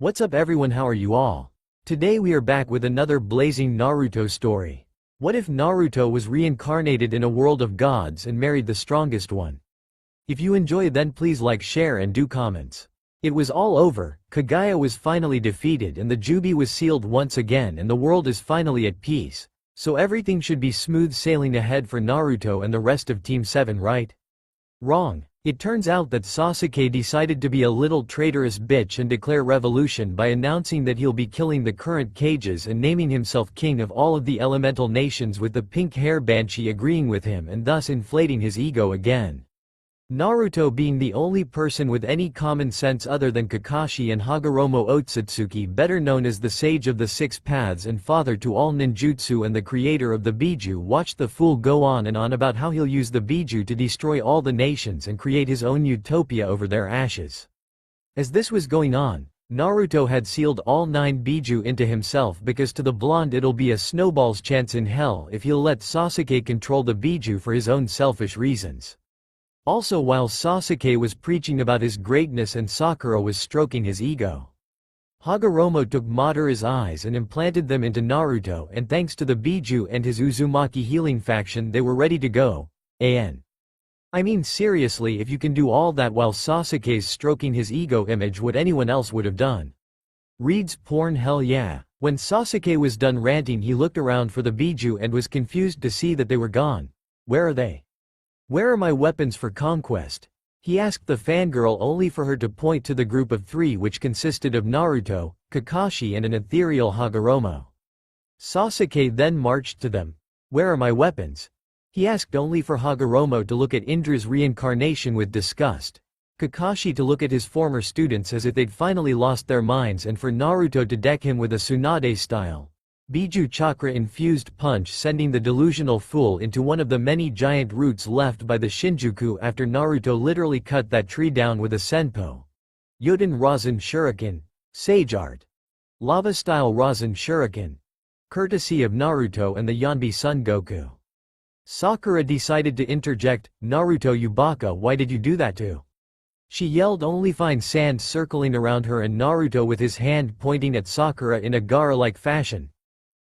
What's up everyone, how are you all? Today we are back with another blazing Naruto story. What if Naruto was reincarnated in a world of gods and married the strongest one? If you enjoy then please like, share and do comments. It was all over, Kaguya was finally defeated and the Jubi was sealed once again and the world is finally at peace. So everything should be smooth sailing ahead for Naruto and the rest of Team 7, right? Wrong. It turns out that Sasuke decided to be a little traitorous bitch and declare revolution by announcing that he'll be killing the current Kages and naming himself king of all of the elemental nations, with the pink hair Banshee agreeing with him and thus inflating his ego again. Naruto, being the only person with any common sense other than Kakashi and Hagoromo Otsutsuki, better known as the Sage of the Six Paths and father to all ninjutsu and the creator of the Biju, watched the fool go on and on about how he'll use the Biju to destroy all the nations and create his own utopia over their ashes. As this was going on, Naruto had sealed all 9 Biju into himself because to the blonde it'll be a snowball's chance in hell if he'll let Sasuke control the Biju for his own selfish reasons. Also, while Sasuke was preaching about his greatness and Sakura was stroking his ego, Hagoromo took Madara's eyes and implanted them into Naruto, and thanks to the Biju and his Uzumaki healing faction they were ready to go. I mean seriously, if you can do all that while Sasuke's stroking his ego, image what anyone else would have done. Reads porn, hell yeah. When Sasuke was done ranting he looked around for the Biju and was confused to see that they were gone. Where are they? Where are my weapons for conquest? He asked the fangirl, only for her to point to the group of 3 which consisted of Naruto, Kakashi and an ethereal Hagoromo. Sasuke then marched to them. Where are my weapons? He asked, only for Hagoromo to look at Indra's reincarnation with disgust, Kakashi to look at his former students as if they'd finally lost their minds, and for Naruto to deck him with a Tsunade style Biju chakra infused punch, sending the delusional fool into one of the many giant roots left by the Shinjuku after Naruto literally cut that tree down with a Senpo. Yoden Rasen Shuriken, Sage Art. Lava style Rasen Shuriken. Courtesy of Naruto and the Yanbi Son Goku. Sakura decided to interject, Naruto Yubaka, why did you do that to? She yelled, only find sand circling around her and Naruto with his hand pointing at Sakura in a Gaara-like fashion.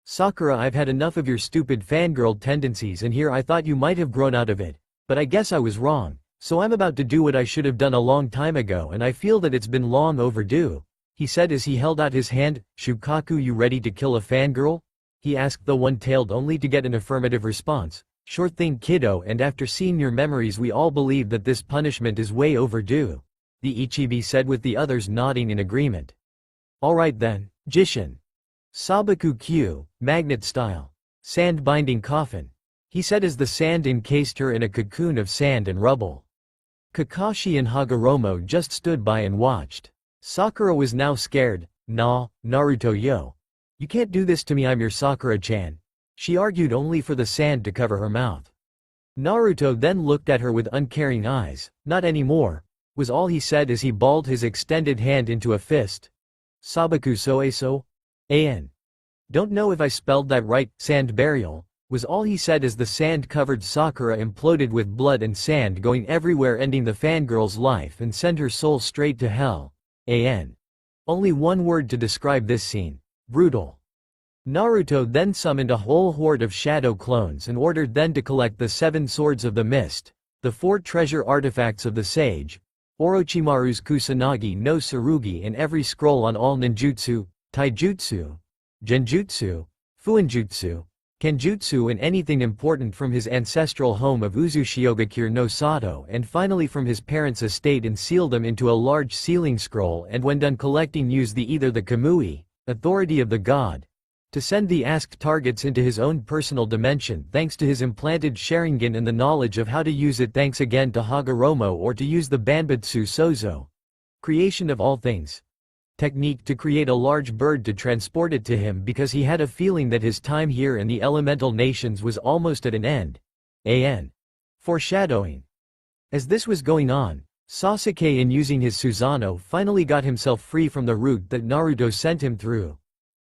Sakura, I've had enough of your stupid fangirl tendencies, and here I thought you might have grown out of it. But I guess I was wrong. So I'm about to do what I should have done a long time ago, and I feel that it's been long overdue, he said as he held out his hand. Shukaku, you ready to kill a fangirl? He asked the one-tailed, only to get an affirmative response. Sure thing kiddo, and after seeing your memories we all believe that this punishment is way overdue, the Ichibi said, with the others nodding in agreement. Alright then, Jishin. Sabaku Q, magnet style. Sand binding coffin, he said as the sand encased her in a cocoon of sand and rubble. Kakashi and Hagoromo just stood by and watched. Sakura was now scared. Nah, Naruto yo. You can't do this to me, I'm your Sakura-chan. She argued, only for the sand to cover her mouth. Naruto then looked at her with uncaring eyes. Not anymore, was all he said as he balled his extended hand into a fist. Sabaku soeso? Don't know if I spelled that right. Sand burial, was all he said as the sand-covered Sakura imploded with blood and sand going everywhere, ending the fangirl's life and send her soul straight to hell. Only one word to describe this scene: brutal. Naruto then summoned a whole horde of shadow clones and ordered them to collect the 7 swords of the mist, the 4 treasure artifacts of the sage, Orochimaru's Kusanagi no Tsurugi, and every scroll on all ninjutsu, taijutsu, genjutsu, fuinjutsu, kenjutsu, and anything important from his ancestral home of Uzushiogakure no Sato, and finally from his parents' estate, and seal them into a large sealing scroll, and when done collecting use either the Kamui, authority of the god, to send the asked targets into his own personal dimension thanks to his implanted Sharingan and the knowledge of how to use it thanks again to Hagoromo, or to use the Banbutsu Sozo, creation of all things, technique to create a large bird to transport it to him, because he had a feeling that his time here in the elemental nations was almost at an end. Foreshadowing. As this was going on, Sasuke, in using his Susanoo, finally got himself free from the route that Naruto sent him through.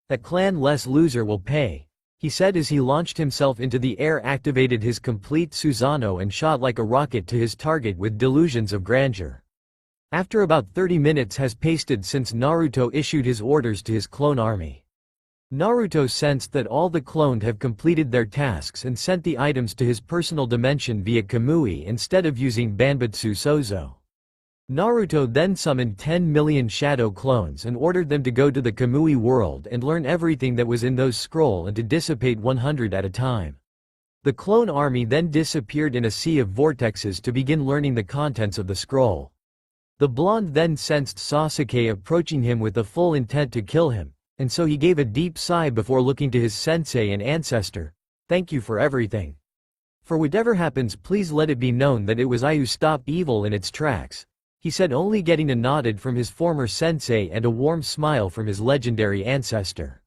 That clan-less loser will pay, he said as he launched himself into the air, activated his complete Susanoo and shot like a rocket to his target with delusions of grandeur. After about 30 minutes has pasted since Naruto issued his orders to his clone army. Naruto sensed that all the cloned have completed their tasks and sent the items to his personal dimension via Kamui instead of using Banbutsu Sozo. Naruto then summoned 10 million shadow clones and ordered them to go to the Kamui world and learn everything that was in those scroll and to dissipate 100 at a time. The clone army then disappeared in a sea of vortexes to begin learning the contents of the scroll. The blonde then sensed Sasuke approaching him with the full intent to kill him, and so he gave a deep sigh before looking to his sensei and ancestor. "Thank you for everything. For whatever happens, please let it be known that it was I who stopped evil in its tracks," he said, only getting a nod from his former sensei and a warm smile from his legendary ancestor.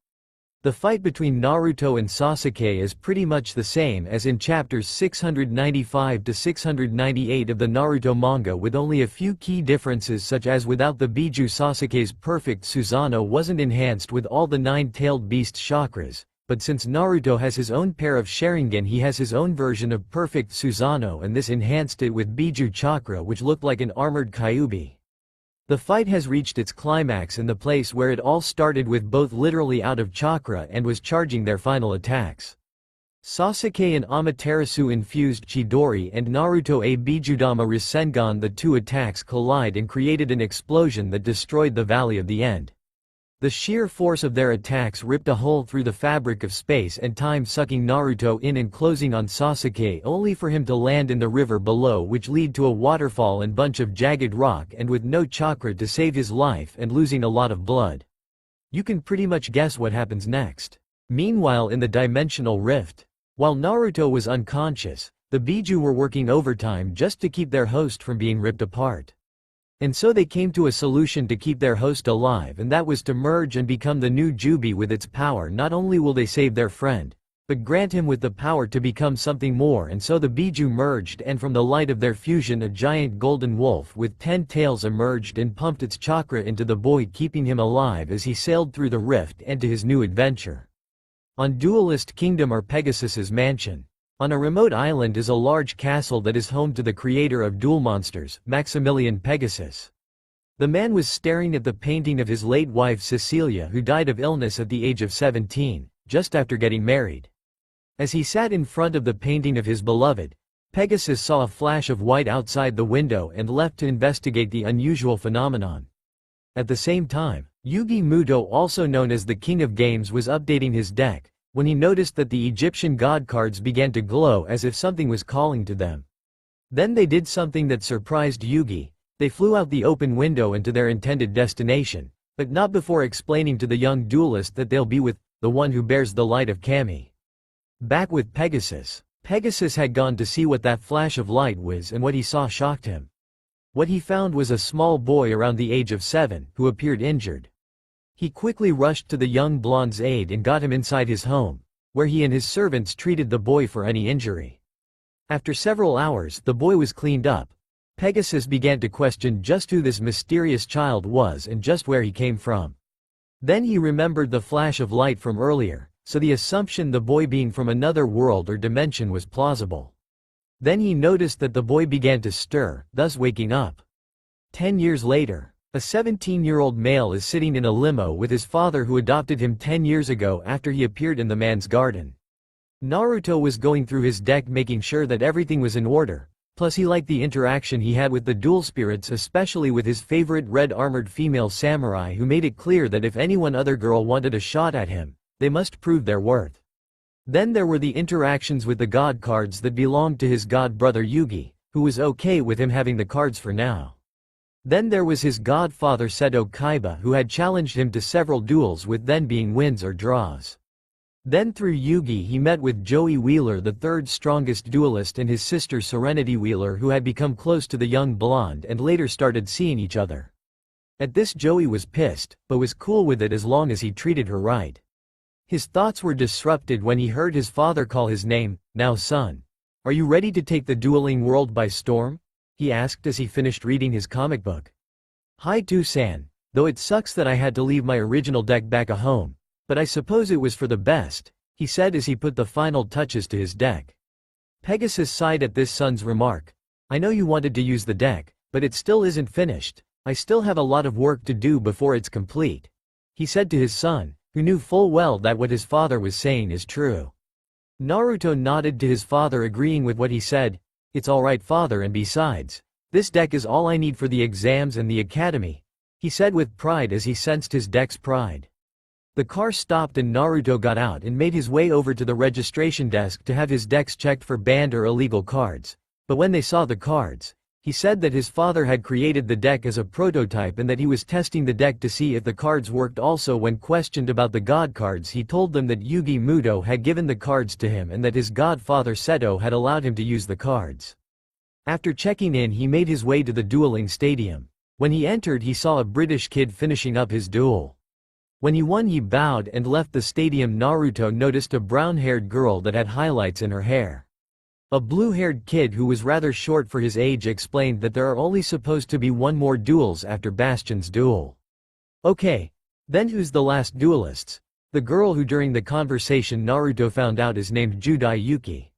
The fight between Naruto and Sasuke is pretty much the same as in chapters 695 to 698 of the Naruto manga, with only a few key differences, such as without the Biju, Sasuke's perfect Susanoo wasn't enhanced with all the 9-tailed beast chakras, but since Naruto has his own pair of Sharingan, he has his own version of perfect Susanoo, and this enhanced it with Biju chakra, which looked like an armored Kyuubi. The fight has reached its climax in the place where it all started, with both literally out of chakra and was charging their final attacks. Sasuke and Amaterasu infused Chidori and Naruto a Bijudama Rasengan. The two attacks collide and created an explosion that destroyed the Valley of the End. The sheer force of their attacks ripped a hole through the fabric of space and time, sucking Naruto in and closing on Sasuke, only for him to land in the river below, which led to a waterfall and bunch of jagged rock, and with no chakra to save his life and losing a lot of blood. You can pretty much guess what happens next. Meanwhile, in the dimensional rift, while Naruto was unconscious, the Biju were working overtime just to keep their host from being ripped apart. And so they came to a solution to keep their host alive, and that was to merge and become the new Jubi. With its power, not only will they save their friend, but grant him with the power to become something more. And so the Biju merged, and from the light of their fusion a giant golden wolf with 10 tails emerged and pumped its chakra into the boy, keeping him alive as he sailed through the rift and to his new adventure. On Duelist Kingdom, or Pegasus's mansion, on a remote island, is a large castle that is home to the creator of duel monsters, Maximilian Pegasus. The man was staring at the painting of his late wife Cecilia, who died of illness at the age of 17, just after getting married. As he sat in front of the painting of his beloved, Pegasus saw a flash of white outside the window and left to investigate the unusual phenomenon. At the same time, Yugi Muto, also known as the King of Games, was updating his deck when he noticed that the Egyptian god cards began to glow as if something was calling to them. Then they did something that surprised Yugi. They flew out the open window and to their intended destination, but not before explaining to the young duelist that they'll be with the one who bears the light of Kami. Back with Pegasus, Pegasus had gone to see what that flash of light was, and what he saw shocked him. What he found was a small boy around the age of 7, who appeared injured. He quickly rushed to the young blonde's aid and got him inside his home, where he and his servants treated the boy for any injury. After several hours, the boy was cleaned up. Pegasus began to question just who this mysterious child was and just where he came from. Then he remembered the flash of light from earlier, so the assumption the boy being from another world or dimension was plausible. Then he noticed that the boy began to stir, thus waking up. 10 years later, a 17-year-old male is sitting in a limo with his father, who adopted him 10 years ago after he appeared in the man's garden. Naruto was going through his deck making sure that everything was in order, plus he liked the interaction he had with the duel spirits, especially with his favorite red-armored female samurai, who made it clear that if anyone other girl wanted a shot at him, they must prove their worth. Then there were the interactions with the god cards that belonged to his god brother Yugi, who was okay with him having the cards for now. Then there was his godfather Seto Kaiba, who had challenged him to several duels, with then being wins or draws. Then through Yugi he met with Joey Wheeler, the third strongest duelist, and his sister Serenity Wheeler, who had become close to the young blonde and later started seeing each other. At this, Joey was pissed, but was cool with it as long as he treated her right. His thoughts were disrupted when he heard his father call his name. "Now son, are you ready to take the dueling world by storm?" he asked as he finished reading his comic book. "Hi to-san, though it sucks that I had to leave my original deck back at home, but I suppose it was for the best," he said as he put the final touches to his deck. Pegasus sighed at this son's remark. "I know you wanted to use the deck, but it still isn't finished. I still have a lot of work to do before it's complete. He said to his son, who knew full well that what his father was saying is true. Naruto nodded to his father, agreeing with what he said. It's alright, father, and besides, this deck is all I need for the exams and the academy, he said with pride as he sensed his deck's pride. The car stopped and Naruto got out and made his way over to the registration desk to have his decks checked for banned or illegal cards. But when they saw the cards, he said that his father had created the deck as a prototype and that he was testing the deck to see if the cards worked. Also, when questioned about the god cards, he told them that Yugi Muto had given the cards to him and that his godfather Seto had allowed him to use the cards. After checking in, he made his way to the dueling stadium. When he entered, he saw a British kid finishing up his duel. When he won, he bowed and left the stadium. Naruto noticed a brown-haired girl that had highlights in her hair. A blue-haired kid who was rather short for his age explained that there are only supposed to be one more duels after Bastion's duel. Okay. Then who's the last duelists? The girl who during the conversation Naruto found out is named Judai Yuki.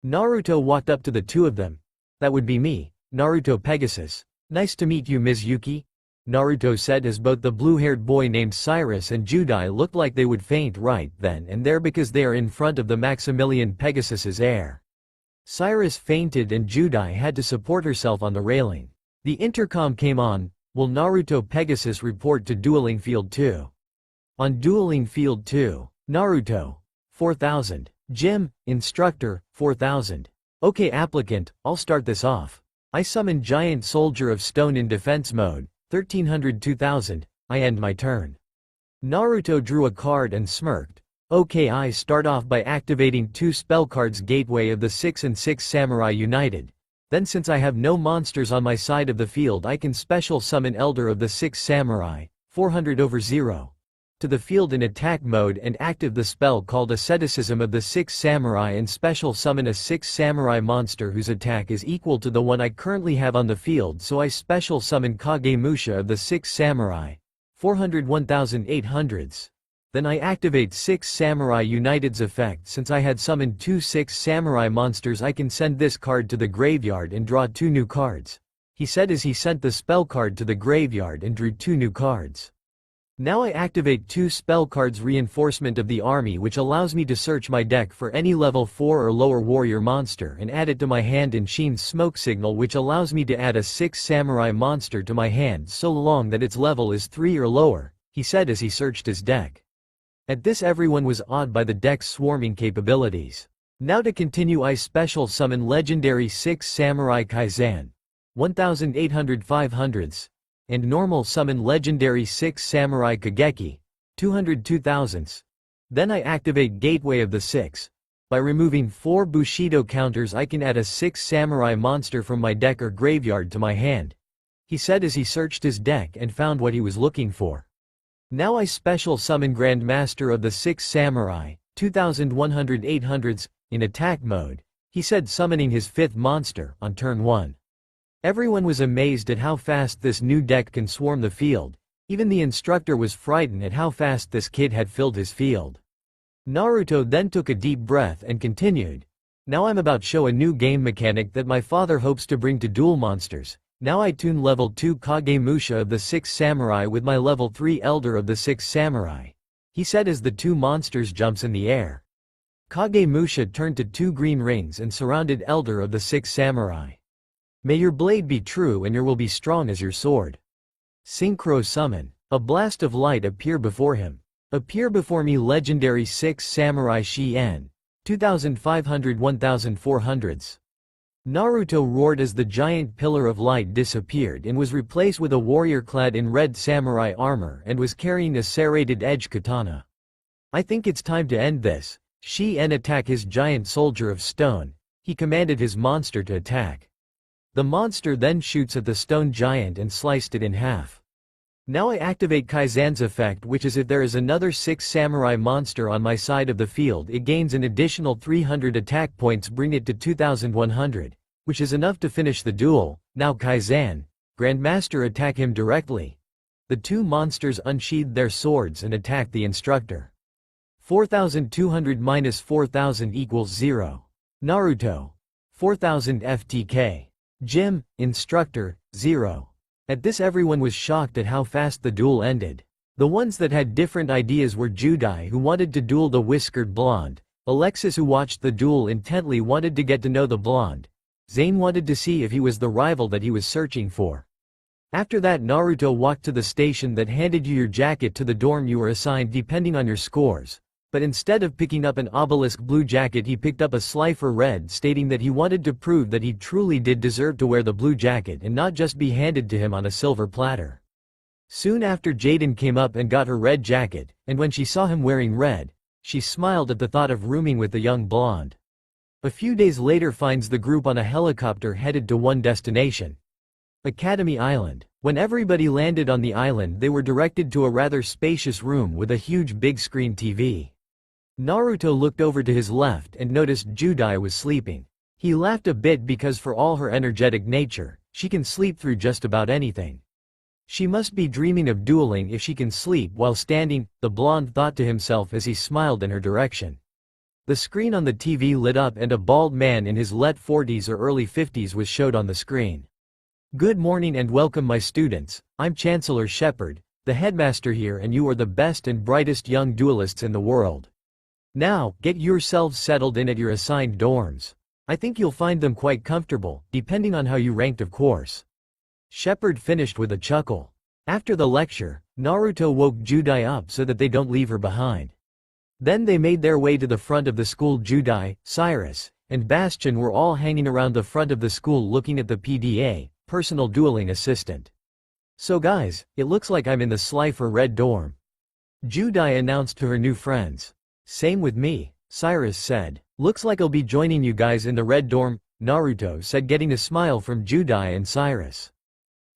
Naruto walked up to the two of them. That would be me, Naruto Pegasus. Nice to meet you, Ms. Yuki, Naruto said as both the blue-haired boy named Cyrus and Judai looked like they would faint right then and there because they are in front of the Maximilian Pegasus's heir. Cyrus fainted and Judai had to support herself on the railing. The intercom came on. Will Naruto Pegasus report to Dueling Field 2? On Dueling Field 2, Naruto, 4000. Gym, Instructor, 4000. Okay applicant, I'll start this off. I summon Giant Soldier of Stone in defense mode, 1300 2000, I end my turn. Naruto drew a card and smirked. Okay, I start off by activating 2 spell cards, Gateway of the 6 and 6 Samurai United. Then since I have no monsters on my side of the field, I can special summon Elder of the 6 Samurai, 400/0. To the field in attack mode and active the spell called Asceticism of the 6 Samurai and special summon a 6 Samurai monster whose attack is equal to the one I currently have on the field, so I special summon Kagemusha of the 6 Samurai, 400 1800s. Then I activate 6 Samurai United's effect. Since I had summoned 2 6 Samurai monsters, I can send this card to the graveyard and draw 2 new cards, he said as he sent the spell card to the graveyard and drew 2 new cards. Now I activate 2 spell cards, Reinforcement of the Army, which allows me to search my deck for any level 4 or lower warrior monster and add it to my hand, and Sheen's Smoke Signal, which allows me to add a 6 Samurai monster to my hand so long that its level is 3 or lower, he said as he searched his deck. At this everyone was awed by the deck's swarming capabilities. Now to continue, I special summon Legendary 6 Samurai Kaizen, 1800 500s, and normal summon Legendary 6 Samurai Kageki, 200 2000s. Then I activate Gateway of the 6. By removing 4 Bushido counters, I can add a 6 Samurai monster from my deck or graveyard to my hand, he said as he searched his deck and found what he was looking for. Now I special summon Grandmaster of the 6 Samurai, 2100 800s, in attack mode, he said, summoning his 5th monster on turn 1. Everyone was amazed at how fast this new deck can swarm the field. Even the instructor was frightened at how fast this kid had filled his field. Naruto then took a deep breath and continued. Now I'm about to show a new game mechanic that my father hopes to bring to Duel Monsters. Now I tune level 2 Kagemusha of the 6 Samurai with my level 3 Elder of the 6 Samurai, he said as the 2 monsters jumps in the air. Kagemusha turned to 2 green rings and surrounded Elder of the 6 Samurai. May your blade be true and your will be strong as your sword. Synchro summon. A blast of light appear before him. Appear before me Legendary 6 Samurai Shien, 2500 1400s. Naruto roared as the giant pillar of light disappeared and was replaced with a warrior clad in red samurai armor and was carrying a serrated edge katana. I think it's time to end this. Shien attack his giant soldier of stone, he commanded his monster to attack. The monster then shoots at the stone giant and sliced it in half. Now I activate Kaizen's effect, which is if there is another 6 samurai monster on my side of the field, it gains an additional 300 attack points, bring it to 2100, which is enough to finish the duel. Now Kaizen, Grandmaster attack him directly. The 2 monsters unsheathed their swords and attacked the instructor. 4200 minus 4000 equals 0. Naruto, 4000 FTK. Gym, Instructor, 0. At this everyone was shocked at how fast the duel ended. The ones that had different ideas were Judai, who wanted to duel the whiskered blonde, Alexis, who watched the duel intently, wanted to get to know the blonde, Zane wanted to see if he was the rival that he was searching for. After that, Naruto walked to the station that handed you your jacket to the dorm you were assigned depending on your scores. But instead of picking up an obelisk blue jacket, he picked up a slifer red, stating that he wanted to prove that he truly did deserve to wear the blue jacket and not just be handed to him on a silver platter. Soon after, Jaden came up and got her red jacket, and when she saw him wearing red, she smiled at the thought of rooming with the young blonde. A few days later finds the group on a helicopter headed to one destination, Academy Island. When everybody landed on the island, they were directed to a rather spacious room with a huge big screen TV. Naruto looked over to his left and noticed Judai was sleeping. He laughed a bit because for all her energetic nature, she can sleep through just about anything. She must be dreaming of dueling if she can sleep while standing, the blonde thought to himself as he smiled in her direction. The screen on the TV lit up and a bald man in his late 40s or early 50s was showed on the screen. "Good morning and welcome, my students. I'm Chancellor Shepard, the headmaster here, and you are the best and brightest young duelists in the world. Now, get yourselves settled in at your assigned dorms. I think you'll find them quite comfortable, depending on how you ranked, of course." Shepard finished with a chuckle. After the lecture, Naruto woke Judai up so that they don't leave her behind. Then they made their way to the front of the school. Judai, Cyrus, and Bastion were all hanging around the front of the school looking at the PDA, personal dueling assistant. "So guys, it looks like I'm in the slifer red dorm," Judai announced to her new friends. "Same with me," Cyrus said. "Looks like I'll be joining you guys in the red dorm," Naruto said, getting a smile from Judai and Cyrus.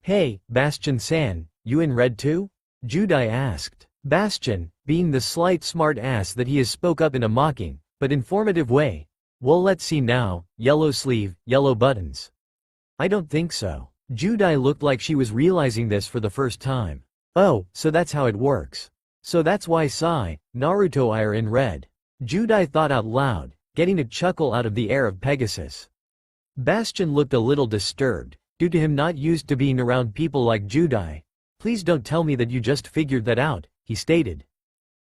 "Hey, Bastion-san, you in red too?" Judai asked. Bastion, being the slight smart ass that he is, spoke up in a mocking, but informative way. "Well, let's see now, yellow sleeve, yellow buttons." "I don't think so." Judai looked like she was realizing this for the first time. "Oh, so that's how it works. So that's why Naruto are in red," Judai thought out loud, getting a chuckle out of the air of Pegasus. Bastion looked a little disturbed, due to him not used to being around people like Judai. "Please don't tell me that you just figured that out," he stated.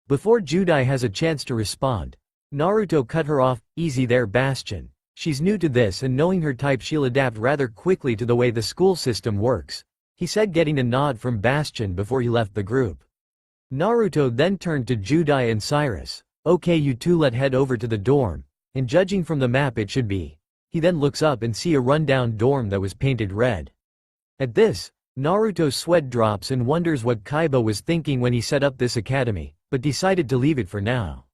Before Judai has a chance to respond, Naruto cut her off. "Easy there, Bastion. She's new to this, and knowing her type, she'll adapt rather quickly to the way the school system works," he said, getting a nod from Bastion before he left the group. Naruto then turned to Judai and Cyrus. "Okay, you two, let head over to the dorm, and judging from the map it should be." He then looks up and see a rundown dorm that was painted red. At this, Naruto's sweat drops and wonders what Kaiba was thinking when he set up this academy, but decided to leave it for now.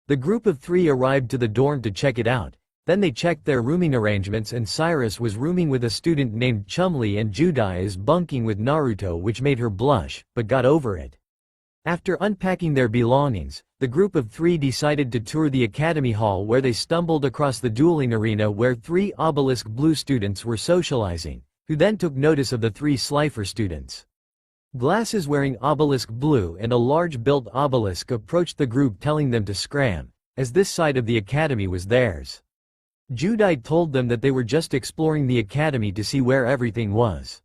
The group of three arrived to the dorm to check it out. Then they checked their rooming arrangements, and Cyrus was rooming with a student named Chumli, and Judai is bunking with Naruto, which made her blush, but got over it. After unpacking their belongings, the group of three decided to tour the academy hall, where they stumbled across the dueling arena where three obelisk blue students were socializing, who then took notice of the three slifer students. Glasses wearing obelisk blue and a large built obelisk approached the group, telling them to scram, as this side of the academy was theirs. Judai told them that they were just exploring the academy to see where everything was.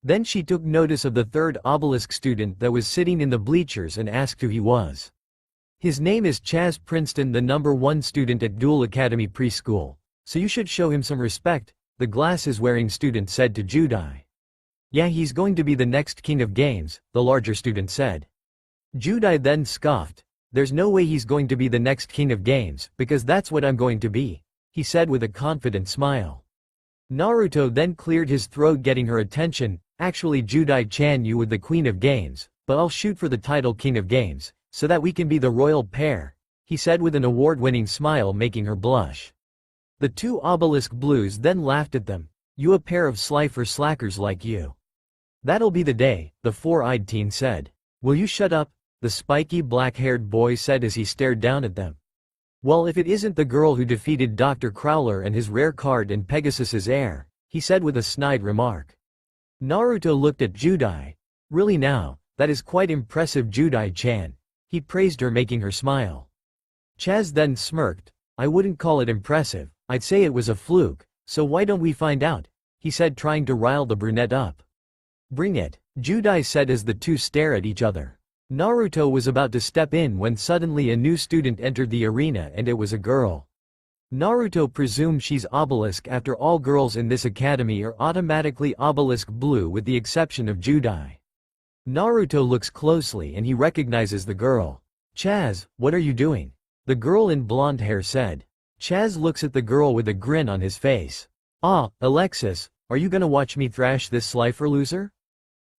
Then she took notice of the third obelisk student that was sitting in the bleachers and asked who he was. "His name is Chaz Princeton, the #1 student at Duel Academy Preschool, so you should show him some respect," the glasses-wearing student said to Judai. "Yeah, he's going to be the next king of games," the larger student said. Judai then scoffed. "There's no way he's going to be the next king of games, because that's what I'm going to be," he said with a confident smile. Naruto then cleared his throat, getting her attention. "Actually, Judai-chan, you were the queen of games, but I'll shoot for the title king of games, so that we can be the royal pair," he said with an award-winning smile, making her blush. The two obelisk blues then laughed at them. "You a pair of slifer slackers like you. That'll be the day," the four-eyed teen said. "Will you shut up?" the spiky black-haired boy said as he stared down at them. "Well, if it isn't the girl who defeated Dr. Crowler and his rare card in Pegasus's heir," he said with a snide remark. Naruto looked at Judai. "Really now, that is quite impressive, Judai-chan," he praised her, making her smile. Chaz then smirked. "I wouldn't call it impressive, I'd say it was a fluke, so why don't we find out?" he said, trying to rile the brunette up. Bring it, Judai said as the two stare at each other. Naruto was about to step in when suddenly a new student entered the arena and it was a girl. Naruto presumed she's Obelisk after all girls in this academy are automatically Obelisk blue with the exception of Judai. Naruto looks closely and he recognizes the girl. Chaz, what are you doing? The girl in blonde hair said. Chaz looks at the girl with a grin on his face. Ah, Alexis, are you gonna watch me thrash this Slifer loser?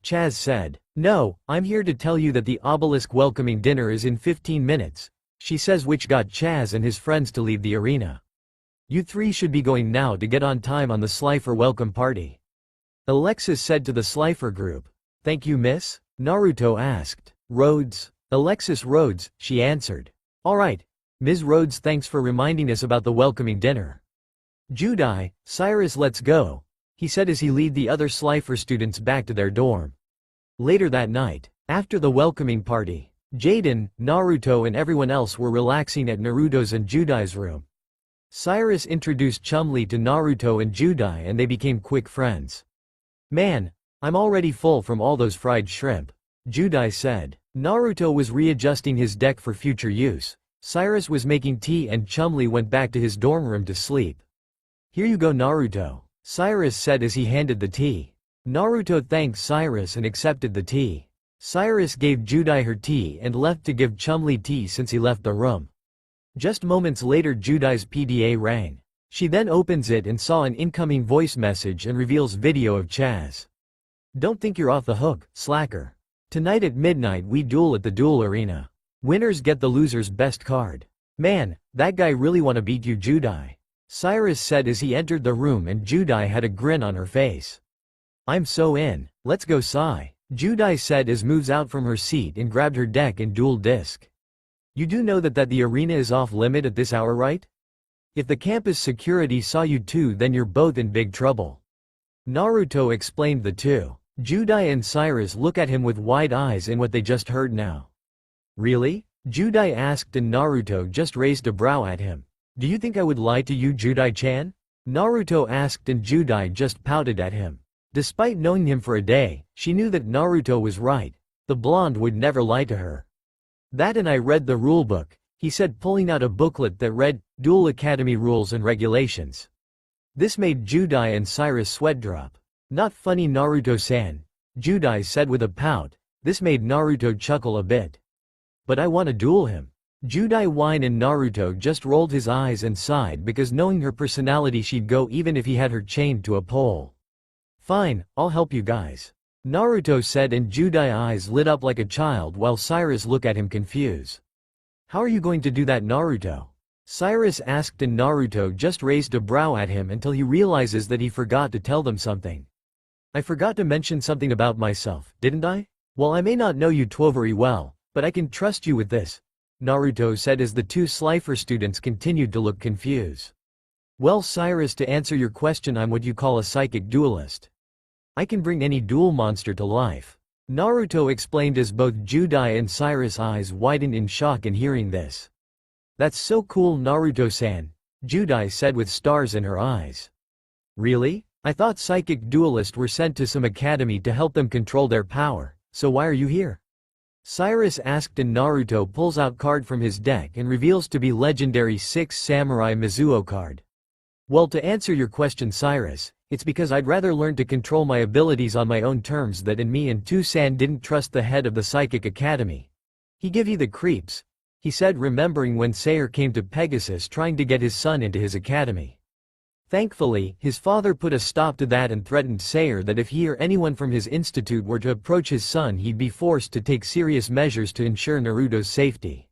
Chaz said. No, I'm here to tell you that the Obelisk welcoming dinner is in 15 minutes, she says, which got Chaz and his friends to leave the arena. You three should be going now to get on time on the Slifer welcome party. Alexis said to the Slifer group. Thank you, miss? Naruto asked. Rhodes. Alexis Rhodes, she answered. Alright. Ms. Rhodes, thanks for reminding us about the welcoming dinner. Judai, Cyrus, let's go, he said as he led the other Slifer students back to their dorm. Later that night, after the welcoming party, Jaden, Naruto and everyone else were relaxing at Naruto's and Judai's room. Cyrus introduced Chumli to Naruto and Judai and they became quick friends. Man, I'm already full from all those fried shrimp, Judai said. Naruto was readjusting his deck for future use. Cyrus was making tea and Chumli went back to his dorm room to sleep. Here you go, Naruto, Cyrus said as he handed the tea. Naruto thanked Cyrus and accepted the tea. Cyrus gave Judai her tea and left to give Chumli tea since he left the room. Just moments later Judai's PDA rang. She then opens it and saw an incoming voice message and reveals video of Chaz. Don't think you're off the hook, slacker. Tonight at midnight we duel at the duel arena. Winners get the loser's best card. Man, that guy really wanna beat you, Judai, Cyrus said as he entered the room and Judai had a grin on her face. I'm so in. Let's go, Sai, Judai said as moves out from her seat and grabbed her deck and dual disc. You do know that the arena is off limit at this hour, right? If the campus security saw you two then you're both in big trouble. Naruto explained. The two, Judai and Cyrus, look at him with wide eyes in what they just heard now. Really? Judai asked and Naruto just raised a brow at him. Do you think I would lie to you, Judai-chan? Naruto asked and Judai just pouted at him. Despite knowing him for a day, she knew that Naruto was right. The blonde would never lie to her. That and I read the rulebook, he said, pulling out a booklet that read, Duel Academy Rules and Regulations. This made Judai and Cyrus sweat drop. Not funny, Naruto-san, Judai said with a pout. This made Naruto chuckle a bit. But I want to duel him. Judai whined and Naruto just rolled his eyes and sighed because knowing her personality she'd go even if he had her chained to a pole. Fine, I'll help you guys, Naruto said and Judai's eyes lit up like a child while Cyrus looked at him confused. How are you going to do that, Naruto? Cyrus asked and Naruto just raised a brow at him until he realizes that he forgot to tell them something. I forgot to mention something about myself, didn't I? Well, I may not know you two very well, but I can trust you with this, Naruto said as the two Slifer students continued to look confused. Well, Cyrus, to answer your question, I'm what you call a psychic duelist. I can bring any duel monster to life, Naruto explained as both Judai and Cyrus' eyes widened in shock in hearing this. That's so cool, Naruto-san, Judai said with stars in her eyes. Really? I thought psychic duelists were sent to some academy to help them control their power, so why are you here? Cyrus asked and Naruto pulls out card from his deck and reveals to be legendary 6 Samurai Mizuo card. Well, to answer your question, Cyrus, it's because I'd rather learn to control my abilities on my own terms. That and me and Tusan didn't trust the head of the Psychic Academy. He give you the creeps, he said, remembering when Sayer came to Pegasus trying to get his son into his academy. Thankfully, his father put a stop to that and threatened Sayer that if he or anyone from his institute were to approach his son he'd be forced to take serious measures to ensure Naruto's safety.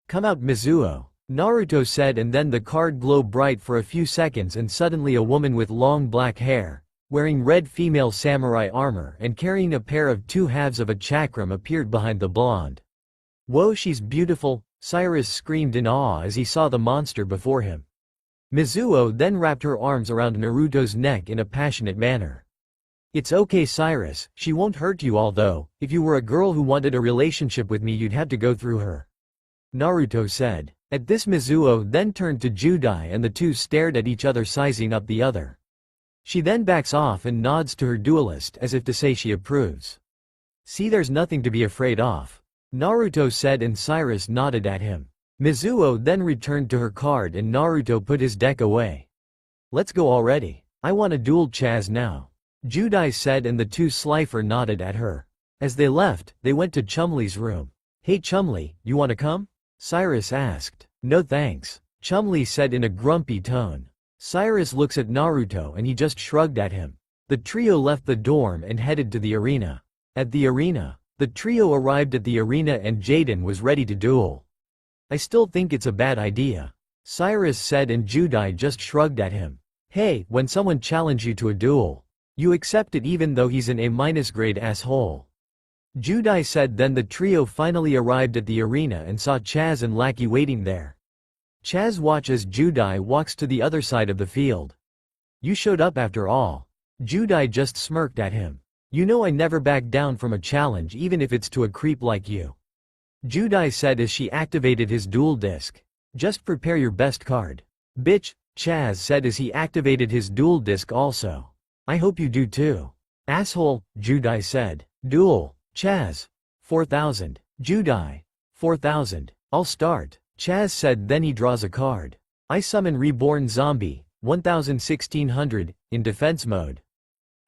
Come out, Mizuo, Naruto said, and then the card glowed bright for a few seconds and suddenly a woman with long black hair, wearing red female samurai armor and carrying a pair of 2 halves of a chakram appeared behind the blonde. Whoa, she's beautiful, Cyrus screamed in awe as he saw the monster before him. Mizuo then wrapped her arms around Naruto's neck in a passionate manner. It's okay, Cyrus, she won't hurt you, although, if you were a girl who wanted a relationship with me you'd have to go through her, Naruto said. At this, Mizuo then turned to Judai and the two stared at each other, sizing up the other. She then backs off and nods to her duelist as if to say she approves. See, there's nothing to be afraid of, Naruto said, and Cyrus nodded at him. Mizuho then returned to her card and Naruto put his deck away. Let's go already. I want to duel Chaz now, Judai said, and the two Slifer nodded at her. As they left, they went to Chumli's room. Hey Chumli, you want to come? Cyrus asked. No thanks, Chumli said in a grumpy tone. Cyrus looks at Naruto and he just shrugged at him. The trio left the dorm and headed to the arena. At the arena, the trio arrived at the arena and Jaden was ready to duel. I still think it's a bad idea, Cyrus said, and Judai just shrugged at him. Hey, when someone challenge you to a duel, you accept it even though he's an A- grade asshole, Judai said. Then the trio finally arrived at the arena and saw Chaz and Lackey waiting there. Chaz watched as Judai walks to the other side of the field. You showed up after all, Judai just smirked at him. You know I never back down from a challenge even if it's to a creep like you, Judai said as she activated his duel disc. Just prepare your best card, bitch, Chaz said as he activated his duel disc also. I hope you do too, asshole, Judai said. Duel, Chaz. 4,000, Judai. 4,000, I'll start, Chaz said. Then he draws a card. I summon Reborn Zombie, 1600, in defense mode.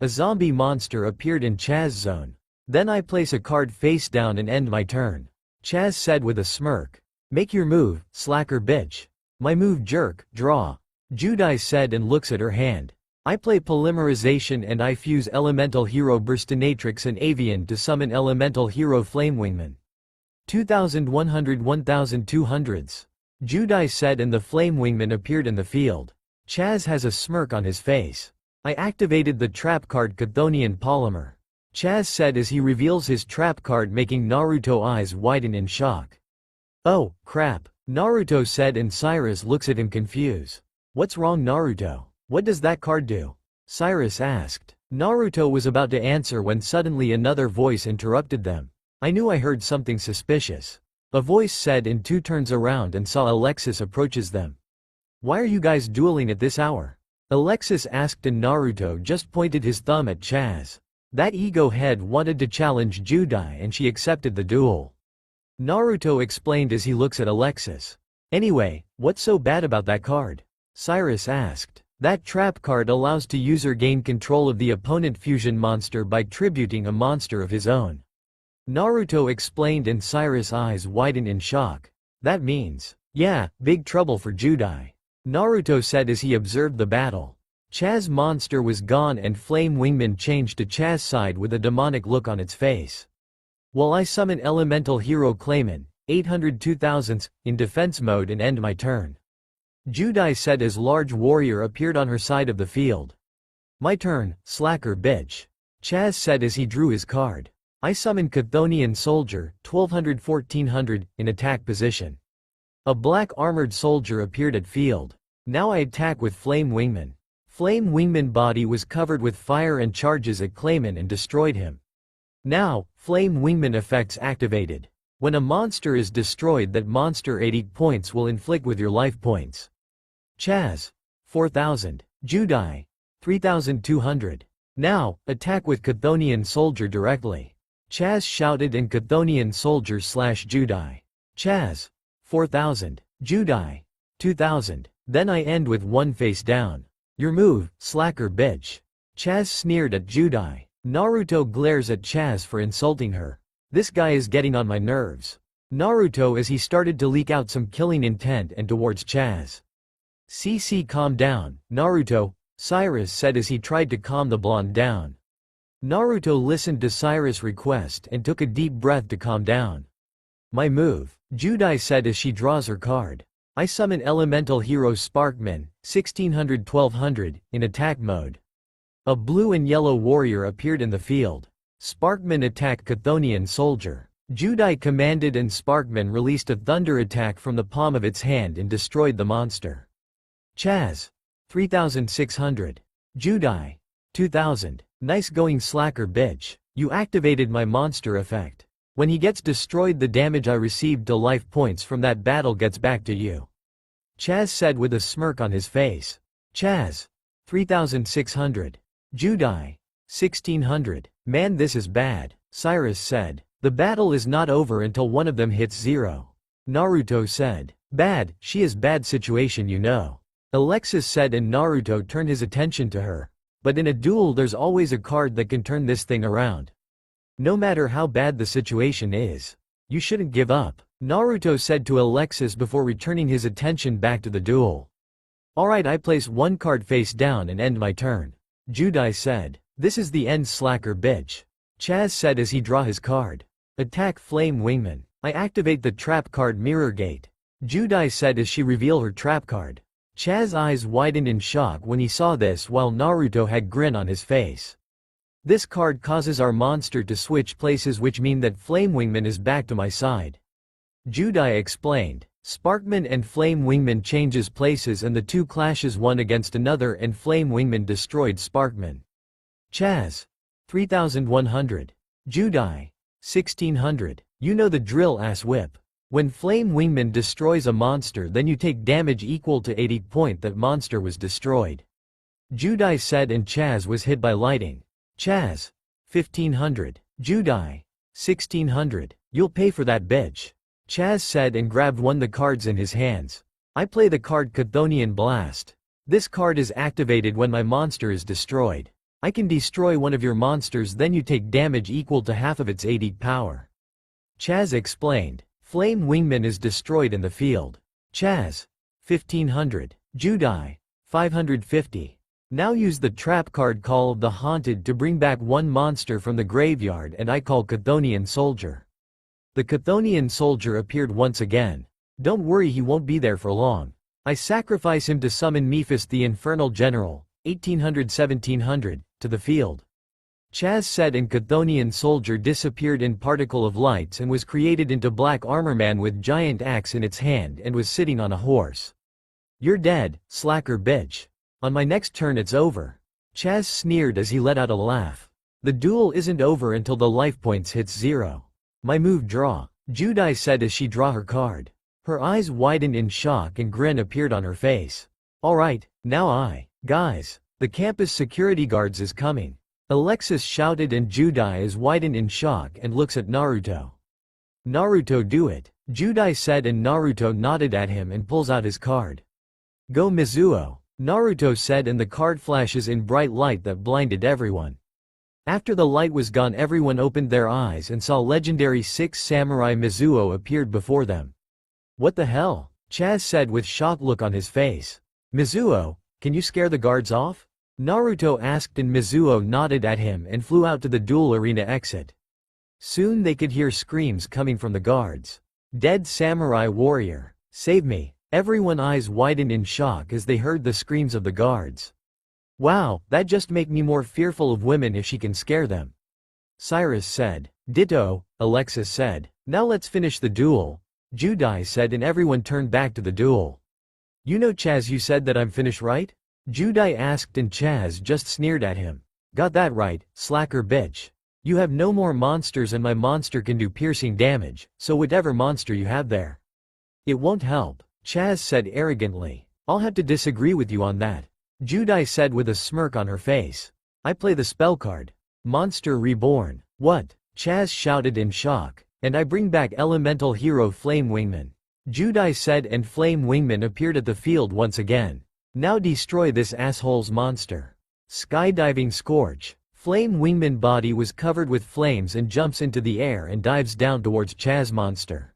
A zombie monster appeared in Chaz's zone. Then I place a card face down and end my turn, Chaz said with a smirk. Make your move, slacker bitch. My move, jerk, draw, Judai said and looks at her hand. I play Polymerization and I fuse Elemental Hero Burstinatrix and Avian to summon Elemental Hero Flamewingman. 2100 1200s, Judai said, and the Flamewingman appeared in the field. Chaz has a smirk on his face. I activated the trap card Chthonian Polymer, Chaz said as he reveals his trap card, making Naruto eyes widen in shock. Oh, crap, Naruto said, and Cyrus looks at him confused. What's wrong, Naruto? What does that card do? Cyrus asked. Naruto was about to answer when suddenly another voice interrupted them. I knew I heard something suspicious, a voice said, and two turns around and saw Alexis approaches them. Why are you guys dueling at this hour? Alexis asked, and Naruto just pointed his thumb at Chaz. That ego head wanted to challenge Judai and she accepted the duel, Naruto explained as he looks at Alexis. Anyway, what's so bad about that card? Cyrus asked. That trap card allows the user gain control of the opponent fusion monster by tributing a monster of his own, Naruto explained, and Cyrus' eyes widen in shock. That means, yeah, big trouble for Judai, Naruto said as he observed the battle. Chaz's monster was gone and Flame Wingman changed to Chaz's side with a demonic look on its face. While I summon Elemental Hero Clayman, 800 2000s, in defense mode and end my turn, Judai said as large warrior appeared on her side of the field. My turn, slacker bitch, Chaz said as he drew his card. I summon Chthonian Soldier, 1200 1400, in attack position. A black armored soldier appeared at field. Now I attack with Flame Wingman. Flame Wingman body was covered with fire and charges at Clayman and destroyed him. Now, Flame Wingman effects activated. When a monster is destroyed, that monster 80 points will inflict with your life points. Chaz. 4000. Judai. 3200. Now, attack with Chthonian Soldier directly. Chaz shouted, and Chthonian Soldier slash Judai. Chaz. 4000. Judai. 2000. Then I end with one face down. Your move, slacker bitch, Chaz sneered at Judai. Naruto glares at Chaz for insulting her. This guy is getting on my nerves, Naruto, as he started to leak out some killing intent and towards Chaz. CC, calm down, Naruto, Cyrus said as he tried to calm the blonde down. Naruto listened to Cyrus' request and took a deep breath to calm down. My move, Judai said as she draws her card. I summon Elemental Hero Sparkman, 1600 1200, in attack mode. A blue and yellow warrior appeared in the field. Sparkman attacked Chthonian Soldier. Judai commanded, and Sparkman released a thunder attack from the palm of its hand and destroyed the monster. Chaz. 3600. Judai. 2000. Nice going, slacker bitch. You activated my monster effect. When he gets destroyed, the damage I received to life points from that battle gets back to you, Chaz said with a smirk on his face. Chaz. 3600. Judai. 1600. Man, this is bad, Cyrus said. The battle is not over until one of them hits 0. Naruto said. Bad, she is bad situation you know. Alexis said, and Naruto turned his attention to her. But in a duel there's always a card that can turn this thing around. No matter how bad the situation is, you shouldn't give up, Naruto said to Alexis before returning his attention back to the duel. Alright, I place one card face down and end my turn. Judai said. This is the end, slacker bitch. Chaz said as he draw his card. Attack Flame Wingman. I activate the trap card Mirror Gate. Judai said as she revealed her trap card. Chaz's eyes widened in shock when he saw this while Naruto had grin on his face. This card causes our monster to switch places, which mean that Flame Wingman is back to my side. Judai explained. Sparkman and Flame Wingman changes places and the two clashes one against another and Flame Wingman destroyed Sparkman. Chaz. 3100. Judai. 1600. You know the drill, ass whip. When Flame Wingman destroys a monster, then you take damage equal to 80 point that monster was destroyed. Judai said, and Chaz was hit by lightning. Chaz. 1500. Judai. 1600. You'll pay for that bitch. Chaz said and grabbed one of the cards in his hands. I play the card Chthonian Blast. This card is activated when my monster is destroyed. I can destroy one of your monsters, then you take damage equal to half of its 80 power. Chaz explained. Flame Wingman is destroyed in the field. Chaz. 1500. Judai. 550. Now use the trap card Call of the Haunted to bring back one monster from the graveyard, and I call Chthonian Soldier. The Chthonian Soldier appeared once again. Don't worry, he won't be there for long. I sacrifice him to summon Mephis the Infernal General, 1800-1700, to the field. Chaz said, and Chthonian Soldier disappeared in particle of lights and was created into Black Armor Man with giant axe in its hand and was sitting on a horse. You're dead, slacker bitch. On my next turn it's over. Chaz sneered as he let out a laugh. The duel isn't over until the life points hits 0. My move, draw. Judai said as she draw her card. Her eyes widened in shock and grin appeared on her face. Alright, now guys, the campus security guards is coming. Alexis shouted, and Judai is widened in shock and looks at Naruto. Naruto, do it, Judai said, and Naruto nodded at him and pulls out his card. Go Mizuo, Naruto said, and the card flashes in bright light that blinded everyone. After the light was gone, everyone opened their eyes and saw legendary 6 Samurai Mizuo appeared before them. What the hell? Chaz said with shocked look on his face. Mizuo, can you scare the guards off? Naruto asked, and Mizuo nodded at him and flew out to the duel arena exit. Soon they could hear screams coming from the guards. Dead samurai warrior, save me. Everyone's eyes widened in shock as they heard the screams of the guards. Wow, that just make me more fearful of women if she can scare them. Cyrus said. Ditto, Alexis said. Now let's finish the duel, Judai said, and everyone turned back to the duel. You know, Chaz, you said that I'm finished, right? Judai asked, and Chaz just sneered at him. Got that right, slacker bitch. You have no more monsters and my monster can do piercing damage, so whatever monster you have there. It won't help, Chaz said arrogantly. I'll have to disagree with you on that, Judai said with a smirk on her face. I play the spell card. Monster Reborn. What? Chaz shouted in shock. And I bring back elemental hero Flame Wingman. Judai said, and Flame Wingman appeared at the field once again. Now destroy this asshole's monster. Skydiving Scorch. Flame Wingman body was covered with flames and jumps into the air and dives down towards Chaz monster.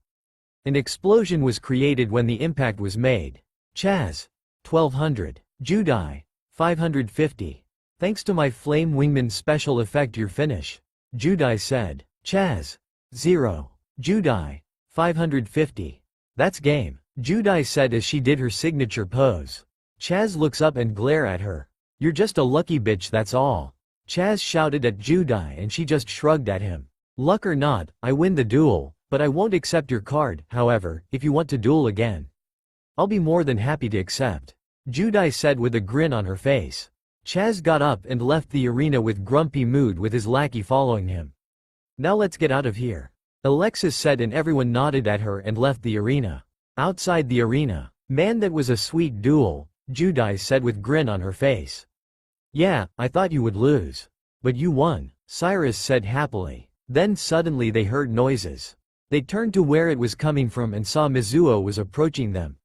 An explosion was created when the impact was made. Chaz. 1200. Judai. 550. Thanks to my Flame Wingman special effect you're finish. Judai said. Chaz. 0. Judai. 550. That's game, Judai said as she did her signature pose. Chaz looks up and glare at her. You're just a lucky bitch, that's all. Chaz shouted at Judai and she just shrugged at him. Luck or not, I win the duel, but I won't accept your card. However, if you want to duel again, I'll be more than happy to accept, Judai said with a grin on her face. Chaz got up and left the arena with grumpy mood with his lackey following him. Now let's get out of here, Alexis said, and everyone nodded at her and left the arena. Outside the arena, man, that was a sweet duel, Judai said with grin on her face. Yeah, I thought you would lose. But you won, Cyrus said happily. Then suddenly they heard noises. They turned to where it was coming from and saw Mizuo was approaching them.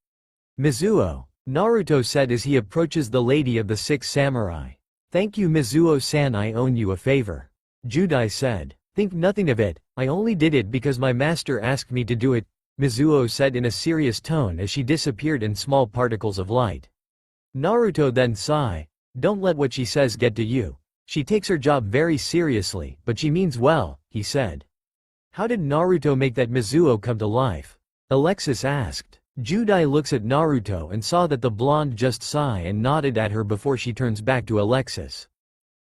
Mizuo, Naruto said as he approaches the lady of the 6 samurai. Thank you Mizuo-san, I owe you a favor. Judai said. Think nothing of it, I only did it because my master asked me to do it, Mizuo said in a serious tone as she disappeared in small particles of light. Naruto then sighed. Don't let what she says get to you. She takes her job very seriously, but she means well, he said. How did Naruto make that Mizuo come to life? Alexis asked. Judai looks at Naruto and saw that the blonde just sighed and nodded at her before she turns back to Alexis.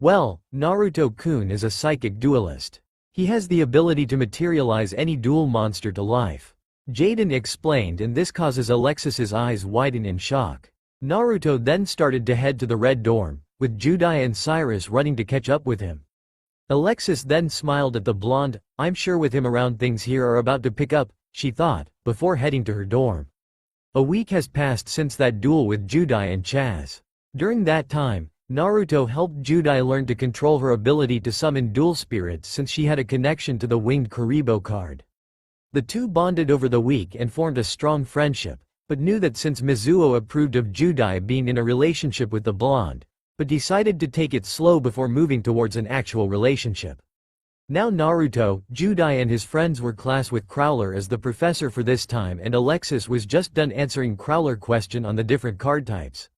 Well, Naruto-kun is a psychic duelist. He has the ability to materialize any dual monster to life. Jaden explained, and this causes Alexis's eyes widen in shock. Naruto then started to head to the red dorm, with Judai and Cyrus running to catch up with him. Alexis then smiled at the blonde. I'm sure with him around things here are about to pick up, she thought, before heading to her dorm. A week has passed since that duel with Judai and Chaz. During that time, Naruto helped Judai learn to control her ability to summon dual spirits since she had a connection to the winged Kuribo card. The two bonded over the week and formed a strong friendship, but knew that since Mizuo approved of Judai being in a relationship with the blonde, but decided to take it slow before moving towards an actual relationship. Now Naruto, Judai and his friends were class with Crowler as the professor for this time, and Alexis was just done answering Crowler question on the different card types.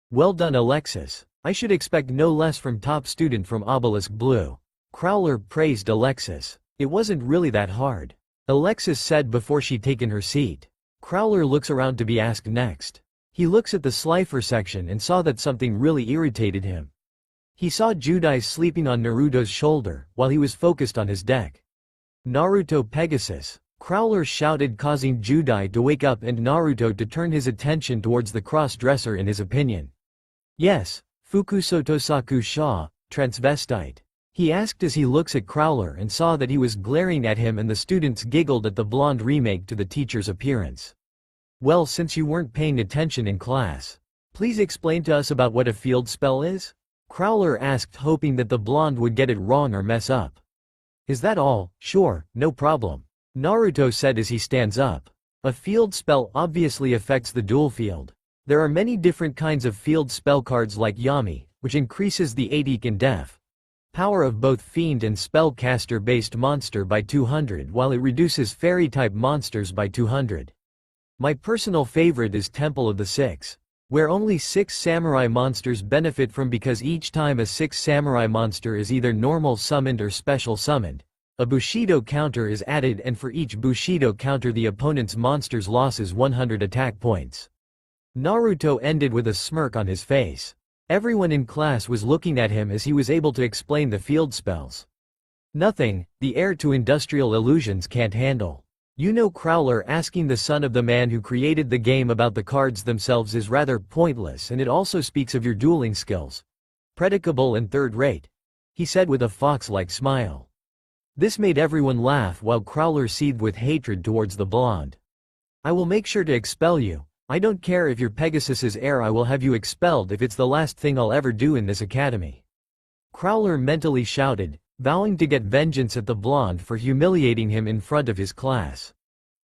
Well done Alexis. I should expect no less from top student from Obelisk Blue. Crowler praised Alexis. It wasn't really that hard, Alexis said before she'd taken her seat. Crowler looks around to be asked next. He looks at the Slifer section and saw that something really irritated him. He saw Judai sleeping on Naruto's shoulder, while he was focused on his deck. Naruto Pegasus, Crowler shouted, causing Judai to wake up and Naruto to turn his attention towards the cross-dresser in his opinion. Yes, Fukusotosaku Sha, transvestite. He asked as he looks at Crowler and saw that he was glaring at him, and the students giggled at the blonde remake to the teacher's appearance. Well, since you weren't paying attention in class, please explain to us about what a field spell is? Crowler asked, hoping that the blonde would get it wrong or mess up. Is that all? Sure, no problem, Naruto said as he stands up. A field spell obviously affects the dual field. There are many different kinds of field spell cards like Yami, which increases the ADC and def power of both fiend and spellcaster based monster by 200, while it reduces fairy type monsters by 200. My personal favorite is Temple of the Six, where only 6 samurai monsters benefit from, because each time a 6 samurai monster is either normal summoned or special summoned, a Bushido counter is added, and for each Bushido counter the opponent's monster's losses 100 attack points. Naruto ended with a smirk on his face. Everyone in class was looking at him as he was able to explain the field spells. Nothing, the heir to industrial illusions can't handle. You know, Crowler asking the son of the man who created the game about the cards themselves is rather pointless, and it also speaks of your dueling skills. Predicable and third-rate, he said with a fox-like smile. This made everyone laugh while Crowler seethed with hatred towards the blonde. I will make sure to expel you. I don't care if you're Pegasus's heir, I will have you expelled if it's the last thing I'll ever do in this academy. Crowler mentally shouted, vowing to get vengeance at the blonde for humiliating him in front of his class.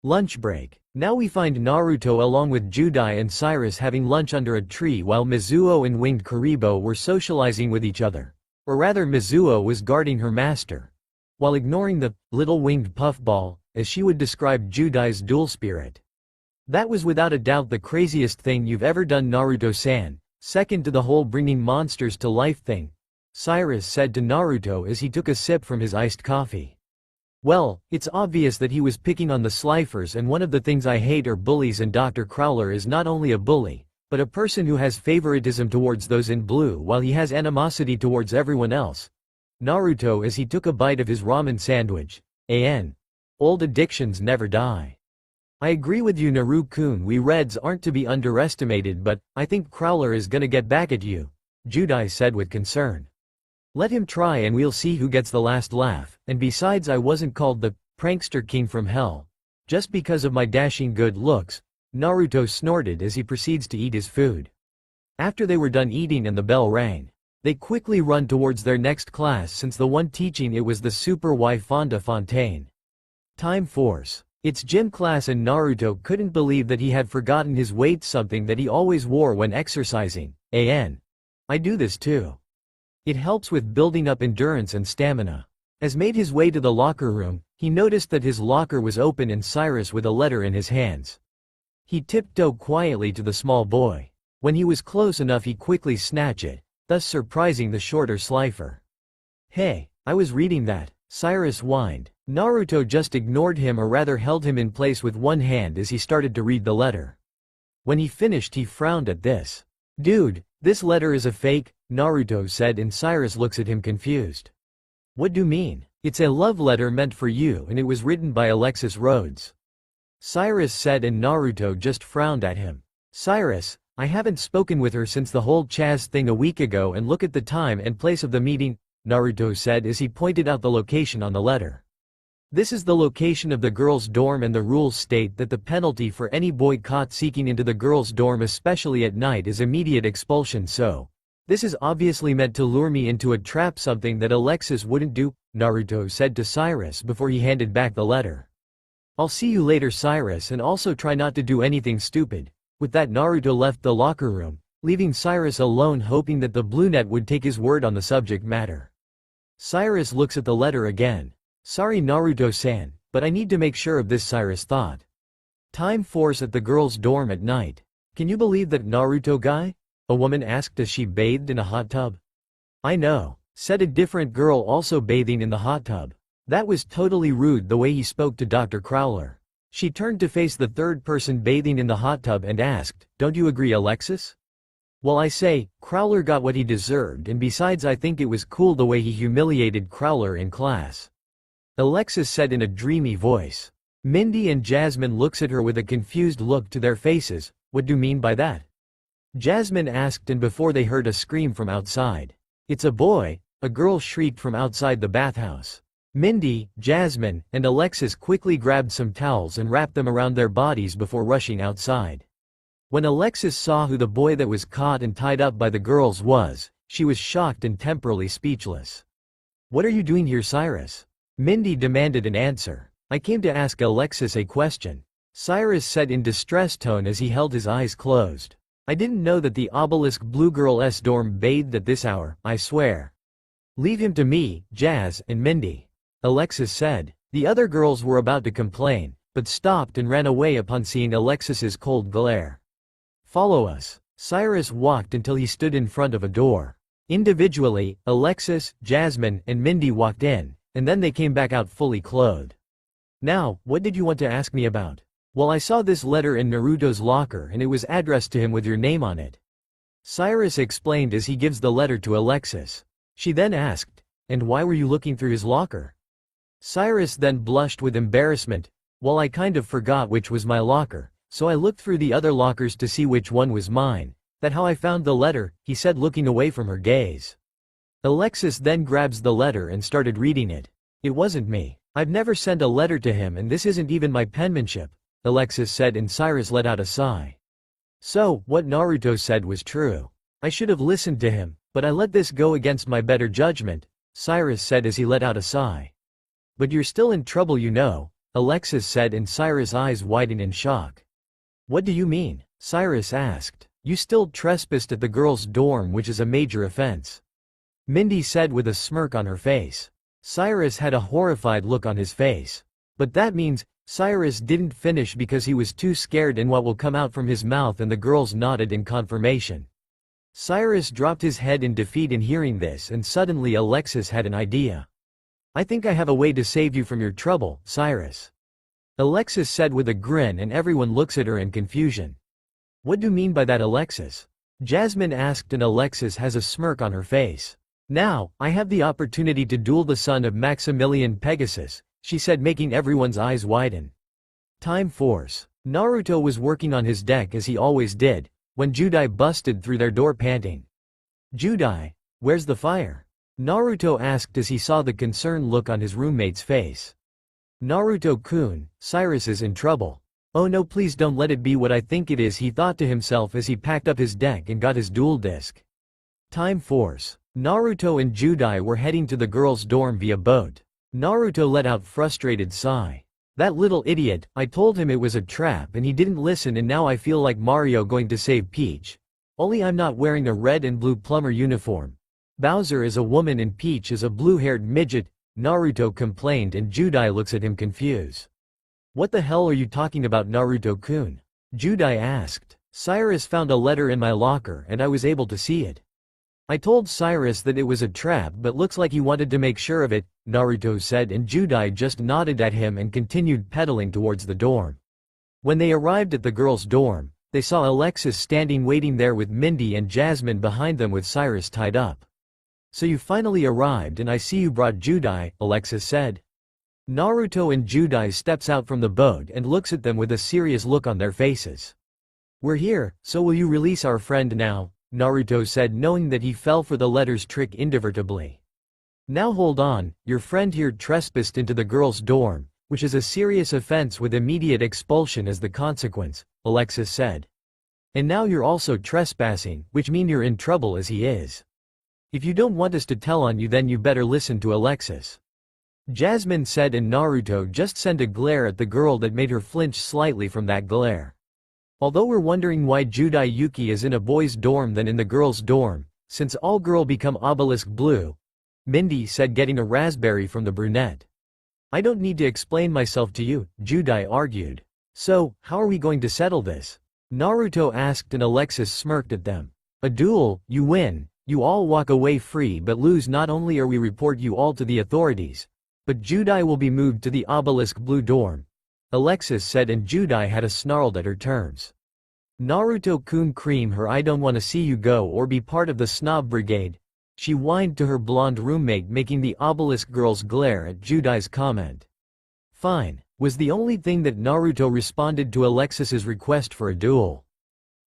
Lunch break. Now we find Naruto along with Judai and Cyrus having lunch under a tree while Mizuo and winged Kuribo were socializing with each other. Or rather, Mizuo was guarding her master, while ignoring the little winged puffball, as she would describe Judai's dual spirit. That was without a doubt the craziest thing you've ever done, Naruto-san, second to the whole bringing monsters to life thing, Cyrus said to Naruto as he took a sip from his iced coffee. Well, it's obvious that he was picking on the Slifers, and one of the things I hate are bullies, and Dr. Crowler is not only a bully, but a person who has favoritism towards those in blue while he has animosity towards everyone else. Naruto as he took a bite of his ramen sandwich. Old addictions never die. I agree with you, Naru-kun, we Reds aren't to be underestimated, but I think Crowler is gonna get back at you, Judai said with concern. Let him try and we'll see who gets the last laugh, and besides, I wasn't called the prankster king from hell just because of my dashing good looks, Naruto snorted as he proceeds to eat his food. After they were done eating and the bell rang, They quickly run towards their next class since the one teaching it was the Super Y Fonda Fontaine. Time Force. It's gym class and Naruto couldn't believe that he had forgotten his weight, something that he always wore when exercising. I do this too. It helps with building up endurance and stamina. As made his way to the locker room, he noticed that his locker was open and Cyrus with a letter in his hands. He tiptoed quietly to the small boy. When he was close enough he quickly snatched it, thus surprising the shorter Slifer. "Hey, I was reading that," Cyrus whined. Naruto just ignored him, or rather held him in place with one hand as he started to read the letter. When he finished he frowned at this. "Dude, this letter is a fake," Naruto said, and Cyrus looks at him confused. "What do you mean?" "It's a love letter meant for you and it was written by Alexis Rhodes," Cyrus said, and Naruto just frowned at him. "Cyrus, I haven't spoken with her since the whole Chaz thing a week ago, and look at the time and place of the meeting," Naruto said as he pointed out the location on the letter. "This is the location of the girls' dorm, and the rules state that the penalty for any boy caught seeking into the girls' dorm, especially at night, is immediate expulsion, so this is obviously meant to lure me into a trap, something that Alexis wouldn't do," Naruto said to Cyrus before he handed back the letter. "I'll see you later, Cyrus, and also try not to do anything stupid." With that, Naruto left the locker room, leaving Cyrus alone, hoping that the brunette would take his word on the subject matter. Cyrus looks at the letter again. "Sorry Naruto-san, but I need to make sure of this," Cyrus thought. Time Force at the girls' dorm at night. "Can you believe that Naruto guy?" a woman asked as she bathed in a hot tub. "I know," said a different girl also bathing in the hot tub. "That was totally rude the way he spoke to Dr. Crowler." She turned to face the third person bathing in the hot tub and asked, "Don't you agree, Alexis?" "Well, I say, Crowler got what he deserved, and besides I think it was cool the way he humiliated Crowler in class," Alexis said in a dreamy voice. Mindy and Jasmine looks at her with a confused look to their faces. "What do you mean by that?" Jasmine asked, and before they heard a scream from outside. "It's a boy," a girl shrieked from outside the bathhouse. Mindy, Jasmine, and Alexis quickly grabbed some towels and wrapped them around their bodies before rushing outside. When Alexis saw who the boy that was caught and tied up by the girls was, she was shocked and temporarily speechless. "What are you doing here, Cyrus?" Mindy demanded an answer. "I came to ask Alexis a question," Cyrus said in distressed tone as he held his eyes closed. "I didn't know that the obelisk blue girl's dorm bathed at this hour, I swear." "Leave him to me, Jazz and Mindy," Alexis said. The other girls were about to complain, but stopped and ran away upon seeing Alexis's cold glare. "Follow us." Cyrus walked until he stood in front of a door. Individually, Alexis, Jasmine, and Mindy walked in, and then they came back out fully clothed. "Now, what did you want to ask me about?" "Well, I saw this letter in Naruto's locker and it was addressed to him with your name on it," Cyrus explained as he gives the letter to Alexis. She then asked, "And why were you looking through his locker?" Cyrus then blushed with embarrassment. "Well, I kind of forgot which was my locker, so I looked through the other lockers to see which one was mine. That's how I found the letter," he said, looking away from her gaze. Alexis then grabs the letter and started reading it. "It wasn't me. I've never sent a letter to him, and this isn't even my penmanship," Alexis said, and Cyrus let out a sigh. "So, what Naruto said was true. I should have listened to him, but I let this go against my better judgment," Cyrus said as he let out a sigh. "But you're still in trouble, you know," Alexis said, and Cyrus' eyes widened in shock. "What do you mean?" Cyrus asked. "You still trespassed at the girls' dorm, which is a major offense," Mindy said with a smirk on her face. Cyrus had a horrified look on his face. "But that means," Cyrus didn't finish because he was too scared in what will come out from his mouth, and the girls nodded in confirmation. Cyrus dropped his head in defeat in hearing this, and suddenly Alexis had an idea. "I think I have a way to save you from your trouble, Cyrus," Alexis said with a grin, and everyone looks at her in confusion. "What do you mean by that, Alexis?" Jasmine asked, and Alexis has a smirk on her face. "Now, I have the opportunity to duel the son of Maximilian Pegasus," she said, making everyone's eyes widen. Time Force. Naruto was working on his deck as he always did, when Judai busted through their door panting. "Judai, where's the fire?" Naruto asked as he saw the concerned look on his roommate's face. "Naruto-kun, Cyrus is in trouble." "Oh no, please don't let it be what I think it is," he thought to himself as he packed up his deck and got his duel disc. Time Force. Naruto and Judai were heading to the girls' dorm via boat. Naruto let out frustrated sigh. That little idiot, I told him it was a trap and he didn't listen, and now I feel like Mario going to save Peach. Only I'm not wearing a red and blue plumber uniform. Bowser is a woman and Peach is a blue-haired midget, Naruto complained, and Judai looks at him confused. What the hell are you talking about, Naruto-kun? Judai asked. Cyrus found a letter in my locker and I was able to see it. I told Cyrus that it was a trap, but looks like he wanted to make sure of it, Naruto said, and Judai just nodded at him and continued pedaling towards the dorm. When they arrived at the girls' dorm, they saw Alexis standing waiting there with Mindy and Jasmine behind them with Cyrus tied up. So you finally arrived and I see you brought Judai, Alexis said. Naruto and Judai steps out from the boat and looks at them with a serious look on their faces. We're here, so will you release our friend now? Naruto said, knowing that he fell for the letter's trick inadvertently. Now hold on, your friend here trespassed into the girls' dorm, which is a serious offense with immediate expulsion as the consequence, Alexis said. And now you're also trespassing, which means you're in trouble as he is. If you don't want us to tell on you, then you better listen to Alexis. Jasmine said, and Naruto just sent a glare at the girl that made her flinch slightly from that glare. Although we're wondering why Judai Yuki is in a boys' dorm than in the girls' dorm, since all girl become obelisk blue, Mindy said, getting a raspberry from the brunette. I don't need to explain myself to you, Judai argued. So, how are we going to settle this? Naruto asked, and Alexis smirked at them. A duel, you win, you all walk away free, but lose not only are we report you all to the authorities, but Judai will be moved to the obelisk blue dorm, Alexis said, and Judai had a snarled at her terms. Naruto-kun cream her, I don't want to see you go or be part of the snob brigade, she whined to her blonde roommate, making the obelisk girls glare at Judai's comment. Fine, was the only thing that Naruto responded to Alexis's request for a duel.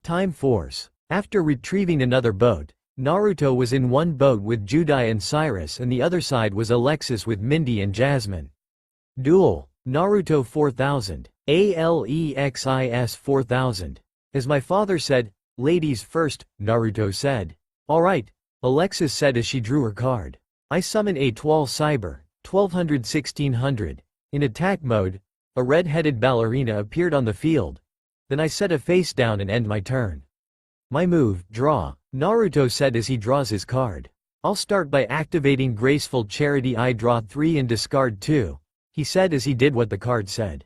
Time Force. After retrieving another boat, Naruto was in one boat with Judai and Cyrus, and the other side was Alexis with Mindy and Jasmine. Duel. Naruto 4000. ALEXIS 4000. As my father said, ladies first, Naruto said. Alright, Alexis said as she drew her card. I summon a Twal Cyber, 1200-1600. In attack mode, a red-headed ballerina appeared on the field. Then I set a face down and end my turn. My move, draw, Naruto said as he draws his card. I'll start by activating Graceful Charity. I draw 3 and discard 2. He said as he did what the card said.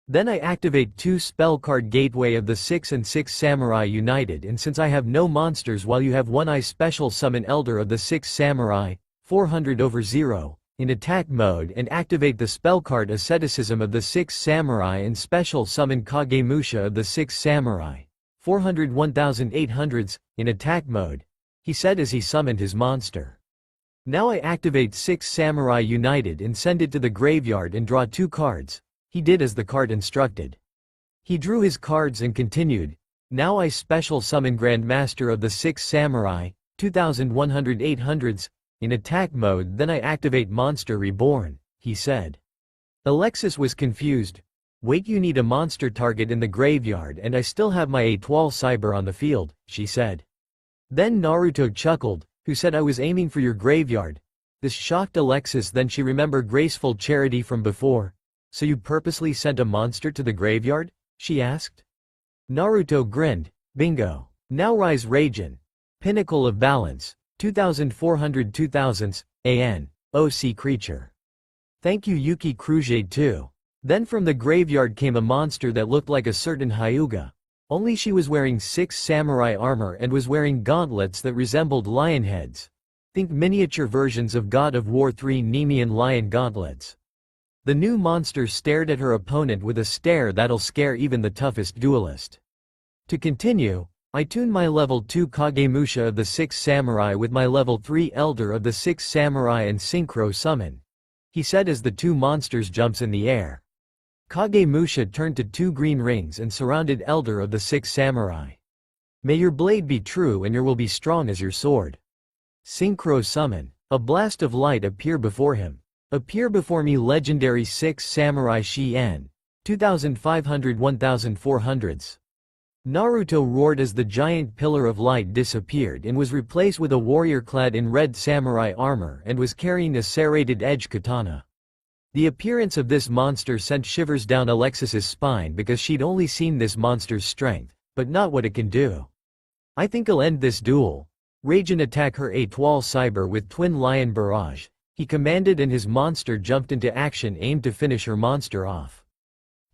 Then I activate 2 spell card Gateway of the 6 and 6 Samurai United, and since I have no monsters while you have 1, I special summon Elder of the 6 Samurai, 400/0, in attack mode, and activate the spell card Asceticism of the 6 Samurai and special summon Kagemusha of the 6 Samurai, 400/1800s, in attack mode, he said as he summoned his monster. Now I activate 6 Samurai United and send it to the graveyard and draw 2 cards. He did as the card instructed. He drew his cards and continued. Now I special summon Grandmaster of the 6 Samurai, 2100/800s, in attack mode, then I activate Monster Reborn, he said. Alexis was confused. Wait, you need a monster target in the graveyard and I still have my Twal Cyber on the field, she said. Then Naruto chuckled, who said I was aiming for your graveyard. This shocked Alexis, then she remembered Graceful Charity from before. So you purposely sent a monster to the graveyard? She asked. Naruto grinned. Bingo. Now Rise Raijin. Pinnacle of Balance, 2400/2000s, AN, OC creature. Thank you Yuki Crujade too. Then from the graveyard came a monster that looked like a certain Hyuga. Only she was wearing 6 samurai armor and was wearing gauntlets that resembled lion heads. Think miniature versions of God of War 3 Nemean lion gauntlets. The new monster stared at her opponent with a stare that'll scare even the toughest duelist. To continue, I tune my level 2 Kagemusha of the 6 Samurai with my level 3 Elder of the 6 Samurai and Synchro Summon, he said as the 2 monsters jumps in the air. Kagemusha turned to 2 green rings and surrounded Elder of the 6 Samurai. May your blade be true and your will be strong as your sword. Synchro Summon. A blast of light appear before him. Appear before me legendary 6 Samurai Shi-En, 2500/1400s. Naruto roared as the giant pillar of light disappeared and was replaced with a warrior clad in red samurai armor and was carrying a serrated-edged katana. The appearance of this monster sent shivers down Alexis's spine because she'd only seen this monster's strength, but not what it can do. "I think I'll end this duel. Rage and attack her Étoile Cyber with Twin Lion Barrage," he commanded, and his monster jumped into action aimed to finish her monster off.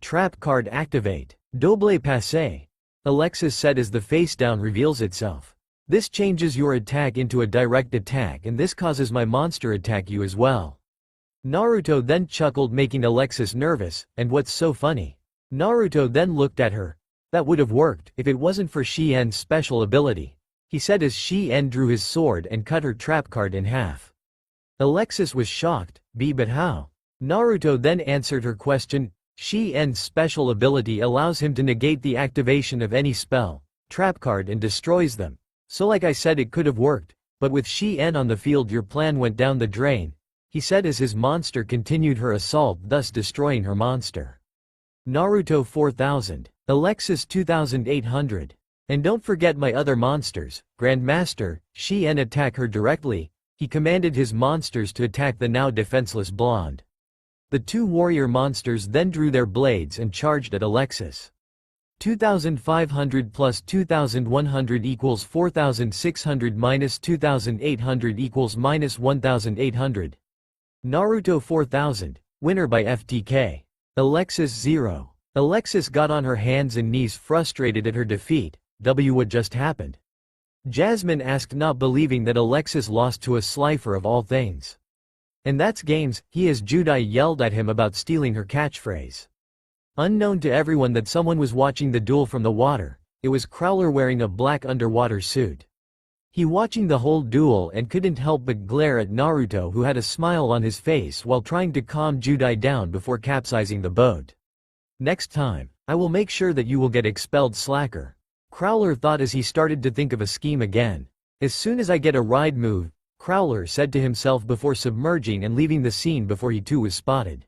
"Trap card activate. Double passe," Alexis said as the face down reveals itself. "This changes your attack into a direct attack and this causes my monster attack you as well." Naruto then chuckled, making Alexis nervous, and what's so funny? Naruto then looked at her. "That would have worked if it wasn't for Shien special ability," he said as Shien drew his sword and cut her trap card in half. Alexis was shocked. But how?" Naruto then answered her question. Shien's special ability allows him to negate the activation of any spell, trap card and destroys them. "So like I said, it could have worked, but with Shien on the field your plan went down the drain," he said as his monster continued her assault, thus destroying her monster. Naruto 4000, Alexis 2800. "And don't forget my other monsters, Grandmaster." Shien attack her directly, he commanded his monsters to attack the now defenseless blonde. The two warrior monsters then drew their blades and charged at Alexis. 2500 plus 2100 equals 4600 minus 2800 equals minus 1800. Naruto 4000, winner by FTK. Alexis 0. Alexis got on her hands and knees, frustrated at her defeat. What just happened? Jasmine asked, not believing that Alexis lost to a slifer of all things. "And that's games," he as Judai yelled at him about stealing her catchphrase. Unknown to everyone that someone was watching the duel from the water, it was Crowler wearing a black underwater suit. He watching the whole duel and couldn't help but glare at Naruto, who had a smile on his face while trying to calm Judai down before capsizing the boat. "Next time, I will make sure that you will get expelled, slacker," Crowler thought as he started to think of a scheme again. "As soon as I get a ride move," Crowler said to himself before submerging and leaving the scene before he too was spotted.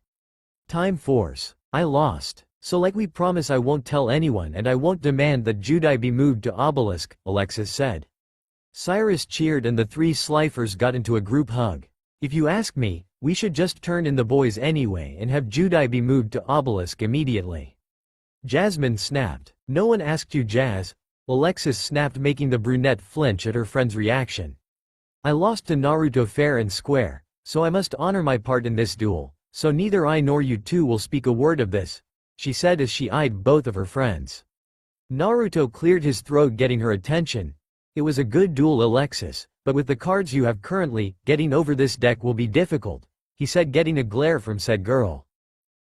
Time Force. "I lost. So like we promise I won't tell anyone and I won't demand that Judai be moved to Obelisk," Alexis said. Cyrus cheered and the three slifers got into a group hug. "If you ask me, we should just turn in the boys anyway and have Judai be moved to Obelisk immediately." Jasmine snapped. "No one asked you, Jazz," Alexis snapped, making the brunette flinch at her friend's reaction. "I lost to Naruto fair and square, so I must honor my part in this duel, so neither I nor you two will speak a word of this," she said as she eyed both of her friends. Naruto cleared his throat, getting her attention. "It was a good duel, Alexis, but with the cards you have currently, getting over this deck will be difficult," he said, getting a glare from said girl.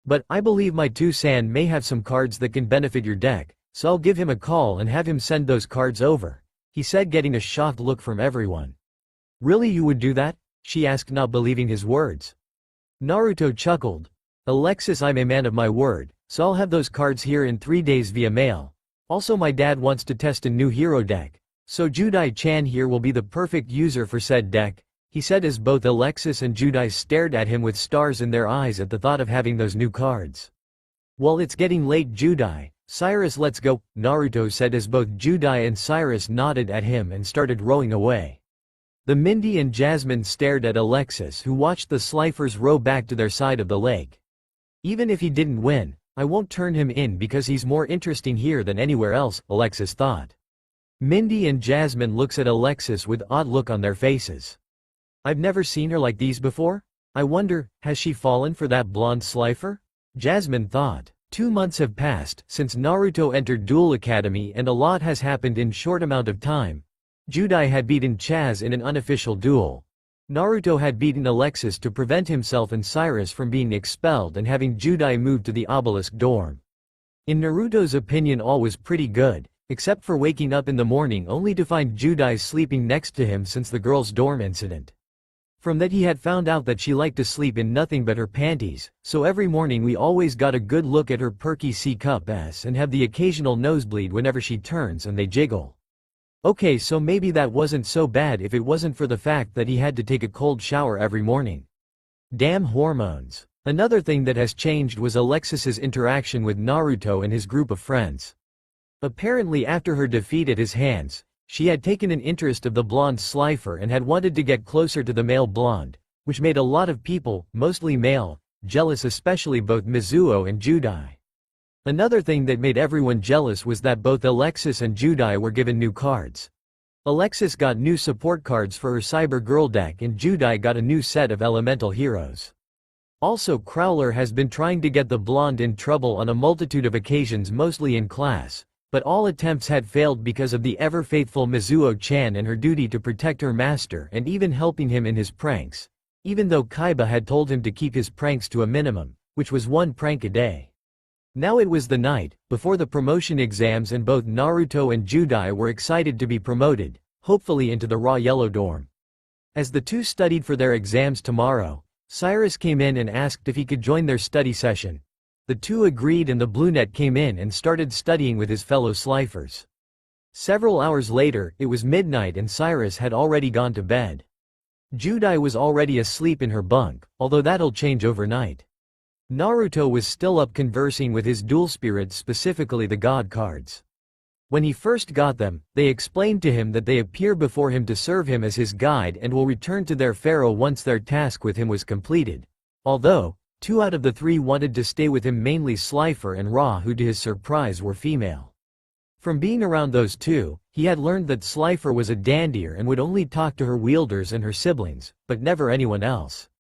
"But I believe my two-san may have some cards that can benefit your deck, so I'll give him a call and have him send those cards over," he said, getting a shocked look from everyone. "Really, you would do that?" she asked, not believing his words. Naruto chuckled. "Alexis, I'm a man of my word, so I'll have those cards here in 3 days via mail. Also my dad wants to test a new hero deck, so Judai-chan here will be the perfect user for said deck," he said as both Alexis and Judai stared at him with stars in their eyes at the thought of having those new cards. "Well, it's getting late, Judai. Cyrus, let's go," Naruto said as both Judai and Cyrus nodded at him and started rowing away. The Mindy and Jasmine stared at Alexis, who watched the slifers row back to their side of the lake. "Even if he didn't win, I won't turn him in because he's more interesting here than anywhere else," Alexis thought. Mindy and Jasmine looks at Alexis with odd look on their faces. "I've never seen her like these before. I wonder, has she fallen for that blonde slifer?" Jasmine thought. 2 months have passed since Naruto entered Duel Academy and a lot has happened in short amount of time. Judai had beaten Chaz in an unofficial duel. Naruto had beaten Alexis to prevent himself and Cyrus from being expelled and having Judai moved to the Obelisk dorm. In Naruto's opinion, all was pretty good, except for waking up in the morning only to find Judai sleeping next to him since the girls' dorm incident. From that he had found out that she liked to sleep in nothing but her panties, so every morning we always got a good look at her perky C-cup ass and have the occasional nosebleed whenever she turns and they jiggle. Okay, so maybe that wasn't so bad if it wasn't for the fact that he had to take a cold shower every morning. Damn hormones. Another thing that has changed was Alexis's interaction with Naruto and his group of friends. Apparently after her defeat at his hands, she had taken an interest of the blonde Slifer and had wanted to get closer to the male blonde, which made a lot of people, mostly male, jealous, especially both Mizuho and Judai. Another thing that made everyone jealous was that both Alexis and Judai were given new cards. Alexis got new support cards for her Cyber Girl deck and Judai got a new set of elemental heroes. Also, Crowler has been trying to get the blonde in trouble on a multitude of occasions, mostly in class, but all attempts had failed because of the ever-faithful Mizuho-chan and her duty to protect her master and even helping him in his pranks, even though Kaiba had told him to keep his pranks to a minimum, which was one prank a day. Now it was the night before the promotion exams and both Naruto and Judai were excited to be promoted, hopefully into the raw yellow dorm. As the two studied for their exams tomorrow, Cyrus came in and asked if he could join their study session. The two agreed and the brunette came in and started studying with his fellow Slifers. Several hours later, it was midnight and Cyrus had already gone to bed. Judai was already asleep in her bunk, although that'll change overnight. Naruto was still up conversing with his dual spirits, specifically the god cards. When he first got them, they explained to him that they appear before him to serve him as his guide and will return to their pharaoh once their task with him was completed. Although, 2 out of the 3 wanted to stay with him, mainly Slifer and Ra, who to his surprise were female. From being around those two, he had learned that Slifer was a dandier and would only talk to her wielders and her siblings, but never anyone else.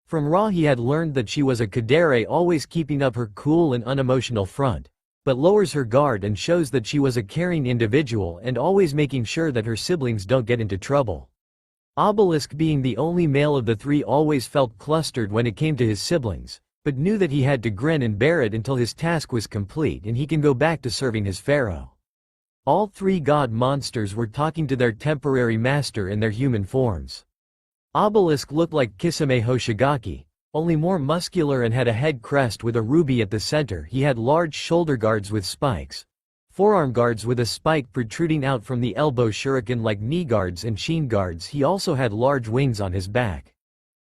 From Ra he had learned that she was a Kadere, always keeping up her cool and unemotional front, but lowers her guard and shows that she was a caring individual and always making sure that her siblings don't get into trouble. Obelisk, being the only male of the 3, always felt clustered when it came to his siblings, but knew that he had to grin and bear it until his task was complete and he can go back to serving his pharaoh. All 3 god monsters were talking to their temporary master in their human forms. Obelisk looked like Kisame Hoshigaki, only more muscular and had a head crest with a ruby at the center. He had large shoulder guards with spikes, forearm guards with a spike protruding out from the elbow, shuriken like knee guards and sheen guards. He also had large wings on his back.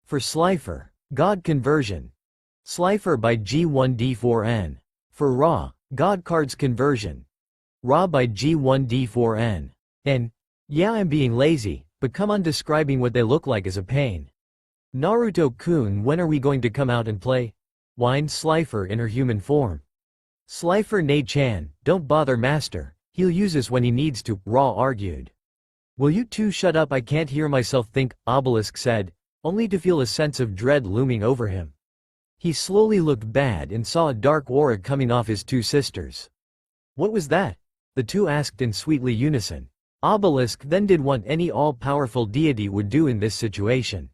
For Slifer, God Conversion. Slifer by G1D4N. For Ra, God Cards Conversion. Ra by G1D4N. And, yeah, I'm being lazy, but come on, describing what they look like is a pain. Naruto-kun, when are we going to come out and play? Whined Slifer in her human form. Slifer, Nei-chan, don't bother master, he'll use us when he needs to, Ra argued. Will you two shut up, I can't hear myself think, Obelisk said, only to feel a sense of dread looming over him. He slowly looked bad and saw a dark aura coming off his 2 sisters. What was that? The 2 asked in sweetly unison. Obelisk then did what any all-powerful deity would do in this situation.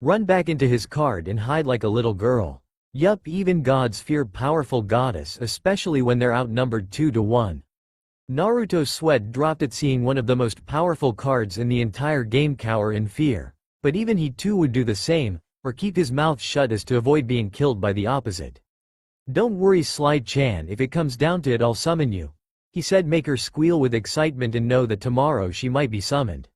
Run back into his card and hide like a little girl. Yup, even gods fear powerful goddess, especially when they're outnumbered 2 to 1. Naruto's sweat dropped at seeing one of the most powerful cards in the entire game cower in fear, but even he too would do the same, or keep his mouth shut as to avoid being killed by the opposite. Don't worry Slide-chan, if it comes down to it I'll summon you, he said. Make her squeal with excitement and know that tomorrow she might be summoned.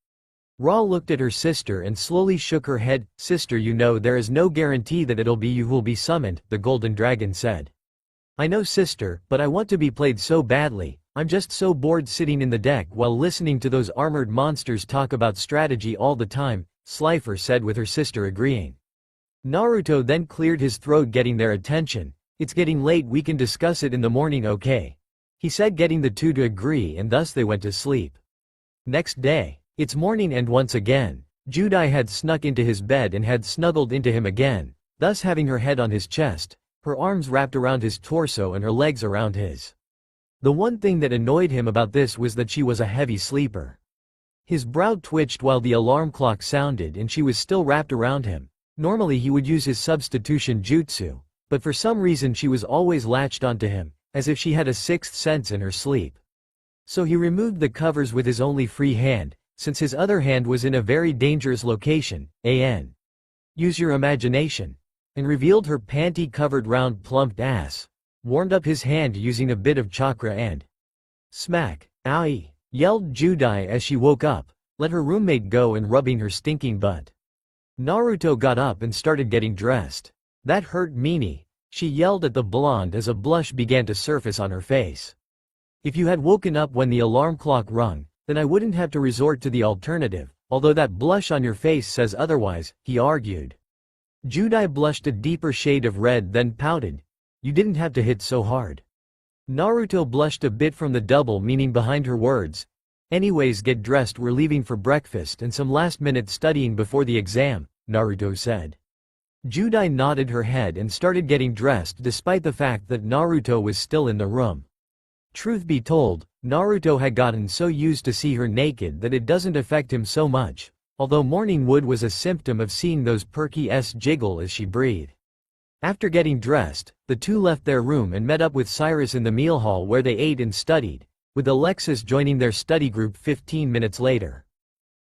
Ra looked at her sister and slowly shook her head. Sister, you know there is no guarantee that it'll be you who'll be summoned, the golden dragon said. I know sister, but I want to be played so badly. I'm just so bored sitting in the deck while listening to those armored monsters talk about strategy all the time, Slifer said, with her sister agreeing. Naruto then cleared his throat, getting their attention. It's getting late, we can discuss it in the morning, okay? He said, getting the 2 to agree, and thus they went to sleep. Next day, it's morning and once again, Judai had snuck into his bed and had snuggled into him again, thus having her head on his chest, her arms wrapped around his torso and her legs around his. The one thing that annoyed him about this was that she was a heavy sleeper. His brow twitched while the alarm clock sounded and she was still wrapped around him. Normally he would use his substitution jutsu, but for some reason she was always latched onto him, as if she had a 6th sense in her sleep. So he removed the covers with his only free hand, since his other hand was in a very dangerous location, use your imagination, and revealed her panty-covered round plumped ass, warmed up his hand using a bit of chakra and smack, owie, yelled Judai as she woke up, let her roommate go and rubbing her stinking butt. Naruto got up and started getting dressed. That hurt meanie, she yelled at the blonde as a blush began to surface on her face. If you had woken up when the alarm clock rung, then I wouldn't have to resort to the alternative, although that blush on your face says otherwise, he argued. Judai blushed a deeper shade of red then pouted. You didn't have to hit so hard. Naruto blushed a bit from the double meaning behind her words. Anyways, get dressed, we're leaving for breakfast and some last-minute studying before the exam, Naruto said. Judai nodded her head and started getting dressed despite the fact that Naruto was still in the room. Truth be told, Naruto had gotten so used to see her naked that it doesn't affect him so much, although morning wood was a symptom of seeing those perky s jiggle as she breathed. After getting dressed, the two left their room and met up with Cyrus in the meal hall where they ate and studied, with Alexis joining their study group 15 minutes later.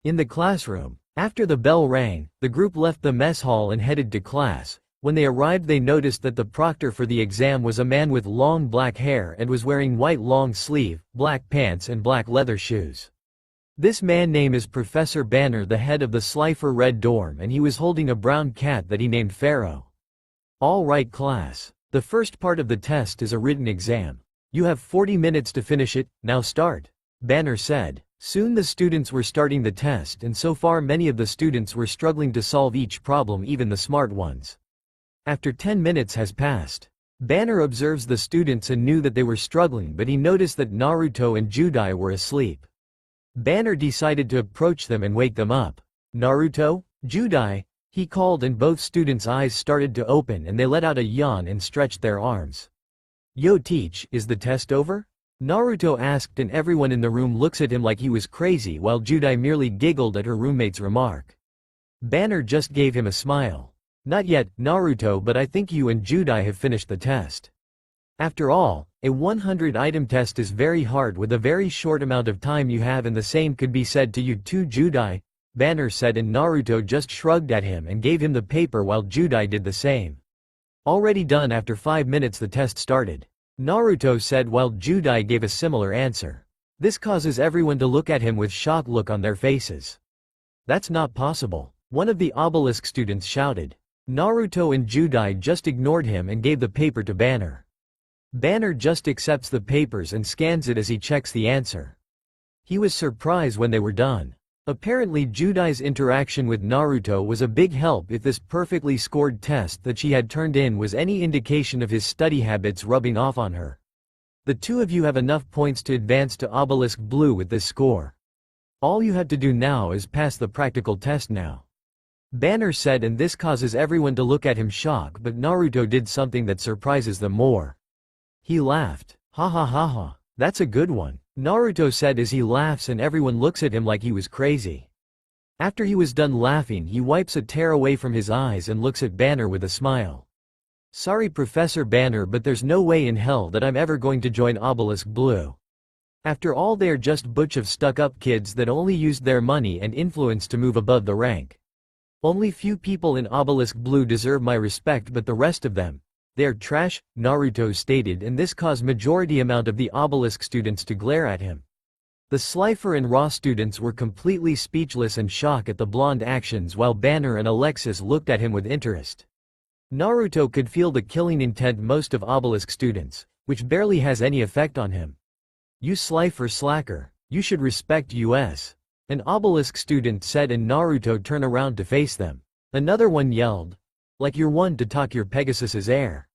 In the classroom, after the bell rang, the group left the mess hall and headed to class. When they arrived, they noticed that the proctor for the exam was a man with long black hair and was wearing white long sleeve, black pants and black leather shoes. This man name is Professor Banner, the head of the Slifer Red dorm, and he was holding a brown cat that he named Pharaoh. All right class. The first part of the test is a written exam. You have 40 minutes to finish it, now start, Banner said. Soon the students were starting the test, and so far many of the students were struggling to solve each problem, even the smart ones. After 10 minutes has passed, Banner observes the students and knew that they were struggling, but he noticed that Naruto and Judai were asleep. Banner decided to approach them and wake them up. Naruto, Judai, he called, and both students' eyes started to open and they let out a yawn and stretched their arms. Yo teach, is the test over? Naruto asked, and everyone in the room looks at him like he was crazy while Judai merely giggled at her roommate's remark. Banner just gave him a smile. Not yet, Naruto, but I think you and Judai have finished the test. After all, a 100-item test is very hard with a very short amount of time you have, and the same could be said to you too, Judai, Banner said, and Naruto just shrugged at him and gave him the paper while Judai did the same. Already done. After 5 minutes the test started, Naruto said, while Judai gave a similar answer. This causes everyone to look at him with shock look on their faces. That's not possible, one of the obelisk students shouted. Naruto and Judai just ignored him and gave the paper to Banner. Banner just accepts the papers and scans it as he checks the answer. He was surprised when they were done. Apparently Judai's interaction with Naruto was a big help if this perfectly scored test that she had turned in was any indication of his study habits rubbing off on her. The two of you have enough points to advance to Obelisk Blue with this score. All you have to do now is pass the practical test now, Banner said, and this causes everyone to look at him shocked, but Naruto did something that surprises them more. He laughed. Ha ha ha ha, that's a good one, Naruto said as he laughs, and everyone looks at him like he was crazy. After he was done laughing, he wipes a tear away from his eyes and looks at Banner with a smile. Sorry Professor Banner, but there's no way in hell that I'm ever going to join Obelisk Blue. After all, they're just bunch of stuck-up kids that only used their money and influence to move above the rank. Only few people in Obelisk Blue deserve my respect, but the rest of them, they're trash, Naruto stated, and this caused majority amount of the Obelisk students to glare at him. The Slifer and Raw students were completely speechless and shocked at the blonde actions, while Banner and Alexis looked at him with interest. Naruto could feel the killing intent most of Obelisk students, which barely has any effect on him. You Slifer slacker, you should respect us, an Obelisk student said, and Naruto turned around to face them. Another one yelled, like you're one to talk your Pegasus's heir.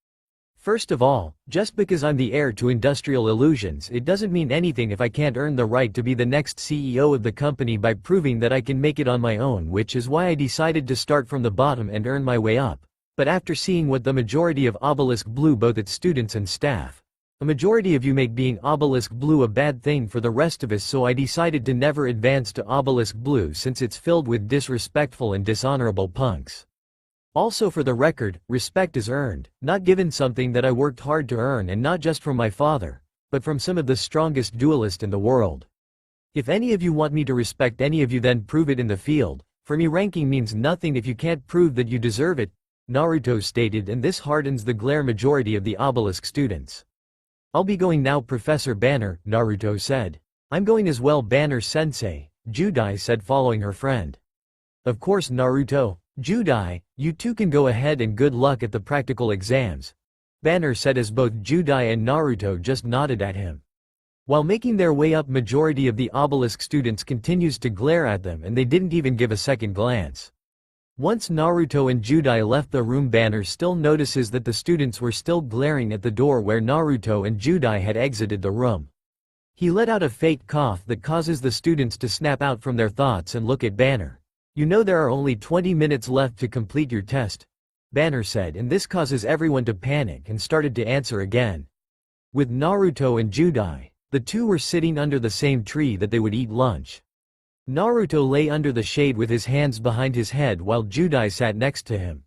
First of all, just because I'm the heir to industrial illusions, it doesn't mean anything if I can't earn the right to be the next CEO of the company by proving that I can make it on my own, which is why I decided to start from the bottom and earn my way up. But after seeing what the majority of Obelisk Blue, both its students and staff, a majority of you make being Obelisk Blue a bad thing for the rest of us, so I decided to never advance to Obelisk Blue since it's filled with disrespectful and dishonorable punks. Also, for the record, respect is earned, not given, something that I worked hard to earn, and not just from my father, but from some of the strongest duelists in the world. If any of you want me to respect any of you, then prove it in the field. For me, ranking means nothing if you can't prove that you deserve it, Naruto stated, and this hardens the glare majority of the Obelisk students. I'll be going now, Professor Banner, Naruto said. I'm going as well, Banner-sensei, Judai said, following her friend. Of course, Naruto. Judai, you two can go ahead, and good luck at the practical exams, Banner said as both Judai and Naruto just nodded at him. While making their way up, majority of the obelisk students continues to glare at them and they didn't even give a second glance. Once Naruto and Judai left the room, Banner still notices that the students were still glaring at the door where Naruto and Judai had exited the room. He let out a fake cough that causes the students to snap out from their thoughts and look at Banner. "You know there are only 20 minutes left to complete your test," Banner said, and this causes everyone to panic and started to answer again. With Naruto and Judai, the two were sitting under the same tree that they would eat lunch. Naruto lay under the shade with his hands behind his head while Judai sat next to him.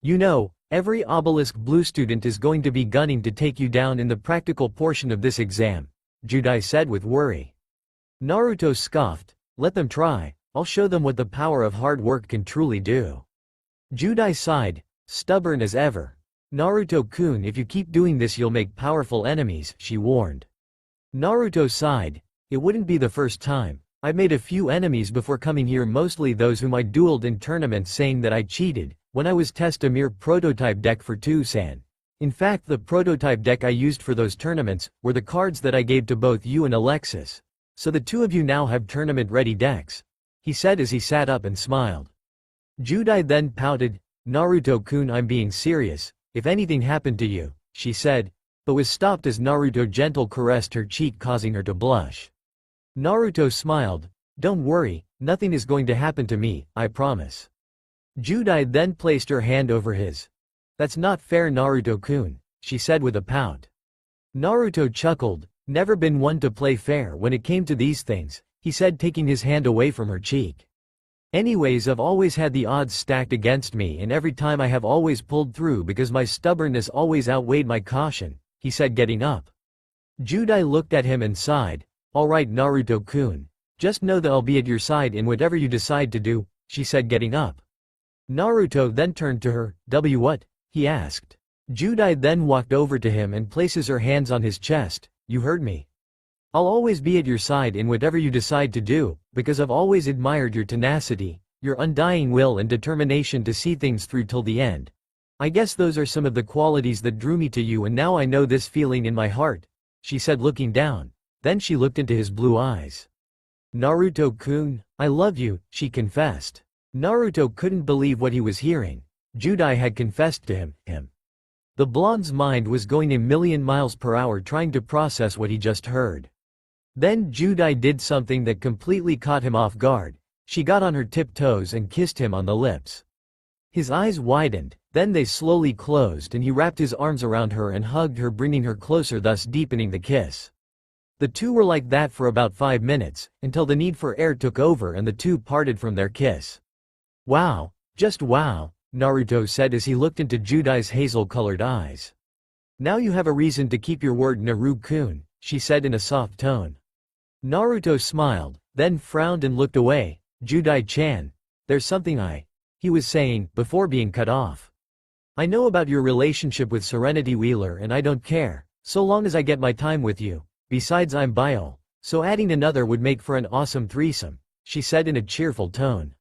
"You know, every obelisk blue student is going to be gunning to take you down in the practical portion of this exam," Judai said with worry. Naruto scoffed, "Let them try, I'll show them what the power of hard work can truly do." Judai sighed, stubborn as ever. "Naruto-kun, if you keep doing this you'll make powerful enemies," she warned. Naruto sighed, "It wouldn't be the first time. I've made a few enemies before coming here, mostly those whom I dueled in tournaments saying that I cheated, when I was a mere prototype deck for Two-san. In fact, the prototype deck I used for those tournaments were the cards that I gave to both you and Alexis. So the two of you now have tournament-ready decks," he said as he sat up and smiled. Judai then pouted, "Naruto-kun, I'm being serious, if anything happened to you," she said, but was stopped as Naruto gentle caressed her cheek, causing her to blush. Naruto smiled, "Don't worry, nothing is going to happen to me, I promise." Judai then placed her hand over his. "That's not fair, Naruto-kun," she said with a pout. Naruto chuckled, "Never been one to play fair when it came to these things," he said, taking his hand away from her cheek. "Anyways, I've always had the odds stacked against me and every time I have always pulled through because my stubbornness always outweighed my caution," he said, getting up. Judai looked at him and sighed. "Alright, Naruto-kun. Just know that I'll be at your side in whatever you decide to do," she said, getting up. Naruto then turned to her. "What?" he asked. Judai then walked over to him and places her hands on his chest. "You heard me. I'll always be at your side in whatever you decide to do, because I've always admired your tenacity, your undying will and determination to see things through till the end. I guess those are some of the qualities that drew me to you, and now I know this feeling in my heart," she said, looking down. Then she looked into his blue eyes. "Naruto-kun, I love you," she confessed. Naruto couldn't believe what he was hearing. Judai had confessed to him. The blonde's mind was going a million miles per hour trying to process what he just heard. Then Judai did something that completely caught him off guard. She got on her tiptoes and kissed him on the lips. His eyes widened, then they slowly closed and he wrapped his arms around her and hugged her, bringing her closer, thus deepening the kiss. The two were like that for about 5 minutes, until the need for air took over and the two parted from their kiss. "Wow, just wow," Naruto said as he looked into Judai's hazel-colored eyes. "Now you have a reason to keep your word, Naruto-kun," she said in a soft tone. Naruto smiled, then frowned and looked away. "Judai-chan, there's something he was saying, before being cut off. "I know about your relationship with Serenity Wheeler and I don't care, so long as I get my time with you. Besides, I'm bio, so adding another would make for an awesome threesome," she said in a cheerful tone.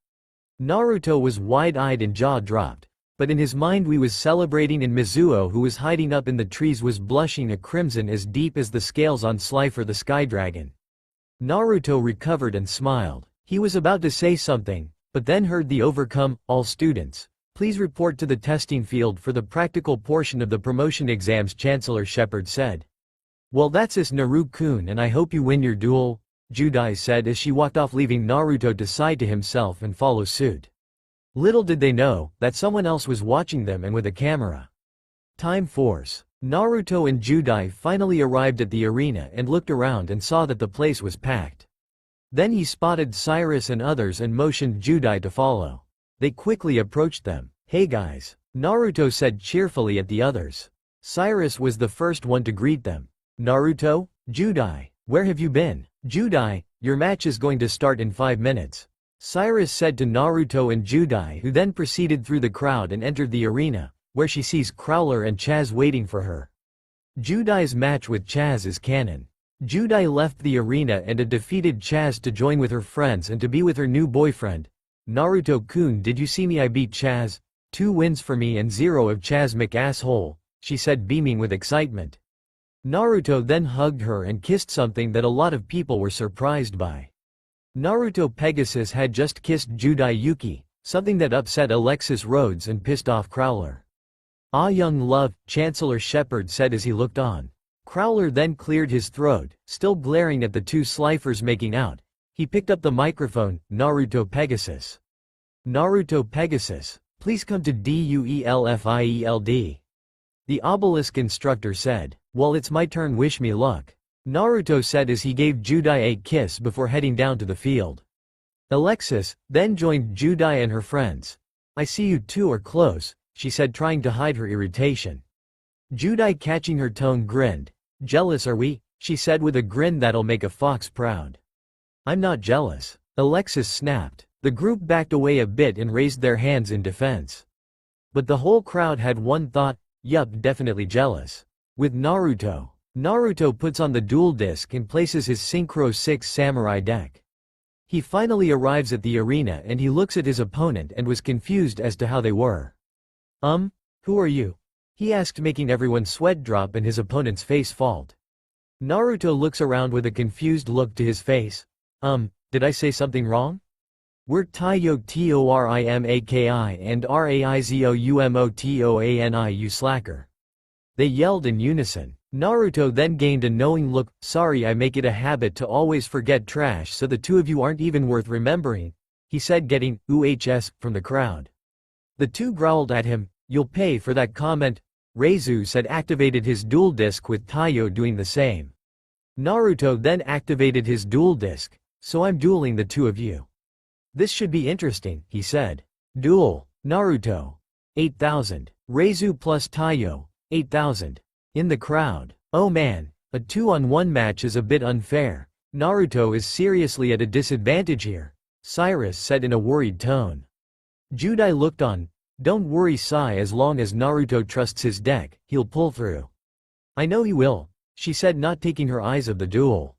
Naruto was wide-eyed and jaw dropped, but in his mind we was celebrating, and Mizuho, who was hiding up in the trees, was blushing a crimson as deep as the scales on Slifer the Sky Dragon. Naruto recovered and smiled. He was about to say something, but then heard the overcome, "All students, please report to the testing field for the practical portion of the promotion exams," Chancellor Shepard said. "Well, that's it, Naruto-kun, and I hope you win your duel," Judai said as she walked off, leaving Naruto to sigh to himself and follow suit. Little did they know that someone else was watching them, and with a camera. Time Force. Naruto and Judai finally arrived at the arena and looked around and saw that the place was packed. Then he spotted Cyrus and others and motioned Judai to follow. They quickly approached them. "Hey guys," Naruto said cheerfully at the others. Cyrus was the first one to greet them. "Naruto, Judai, where have you been?" "Judai, your match is going to start in 5 minutes," Cyrus said to Naruto and Judai, who then proceeded through the crowd and entered the arena, where she sees Crowler and Chaz waiting for her. Judai's match with Chaz is canon. Judai left the arena and defeated Chaz to join with her friends and to be with her new boyfriend. "Naruto-kun, did you see me? I beat Chaz. 2 wins for me and 0 of Chaz McAsshole," she said, beaming with excitement. Naruto then hugged her and kissed, something that a lot of people were surprised by. Naruto Pegasus had just kissed Judai Yuki, something that upset Alexis Rhodes and pissed off Crowler. "Ah, young love," Chancellor Shepard said as he looked on. Crowler then cleared his throat, still glaring at the two Sliffers making out. He picked up the microphone. "Naruto Pegasus. Naruto Pegasus, please come to DUELFIELD. The obelisk instructor said. "Well, it's my turn, wish me luck," Naruto said as he gave Judai a kiss before heading down to the field. Alexis then joined Judai and her friends. "I see you two are close," she said, trying to hide her irritation. Judai, catching her tone, grinned. "Jealous are we?" she said with a grin that'll make a fox proud. "I'm not jealous," Alexis snapped. The group backed away a bit and raised their hands in defense. But the whole crowd had one thought: yup, definitely jealous. With Naruto. Naruto puts on the dual disc and places his Synchro 6 Samurai deck. He finally arrives at the arena and he looks at his opponent and was confused as to how they were. Who are you?" he asked, making everyone sweat drop and his opponent's face fall. Naruto looks around with a confused look to his face. Did I say something wrong? "We're Taiyo Torimaki and Raizoumotoni, you slacker," they yelled in unison. Naruto then gained a knowing look. "Sorry, I make it a habit to always forget trash, so the two of you aren't even worth remembering," he said, getting "uhs" from the crowd. The two growled at him. "You'll pay for that comment." Reizu said, activated his dual disc with Taiyo doing the same. Naruto then activated his dual disc. "So I'm dueling the two of you. This should be interesting," he said. "Duel, Naruto. 8,000. Reizu plus Taiyo, 8,000. In the crowd. "Oh man, a 2-on-1 match is a bit unfair. Naruto is seriously at a disadvantage here," Cyrus said in a worried tone. Judai looked on. "Don't worry, Sai, as long as Naruto trusts his deck, he'll pull through." "I know he will," she said, not taking her eyes off the duel.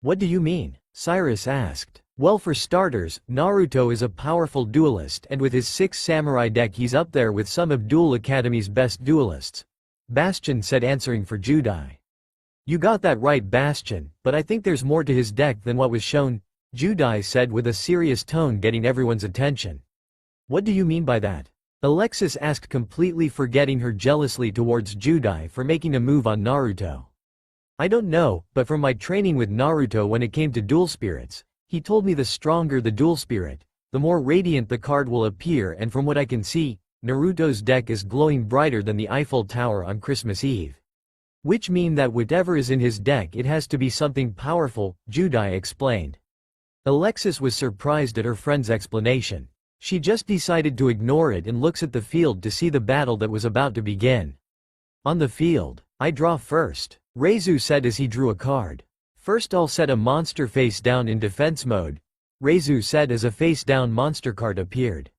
"What do you mean?" Cyrus asked. "Well, for starters, Naruto is a powerful duelist, and with his 6 Samurai deck he's up there with some of Duel Academy's best duelists," Bastion said, answering for Judai. "You got that right, Bastion, but I think there's more to his deck than what was shown," Judai said with a serious tone, getting everyone's attention. "What do you mean by that?" Alexis asked, completely forgetting her jealousy towards Judai for making a move on Naruto. "I don't know, but from my training with Naruto when it came to dual spirits, he told me the stronger the dual spirit, the more radiant the card will appear, and from what I can see, Naruto's deck is glowing brighter than the Eiffel Tower on Christmas Eve. Which mean that whatever is in his deck, it has to be something powerful," Judai explained. Alexis was surprised at her friend's explanation. She just decided to ignore it and looks at the field to see the battle that was about to begin. "On the field, I draw first," Reizu said as he drew a card. "First I'll set a monster face down in defense mode," Reizu said as a face down monster card appeared.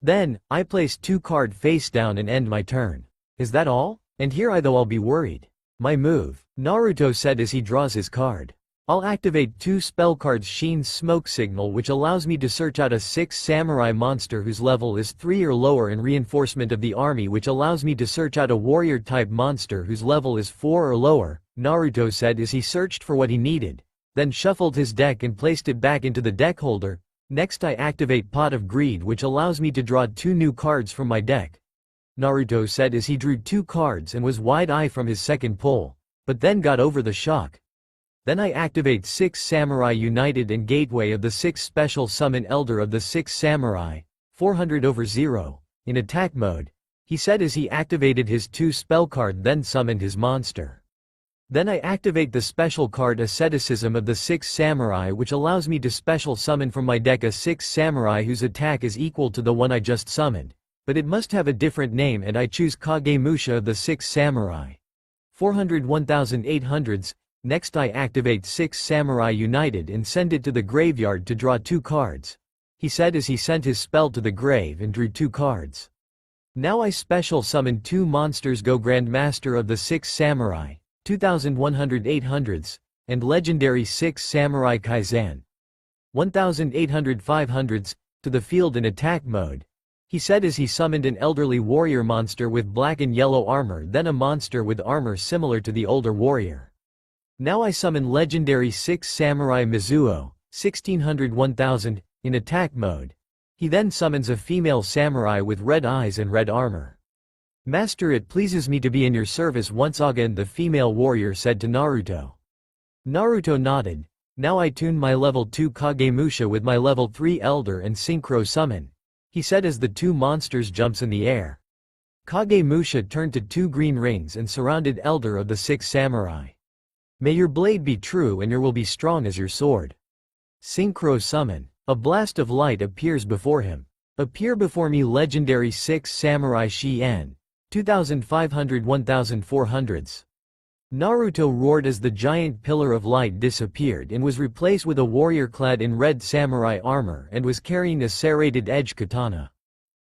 "Then, I place 2 card face down and end my turn. Is that all? And here I though I'll be worried. My move," Naruto said as he draws his card. "I'll activate 2 spell cards, Sheen's Smoke Signal, which allows me to search out a 6 Samurai monster whose level is 3 or lower, and Reinforcement of the Army, which allows me to search out a warrior type monster whose level is 4 or lower," Naruto said as he searched for what he needed, then shuffled his deck and placed it back into the deck holder. "Next I activate Pot of Greed, which allows me to draw 2 new cards from my deck," Naruto said as he drew 2 cards and was wide-eyed from his second pull, but then got over the shock. "Then I activate 6 Samurai United and Gateway of the 6 Special Summon Elder of the 6 Samurai, 400/0, in attack mode," he said as he activated his 2 spell card, then summoned his monster. "Then I activate the special card Asceticism of the 6 Samurai, which allows me to special summon from my deck a 6 Samurai whose attack is equal to the one I just summoned, but it must have a different name, and I choose Kagemusha of the 6 Samurai, 400/1800s. Next I activate 6 Samurai United and send it to the graveyard to draw 2 cards," he said as he sent his spell to the grave and drew 2 cards. "Now I special summon 2 monsters, Go Grandmaster of the 6 Samurai, 2100/800s, and Legendary 6 Samurai Kaizen, 1800/500s, to the field in attack mode," he said as he summoned an elderly warrior monster with black and yellow armor, then a monster with armor similar to the older warrior. Now I summon legendary 6 Samurai Mizuo, 1600-1000, in attack mode. He then summons a female samurai with red eyes and red armor. Master, it pleases me to be in your service once again, the female warrior said to Naruto. Naruto nodded. Now I tune my level 2 Kagemusha with my level 3 Elder and Synchro Summon, he said as the two monsters jumps in the air. Kagemusha turned to 2 green rings and surrounded Elder of the 6 Samurai. May your blade be true and your will be strong as your sword. Synchro Summon. A blast of light appears before him. Appear before me legendary 6 Samurai Shien. 2500-1400s. Naruto roared as the giant pillar of light disappeared and was replaced with a warrior clad in red samurai armor and was carrying a serrated edge katana.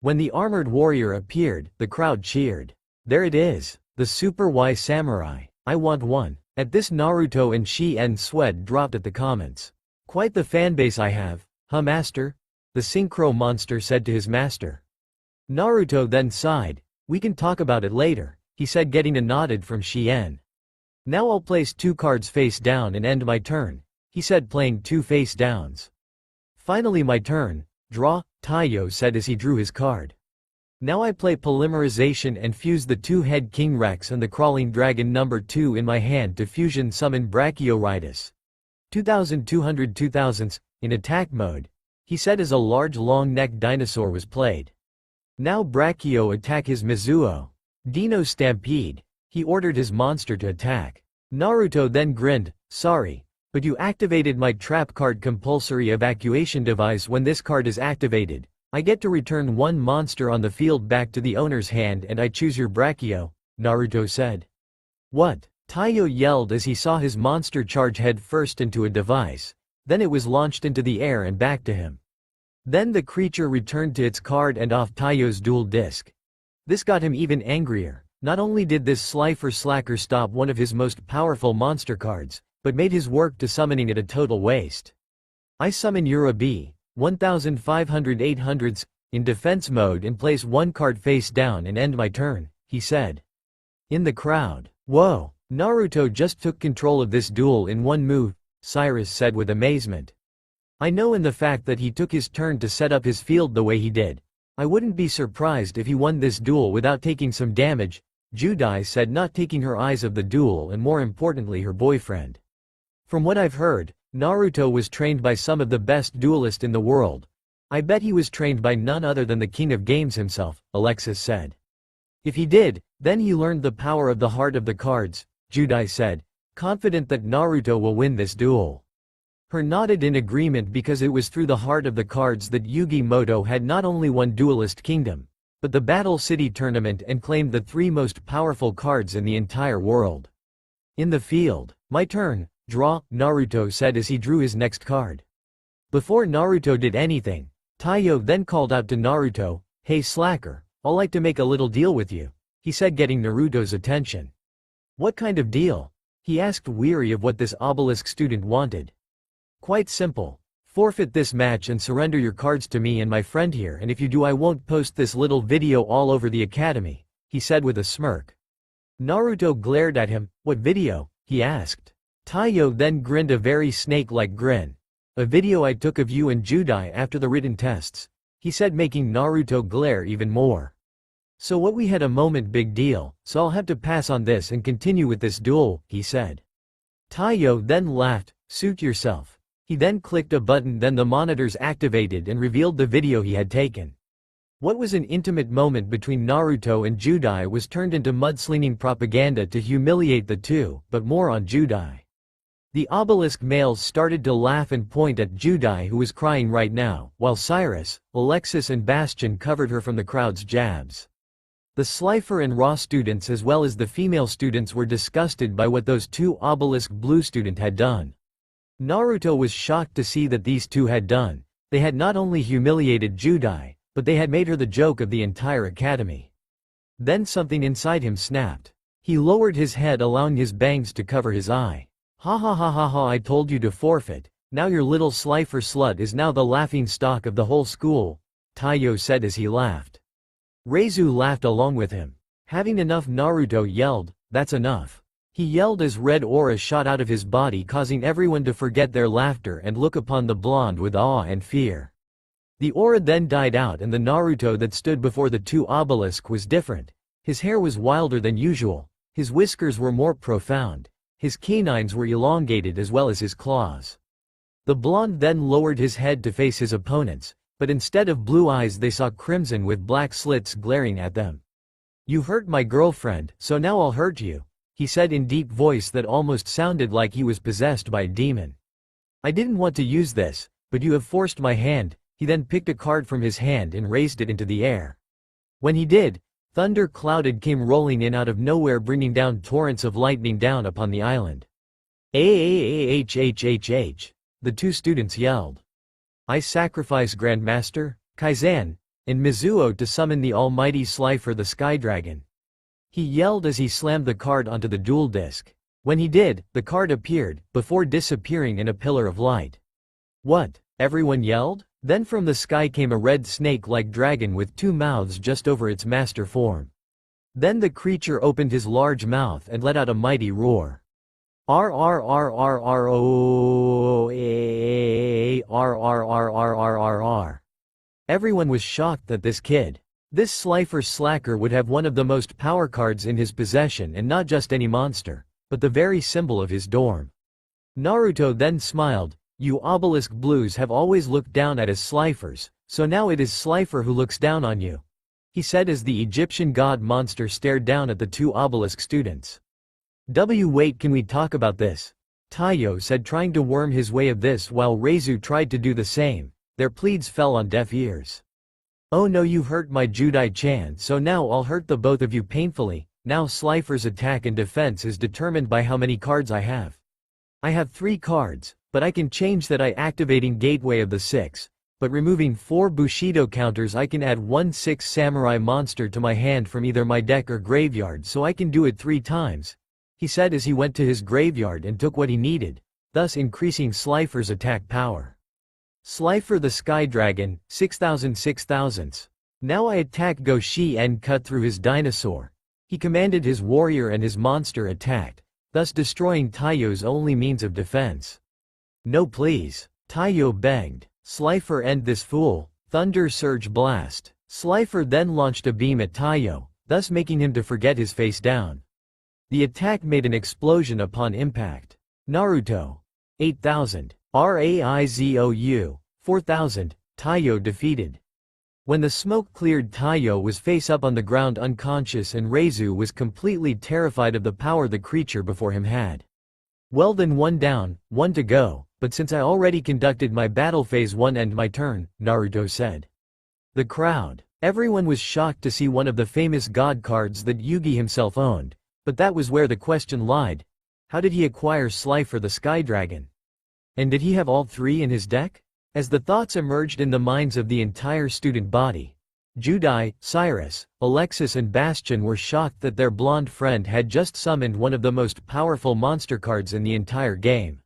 When the armored warrior appeared, the crowd cheered. There it is, the Super Y Samurai. I want one. At this, Naruto and Shien sweat dropped at the comments. Quite the fanbase I have, huh master? The synchro monster said to his master. Naruto then sighed. We can talk about it later, he said, getting a nodded from Shien. Now I'll place 2 cards face down and end my turn, he said, playing 2 face downs. Finally my turn. Draw, Taiyo said as he drew his card. Now I play polymerization and fuse the 2-head King Rex and the crawling dragon number 2 in my hand to fusion summon Brachioridus. 2200-2000s, in attack mode, he said as a large long-necked dinosaur was played. Now Brachio attack his Mizuo. Dino Stampede, he ordered his monster to attack. Naruto then grinned, sorry, but you activated my trap card compulsory evacuation device. When this card is activated, I get to return 1 monster on the field back to the owner's hand and I choose your Brachio, Naruto said. What? Taiyo yelled as he saw his monster charge head first into a device, then it was launched into the air and back to him. Then the creature returned to its card and off Taiyo's dual disc. This got him even angrier. Not only did this slifer slacker stop one of his most powerful monster cards, but made his work to summoning it a total waste. I summon Urabi, 1500-800s, in defense mode and place 1 card face down and end my turn, he said. In the crowd, whoa, Naruto just took control of this duel in 1 move, Cyrus said with amazement. I know, in the fact that he took his turn to set up his field the way he did, I wouldn't be surprised if he won this duel without taking some damage, Judai said, not taking her eyes of the duel and more importantly her boyfriend. From what I've heard, Naruto was trained by some of the best duelists in the world. I bet he was trained by none other than the king of games himself, Alexis said. If he did, then he learned the power of the heart of the cards, Judai said, confident that Naruto will win this duel. Her nodded in agreement because it was through the heart of the cards that Yugi Moto had not only won Duelist Kingdom, but the Battle City tournament and claimed the 3 most powerful cards in the entire world. In the field, my turn, draw, Naruto said as he drew his next card. Before Naruto did anything, Taiyo then called out to Naruto, hey slacker, I'd like to make a little deal with you, he said, getting Naruto's attention. What kind of deal? He asked, weary of what this obelisk student wanted. Quite simple. Forfeit this match and surrender your cards to me and my friend here, and if you do I won't post this little video all over the academy, he said with a smirk. Naruto glared at him. What video? He asked. Taiyo then grinned a very snake-like grin. A video I took of you and Judai after the written tests, he said, making Naruto glare even more. So what, we had a moment, big deal, so I'll have to pass on this and continue with this duel, he said. Taiyo then laughed, suit yourself. He then clicked a button, then the monitors activated and revealed the video he had taken. What was an intimate moment between Naruto and Judai was turned into mudslinging propaganda to humiliate the two, but more on Judai. The obelisk males started to laugh and point at Judai, who was crying right now, while Cyrus, Alexis and Bastion covered her from the crowd's jabs. The Slifer and Raw students as well as the female students were disgusted by what those 2 obelisk blue student had done. Naruto was shocked to see that these 2 had done. They had not only humiliated Judai, but they had made her the joke of the entire academy. Then something inside him snapped. He lowered his head, allowing his bangs to cover his eye. Ha ha ha ha ha, I told you to forfeit. Now your little Slifer slut is now the laughing stock of the whole school. Taiyo said as he laughed. Reizu laughed along with him. Having enough, Naruto yelled, "That's enough." He yelled as red aura shot out of his body, causing everyone to forget their laughter and look upon the blonde with awe and fear. The aura then died out and the Naruto that stood before the two obelisks was different. His hair was wilder than usual, his whiskers were more profound, his canines were elongated as well as his claws. The blonde then lowered his head to face his opponents, but instead of blue eyes they saw crimson with black slits glaring at them. "You hurt my girlfriend, so now I'll hurt you," he said in deep voice that almost sounded like he was possessed by a demon. "I didn't want to use this, but you have forced my hand." He then picked a card from his hand and raised it into the air. When he did, thunder clouded came rolling in out of nowhere, bringing down torrents of lightning down upon the island. "Ahhhhhh," the two students yelled. "I sacrifice Grandmaster, Kaizen, and Mizuo to summon the almighty Slifer the Sky Dragon," he yelled as he slammed the card onto the duel disc. When he did, the card appeared, before disappearing in a pillar of light. "What?" everyone yelled. Then from the sky came a red snake-like dragon with two mouths just over its master form. Then the creature opened his large mouth and let out a mighty roar. RRRRROARRRRRRR. Everyone was shocked that this Slifer slacker would have one of the most power cards in his possession, and not just any monster, but the very symbol of his dorm. Naruto then smiled. "You obelisk blues have always looked down at us Slifers, so now it is Slifer who looks down on you," he said as the Egyptian god monster stared down at the two obelisk students. Wait, can we talk about this?" Taiyo said, trying to worm his way of this while Reizu tried to do the same. Their pleads fell on deaf ears. "Oh no, you hurt my Judai-chan, so now I'll hurt the both of you painfully. Now Slifer's attack and defense is determined by how many cards I have. I have 3 cards, but I can change that by activating Gateway of the 6, but removing 4 Bushido counters I can add 1 6 Samurai monster to my hand from either my deck or graveyard, so I can do it 3 times, he said as he went to his graveyard and took what he needed, thus increasing Slifer's attack power. Slifer the Sky Dragon, 6,000. Now I attack Goshi and cut through his dinosaur. He commanded his warrior and his monster attacked, thus destroying Taiyo's only means of defense. "No please," Taiyo begged. "Slifer, end this fool." Thunder Surge Blast. Slifer then launched a beam at Taiyo, thus making him to forget his face down. The attack made an explosion upon impact. Naruto. 8,000. Raizou. 4,000. Taiyo defeated. When the smoke cleared, Taiyo was face up on the ground unconscious, and Reizu was completely terrified of the power the creature before him had. "Well then, 1 down, 1 to go, but since I already conducted my battle phase 1, end my turn," Naruto said. The crowd. Everyone was shocked to see one of the famous god cards that Yugi himself owned, but that was where the question lied. How did he acquire Slifer the Sky Dragon? And did he have all 3 in his deck? As the thoughts emerged in the minds of the entire student body, Judai, Cyrus, Alexis and Bastion were shocked that their blonde friend had just summoned one of the most powerful monster cards in the entire game.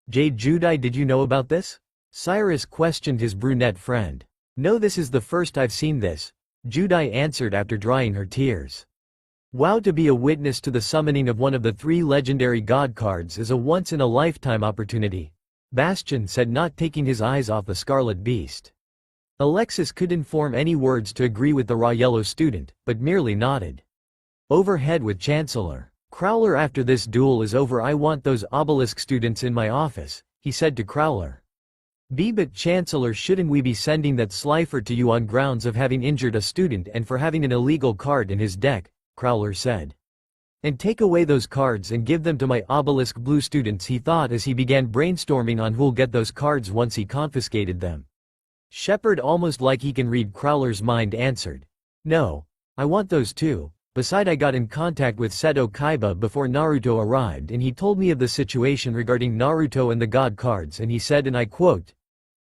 Judai, did you know about this?" Cyrus questioned his brunette friend. "No, this is the first I've seen this," Judai answered after drying her tears. "Wow, to be a witness to the summoning of one of the 3 legendary god cards is a once-in-a-lifetime opportunity," Bastion said, not taking his eyes off the Scarlet Beast. Alexis couldn't form any words to agree with the raw yellow student, but merely nodded. Overhead with Chancellor Crowler. "After this duel is over, I want those obelisk students in my office," he said to Crowler. But Chancellor, shouldn't we be sending that Slifer to you on grounds of having injured a student and for having an illegal card in his deck?" Crowler said. "And take away those cards and give them to my obelisk blue students," he thought as he began brainstorming on who'll get those cards once he confiscated them. Shepard, almost like he can read Crowler's mind, answered, "No, I want those too. Beside, I got in contact with Seto Kaiba before Naruto arrived, and he told me of the situation regarding Naruto and the god cards, and he said, and I quote,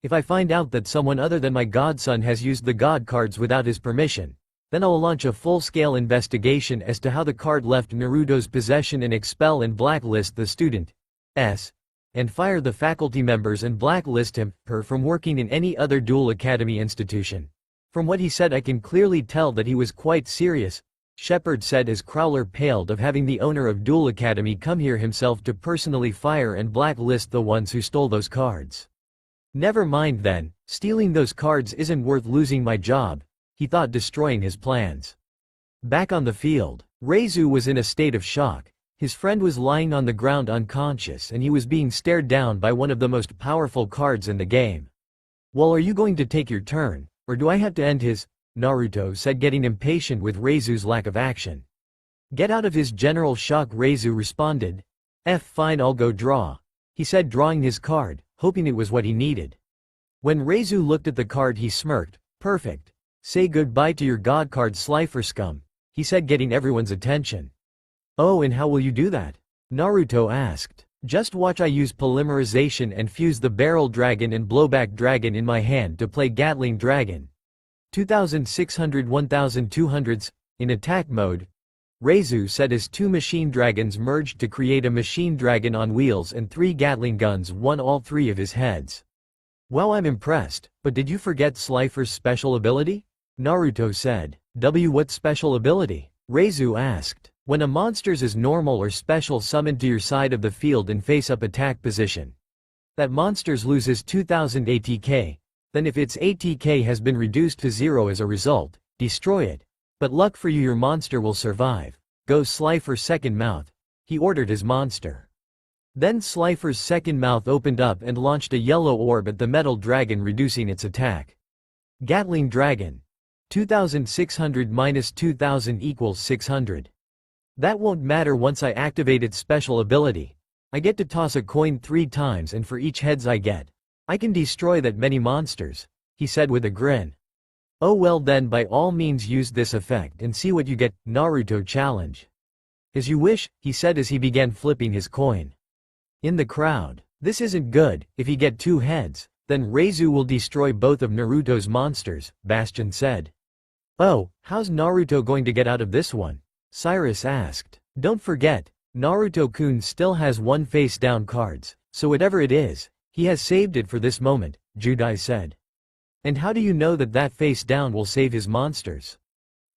'If I find out that someone other than my godson has used the god cards without his permission, then I'll launch a full-scale investigation as to how the card left Naruto's possession and expel and blacklist the student, and fire the faculty members and blacklist him, her from working in any other dual academy institution.'" From what he said I can clearly tell that he was quite serious, Shepard said as Crowler paled of having the owner of Duel Academy come here himself to personally fire and blacklist the ones who stole those cards. Never mind then, stealing those cards isn't worth losing my job, he thought, destroying his plans. Back on the field, Reizu was in a state of shock. His friend was lying on the ground unconscious and he was being stared down by one of the most powerful cards in the game. Well, are you going to take your turn, or do I have to end his? Naruto said, getting impatient with Reizu's lack of action. Get out of his general shock, Reizu responded. Fine, I'll go draw, he said, drawing his card, hoping it was what he needed. When Reizu looked at the card he smirked. Perfect. Say goodbye to your god card, Slifer scum, he said, getting everyone's attention. Oh, and how will you do that? Naruto asked. Just watch. I use polymerization and fuse the barrel dragon and blowback dragon in my hand to play Gatling Dragon. 2600 1200s, in attack mode, Reizu said as two machine dragons merged to create a machine dragon on wheels and 3 Gatling guns won all 3 of his heads. Wow, I'm impressed, but did you forget Slifer's special ability? Naruto said. What special ability? Reizu asked. When a monster's is normal or special summoned to your side of the field in face-up attack position, that monster's loses 2000 ATK, then if its ATK has been reduced to 0 as a result, destroy it. But luck for you, your monster will survive. Go Slifer's second mouth, he ordered his monster. Then Slifer's second mouth opened up and launched a yellow orb at the metal dragon, reducing its attack. Gatling Dragon. 2600 minus 2000 equals 600. That won't matter once I activate its special ability. I get to toss a coin 3 times and for each heads I get, I can destroy that many monsters, he said with a grin. Oh well then, by all means use this effect and see what you get, Naruto challenge. As you wish, he said as he began flipping his coin. In the crowd, this isn't good. If he get 2 heads, then Reizu will destroy both of Naruto's monsters, Bastion said. Oh, how's Naruto going to get out of this one? Cyrus asked. Don't forget, Naruto-kun still has 1 face-down cards, so whatever it is, he has saved it for this moment, Judai said. And how do you know that that face-down will save his monsters?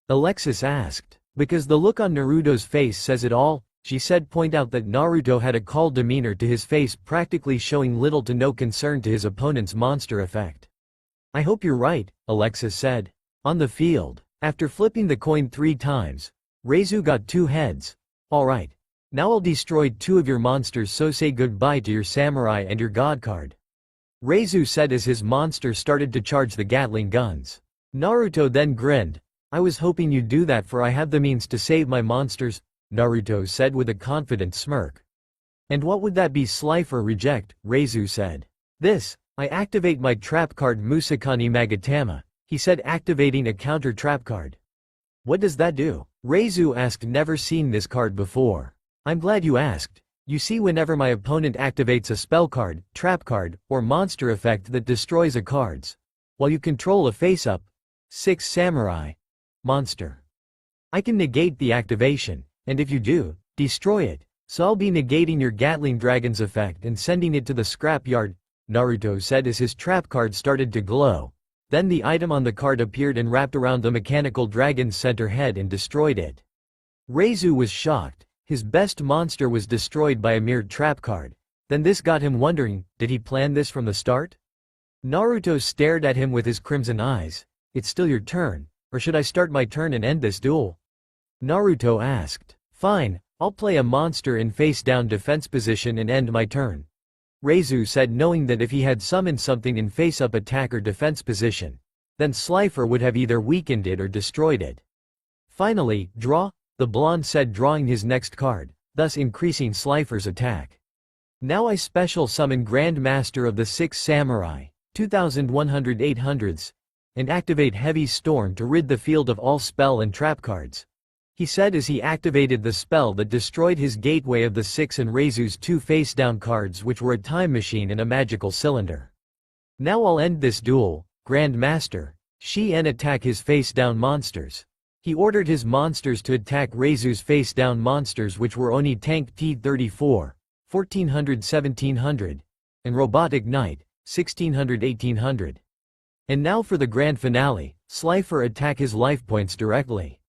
Alexis asked. Because the look on Naruto's face says it all, she said. Point out that Naruto had a calm demeanor to his face, practically showing little to no concern to his opponent's monster effect. I hope you're right, Alexis said. On the field, after flipping the coin 3 times, Reizu got 2 heads. Alright. Now I'll destroy 2 of your monsters, so say goodbye to your samurai and your god card. Reizu said as his monster started to charge the Gatling guns. Naruto then grinned. I was hoping you'd do that, for I have the means to save my monsters, Naruto said with a confident smirk. And what would that be? Slifer reject, Reizu said. This, I activate my trap card Musakani Magatama, he said, activating a counter trap card. What does that do? Reizu asked. Never seen this card before. I'm glad you asked. You see, whenever my opponent activates a spell card, trap card, or monster effect that destroys a card's, while you control a face-up 6 samurai monster, I can negate the activation, and if you do, destroy it. So I'll be negating your Gatling Dragon's effect and sending it to the scrapyard, Naruto said as his trap card started to glow. Then the item on the card appeared and wrapped around the mechanical dragon's center head and destroyed it. Reizu was shocked. His best monster was destroyed by a mere trap card. Then this got him wondering, did he plan this from the start? Naruto stared at him with his crimson eyes. It's still your turn, or should I start my turn and end this duel? Naruto asked. Fine, I'll play a monster in face-down defense position and end my turn, Reizu said, knowing that if he had summoned something in face-up attack or defense position, then Slifer would have either weakened it or destroyed it. Finally, draw, the blonde said, drawing his next card, thus increasing Slifer's attack. Now I special summon Grand Master of the 6 Samurai, 2100 800s, and activate Heavy Storm to rid the field of all spell and trap cards, he said as he activated the spell that destroyed his gateway of the 6 and Reizu's 2 face-down cards, which were a time machine and a magical cylinder. Now I'll end this duel, Grand Master, and attack his face-down monsters. He ordered his monsters to attack Reizu's face-down monsters, which were Oni Tank T-34, 1400 1700, and Robotic Knight, 1600 1800. And now for the grand finale, Slifer attack his life points directly.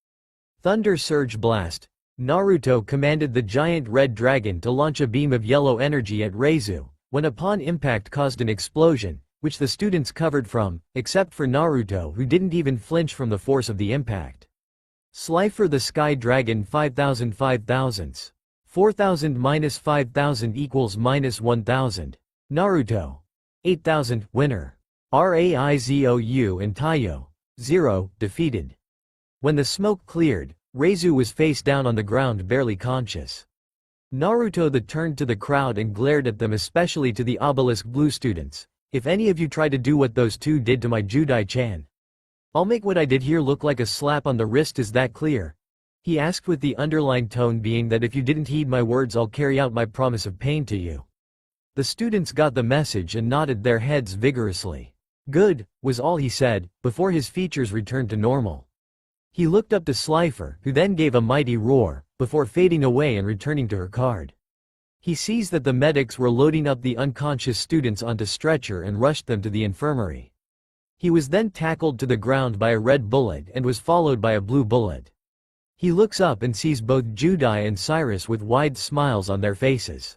Thunder Surge Blast. Naruto commanded the giant red dragon to launch a beam of yellow energy at Reizu, when upon impact caused an explosion, which the students covered from, except for Naruto who didn't even flinch from the force of the impact. Slifer the Sky Dragon 5000 5000s. 4000 minus 5000 equals minus 1000. Naruto. 8000, winner. Raizou and Taiyo. 0, defeated. When the smoke cleared, Reizu was face down on the ground barely conscious. Naruto turned to the crowd and glared at them, especially to the Obelisk Blue students. If any of you try to do what those two did to my Judai-chan, I'll make what I did here look like a slap on the wrist, is that clear? He asked, with the underlying tone being that if you didn't heed my words I'll carry out my promise of pain to you. The students got the message and nodded their heads vigorously. Good, was all he said, before his features returned to normal. He looked up to Slifer, who then gave a mighty roar, before fading away and returning to her card. He sees that the medics were loading up the unconscious students onto stretcher and rushed them to the infirmary. He was then tackled to the ground by a red bullet and was followed by a blue bullet. He looks up and sees both Judai and Cyrus with wide smiles on their faces.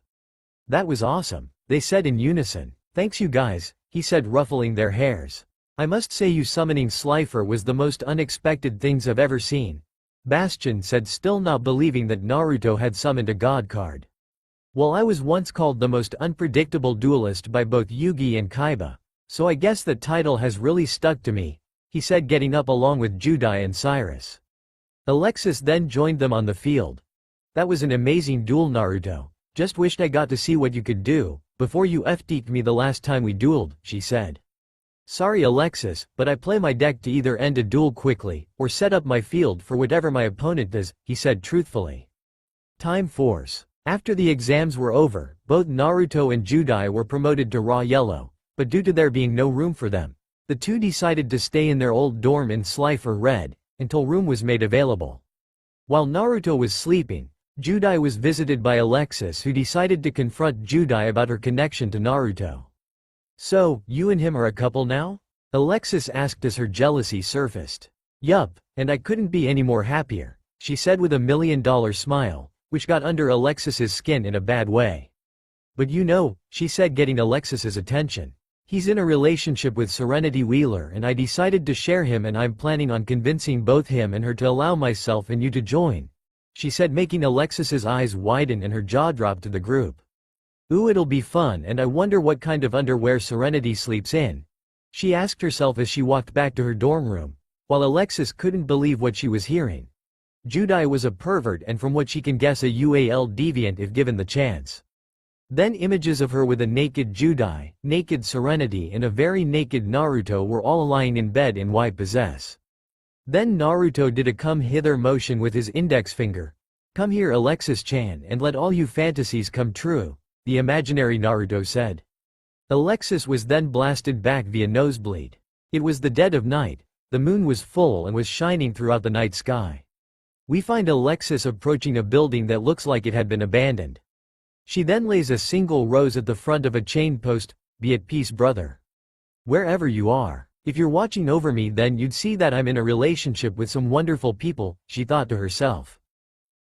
That was awesome, they said in unison. Thanks you guys, he said, ruffling their hairs. I must say you summoning Slifer was the most unexpected things I've ever seen. Bastion said, still not believing that Naruto had summoned a god card. Well, I was once called the most unpredictable duelist by both Yugi and Kaiba, so I guess that title has really stuck to me, he said, getting up along with Judai and Cyrus. Alexis then joined them on the field. That was an amazing duel, Naruto. Just wished I got to see what you could do, before you FD'd me the last time we dueled, she said. Sorry Alexis, but I play my deck to either end a duel quickly, or set up my field for whatever my opponent does, he said truthfully. Time Force. After the exams were over, both Naruto and Judai were promoted to Raw Yellow, but due to there being no room for them, the two decided to stay in their old dorm in Slifer Red, until room was made available. While Naruto was sleeping, Judai was visited by Alexis, who decided to confront Judai about her connection to Naruto. So, you and him are a couple now? Alexis asked as her jealousy surfaced. Yup, and I couldn't be any more happier, she said with a $1 million smile, which got under Alexis's skin in a bad way. But you know, she said, getting Alexis's attention. He's in a relationship with Serenity Wheeler and I decided to share him, and I'm planning on convincing both him and her to allow myself and you to join, she said, making Alexis's eyes widen and her jaw drop to the group. Ooh, it'll be fun, and I wonder what kind of underwear Serenity sleeps in, she asked herself as she walked back to her dorm room, while Alexis couldn't believe what she was hearing. Judai was a pervert and, from what she can guess, a UAL deviant if given the chance. Then images of her with a naked Judai, naked Serenity and a very naked Naruto were all lying in bed in white possess. Then Naruto did a come hither motion with his index finger. Come here Alexis-chan and let all you fantasies come true, the imaginary Naruto said. Alexis was then blasted back via nosebleed. It was the dead of night, the moon was full and was shining throughout the night sky. We find Alexis approaching a building that looks like it had been abandoned. She then lays a single rose at the front of a chain post. Be at peace, brother. Wherever you are. If you're watching over me, then you'd see that I'm in a relationship with some wonderful people, she thought to herself.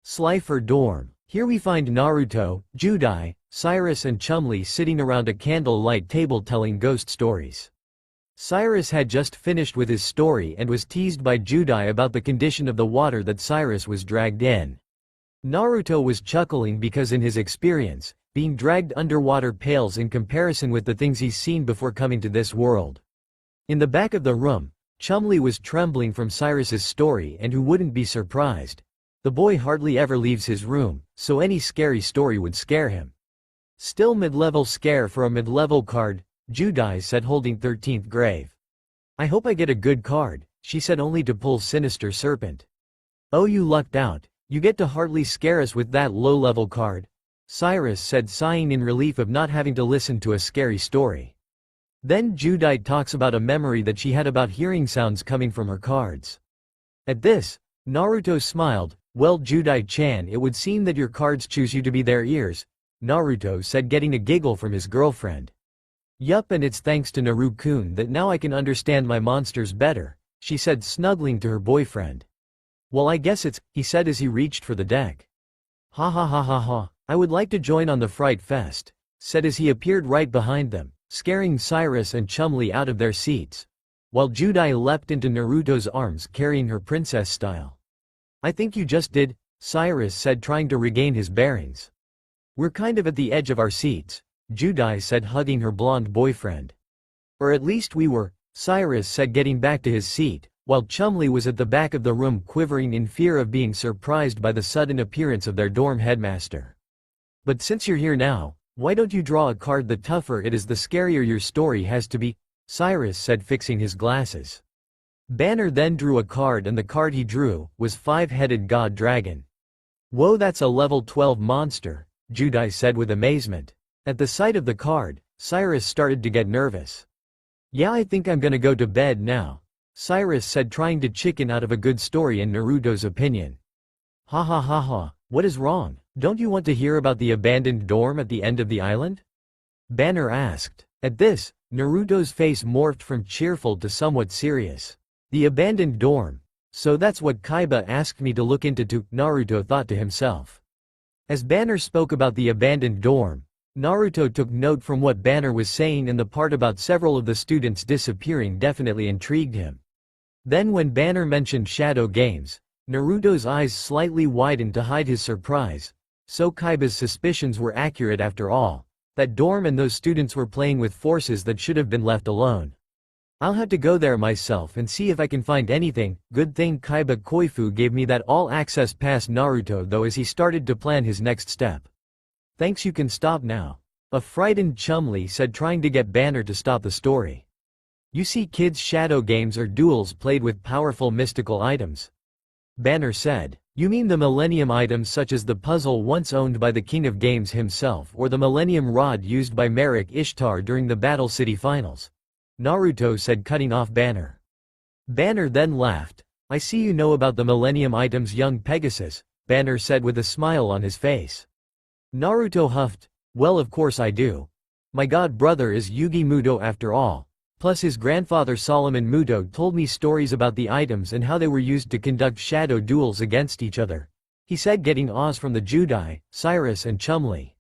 Slifer dorm. Here we find Naruto, Judai, Cyrus and Chumli sitting around a candlelight table telling ghost stories. Cyrus had just finished with his story and was teased by Judai about the condition of the water that Cyrus was dragged in. Naruto was chuckling because in his experience, being dragged underwater pales in comparison with the things he's seen before coming to this world. In the back of the room, Chumli was trembling from Cyrus's story, and who wouldn't be surprised? The boy hardly ever leaves his room, so any scary story would scare him. Still mid-level scare for a mid-level card, Judai said, holding 13th grave. I hope I get a good card, she said, only to pull Sinister Serpent. Oh, you lucked out, you get to hardly scare us with that low-level card, Cyrus said, sighing in relief of not having to listen to a scary story. Then Judai talks about a memory that she had about hearing sounds coming from her cards. At this, Naruto smiled. Well, Judai-chan, it would seem that your cards choose you to be their ears, Naruto said, getting a giggle from his girlfriend. Yup, and it's thanks to Naruto-kun that now I can understand my monsters better, she said, snuggling to her boyfriend. Well, I guess it's, he said as he reached for the deck. Ha ha ha ha ha, I would like to join on the Fright Fest, said as he appeared right behind them, scaring Cyrus and Chumlee out of their seats, while Judai leapt into Naruto's arms carrying her princess style. I think you just did, Cyrus said, trying to regain his bearings. We're kind of at the edge of our seats, Judai said, hugging her blonde boyfriend. Or at least we were, Cyrus said, getting back to his seat, while Chumlee was at the back of the room quivering in fear of being surprised by the sudden appearance of their dorm headmaster. But since you're here now, why don't you draw a card? The tougher it is, the scarier your story has to be, Cyrus said, fixing his glasses. Banner then drew a card, and the card he drew was Five-Headed God Dragon. Whoa, that's a level 12 monster, Judai said with amazement. At the sight of the card, Cyrus started to get nervous. Yeah, I think I'm gonna go to bed now, Cyrus said, trying to chicken out of a good story in Naruto's opinion. Ha ha ha ha, what is wrong? Don't you want to hear about the abandoned dorm at the end of the island? Banner asked. At this, Naruto's face morphed from cheerful to somewhat serious. The abandoned dorm. So that's what Kaiba asked me to look into too, Naruto thought to himself. As Banner spoke about the abandoned dorm, Naruto took note from what Banner was saying, and the part about several of the students disappearing definitely intrigued him. Then when Banner mentioned shadow games, Naruto's eyes slightly widened to hide his surprise. So Kaiba's suspicions were accurate after all. That dorm and those students were playing with forces that should have been left alone. I'll have to go there myself and see if I can find anything. Good thing Kaiba Koifu gave me that all-access pass. Naruto though, as he started to plan his next step. Thanks, you can stop now, a frightened Chumlee said, trying to get Banner to stop the story. You see, kids, shadow games are duels played with powerful mystical items, Banner said. You mean the Millennium items such as the puzzle once owned by the King of Games himself, or the Millennium Rod used by Merrick Ishtar during the Battle City Finals, Naruto said, cutting off Banner. Banner then laughed. I see you know about the Millennium items, young Pegasus, Banner said with a smile on his face. Naruto huffed. Well, of course I do. My god brother is Yugi Muto after all. Plus his grandfather Solomon Muto told me stories about the items and how they were used to conduct shadow duels against each other, he said, getting awes from the Judai, Cyrus and Chumlee.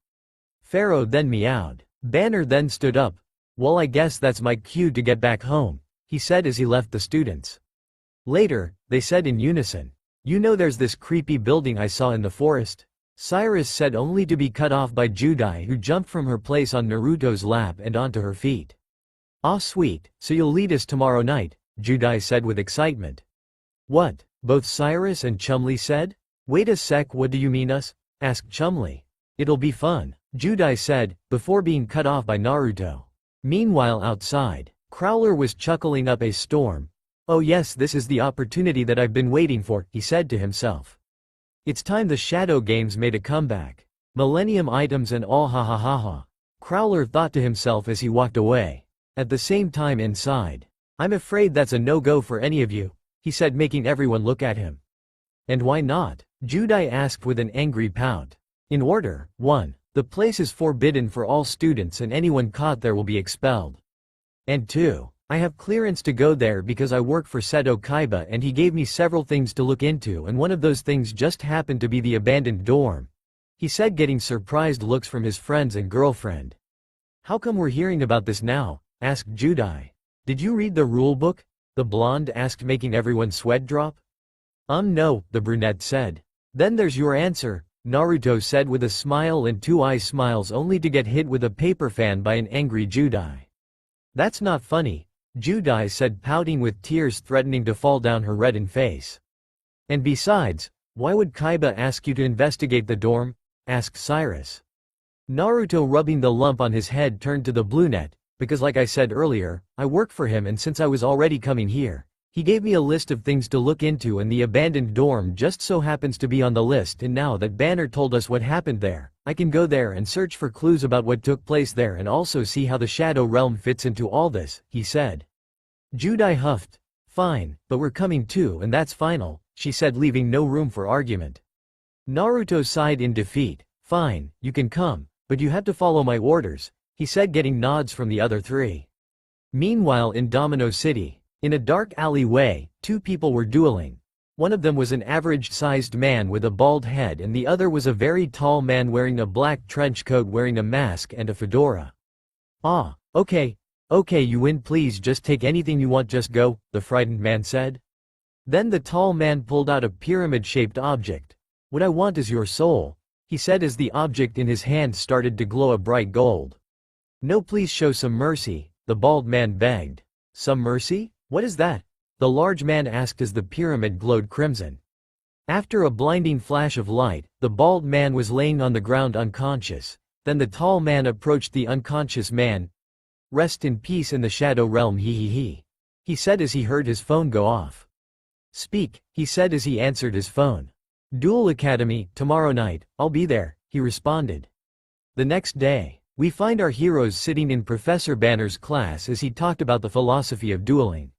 Pharaoh then meowed. Banner then stood up. Well, I guess that's my cue to get back home, he said as he left the students. Later, they said in unison. You know, there's this creepy building I saw in the forest, Cyrus said, only to be cut off by Judai, who jumped from her place on Naruto's lap and onto her feet. Ah, sweet, so you'll lead us tomorrow night, Judai said with excitement. What? Both Cyrus and Chumlee said. Wait a sec, what do you mean us? Asked Chumlee. It'll be fun, Judai said, before being cut off by Naruto. Meanwhile outside, Crowler was chuckling up a storm. Oh yes, this is the opportunity that I've been waiting for, he said to himself. It's time the shadow games made a comeback. Millennium items and all, ha ha ha ha. Crowler thought to himself as he walked away. At the same time inside. I'm afraid that's a no-go for any of you, he said, making everyone look at him. And why not? Judai asked with an angry pout. In order: 1. The place is forbidden for all students and anyone caught there will be expelled. And 2. I have clearance to go there because I work for Seto Kaiba and he gave me several things to look into, and one of those things just happened to be the abandoned dorm, he said, getting surprised looks from his friends and girlfriend. How come we're hearing about this now? Asked Judai. Did you read the rulebook? The blonde asked, making everyone sweat drop. No, the brunette said. Then there's your answer, Naruto said with a smile and 2 eye smiles, only to get hit with a paper fan by an angry Judai. That's not funny, Judai said, pouting with tears threatening to fall down her reddened face. And besides, why would Kaiba ask you to investigate the dorm? Asked Cyrus. Naruto, rubbing the lump on his head, turned to the brunette. Because like I said earlier, I work for him, and since I was already coming here, he gave me a list of things to look into, and the abandoned dorm just so happens to be on the list, and now that Banner told us what happened there, I can go there and search for clues about what took place there and also see how the Shadow Realm fits into all this, he said. Judai huffed. Fine, but we're coming too, and that's final, she said, leaving no room for argument. Naruto sighed in defeat. Fine, you can come, but you have to follow my orders, he said, getting nods from the other three. Meanwhile in Domino City, in a dark alleyway, two people were dueling. One of them was an average-sized man with a bald head and the other was a very tall man wearing a black trench coat wearing a mask and a fedora. "Ah, okay, you win, please just take anything you want, just go," the frightened man said. Then the tall man pulled out a pyramid-shaped object. "What I want is your soul," he said as the object in his hand started to glow a bright gold. "No, please show some mercy," the bald man begged. "Some mercy? What is that?" the large man asked as the pyramid glowed crimson. After a blinding flash of light, the bald man was laying on the ground unconscious. Then the tall man approached the unconscious man. "Rest in peace in the shadow realm, he said as he heard his phone go off. "Speak," he said as he answered his phone. "Duel Academy, tomorrow night, I'll be there," he responded. The next day, we find our heroes sitting in Professor Banner's class as he talked about the philosophy of dueling.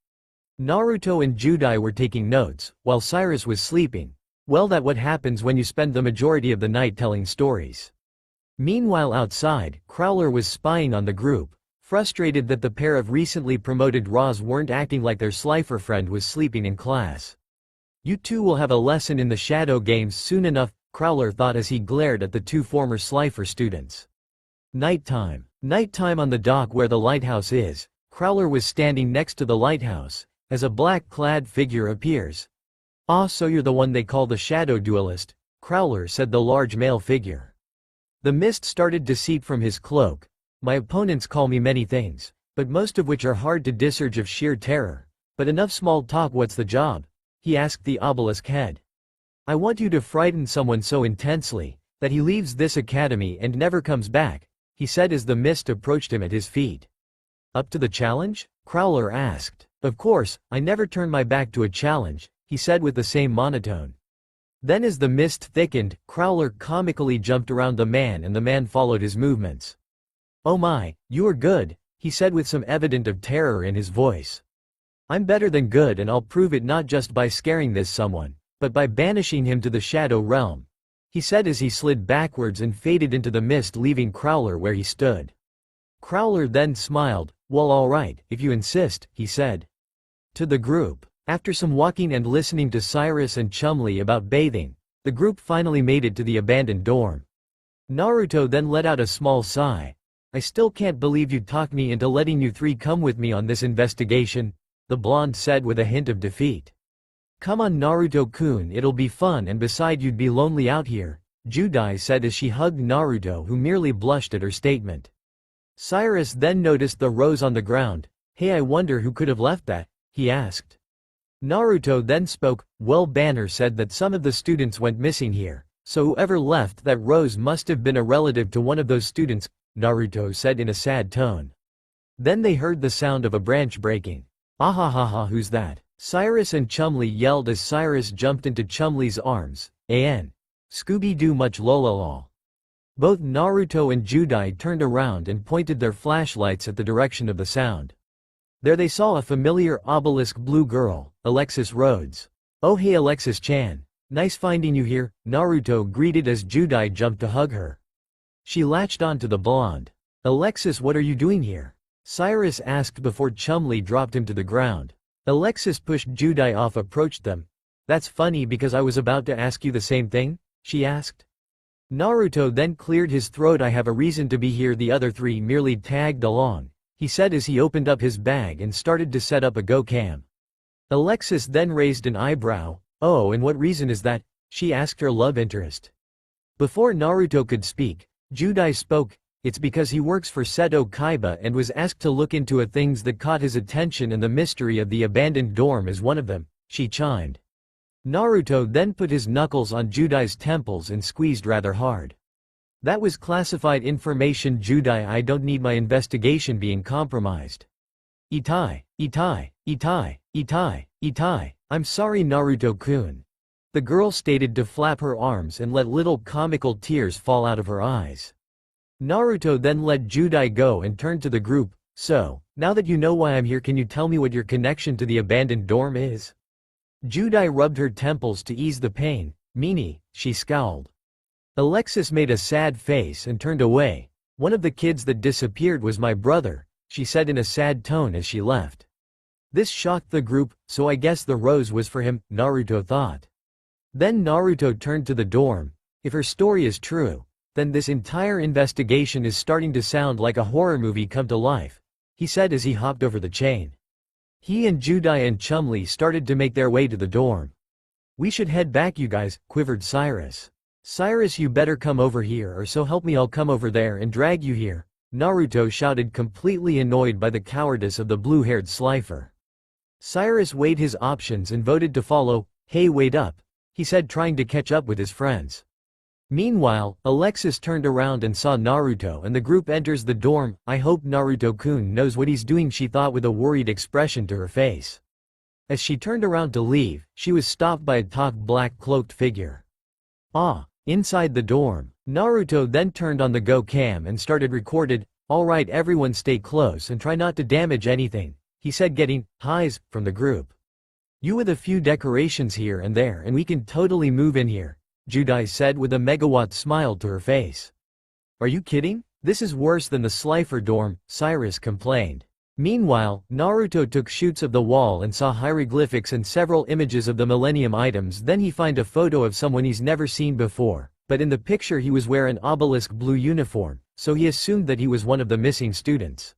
Naruto and Judai were taking notes, while Cyrus was sleeping. Well, that's what happens when you spend the majority of the night telling stories. Meanwhile outside, Crowler was spying on the group, frustrated that the pair of recently promoted Raws weren't acting like their Slifer friend was sleeping in class. "You two will have a lesson in the shadow games soon enough," Crowler thought as he glared at the two former Slifer students. Nighttime. Nighttime on the dock where the lighthouse is. Crowler was standing next to the lighthouse, as a black-clad figure appears. "Ah, so you're the one they call the shadow duelist," Crowler said, the large male figure. The mist started to seep from his cloak. "My opponents call me many things, but most of which are hard to discern of sheer terror. But enough small talk, what's the job?" he asked the obelisk head. "I want you to frighten someone so intensely that he leaves this academy and never comes back," he said as the mist approached him at his feet. "Up to the challenge?" Crowler asked. "Of course, I never turn my back to a challenge," he said with the same monotone. Then as the mist thickened, Crowler comically jumped around the man and the man followed his movements. "Oh my, you are good," he said with some evidence of terror in his voice. "I'm better than good and I'll prove it not just by scaring this someone, but by banishing him to the shadow realm," he said as he slid backwards and faded into the mist, leaving Crowler where he stood. Crowler then smiled. "Well, all right, if you insist," he said. To the group. After some walking and listening to Cyrus and Chumlee about bathing, the group finally made it to the abandoned dorm. Naruto then let out a small sigh. "I still can't believe you talked me into letting you three come with me on this investigation," the blonde said with a hint of defeat. "Come on Naruto-kun, it'll be fun, and beside you'd be lonely out here," Judai said as she hugged Naruto, who merely blushed at her statement. Cyrus then noticed the rose on the ground. "Hey, I wonder who could have left that?" he asked. Naruto then spoke. "Well, Banner said that some of the students went missing here, so whoever left that rose must have been a relative to one of those students," Naruto said in a sad tone. Then they heard the sound of a branch breaking. "Ahahaha, who's that?" Cyrus and Chumlee yelled as Cyrus jumped into Chumlee's arms. "An. Scooby-Doo much lololol." Both Naruto and Judai turned around and pointed their flashlights at the direction of the sound. There they saw a familiar obelisk blue girl, Alexis Rhodes. "Oh hey Alexis-chan. Nice finding you here," Naruto greeted as Judai jumped to hug her. She latched onto the blonde. "Alexis, what are you doing here?" Cyrus asked before Chumlee dropped him to the ground. Alexis pushed Judai off, approached them. "That's funny because I was about to ask you the same thing," she asked. Naruto then cleared his throat. "I have a reason to be here, the other three merely tagged along," he said as he opened up his bag and started to set up a go-cam. Alexis then raised an eyebrow. "Oh, and what reason is that?" she asked her love interest. Before Naruto could speak, Judai spoke. "It's because he works for Seto Kaiba and was asked to look into things that caught his attention, and the mystery of the abandoned dorm is one of them," she chimed. Naruto then put his knuckles on Judai's temples and squeezed rather hard. "That was classified information, Judai. I don't need my investigation being compromised." Itai, Itai, Itai, Itai, Itai. "I'm sorry Naruto-kun," the girl stated to flap her arms and let little comical tears fall out of her eyes. Naruto then let Judai go and turned to the group. "So, now that you know why I'm here, can you tell me what your connection to the abandoned dorm is?" Judai rubbed her temples to ease the pain. "Meanie," she scowled. Alexis made a sad face and turned away. One of the kids that disappeared was my brother, she said in a sad tone as she left. This shocked the group, so I guess the rose was for him, Naruto thought. Then Naruto turned to the dorm. If her story is true, then this entire investigation is starting to sound like a horror movie come to life, he said as he hopped over the chain. He and Judai and Chumli started to make their way to the dorm. We should head back, you guys, quivered Cyrus. Cyrus, you better come over here, or so help me I'll come over there and drag you here, Naruto shouted, completely annoyed by the cowardice of the blue-haired Slifer. Cyrus weighed his options and voted to follow. Hey, wait up, he said, trying to catch up with his friends. Meanwhile, Alexis turned around and saw Naruto and the group enters the dorm. I hope Naruto-kun knows what he's doing, she thought with a worried expression to her face. As she turned around to leave, she was stopped by a tall black cloaked figure. Inside the dorm, Naruto then turned on the Go Cam and started recorded. Alright everyone, stay close and try not to damage anything, he said, getting highs from the group. You with a few decorations here and there and we can totally move in here, Judai said with a megawatt smile to her face. Are you kidding? This is worse than the Slifer dorm, Cyrus complained. Meanwhile, Naruto took shoots of the wall and saw hieroglyphics and several images of the Millennium items. Then he find a photo of someone he's never seen before, but in the picture he was wearing an obelisk blue uniform, so he assumed that he was one of the missing students.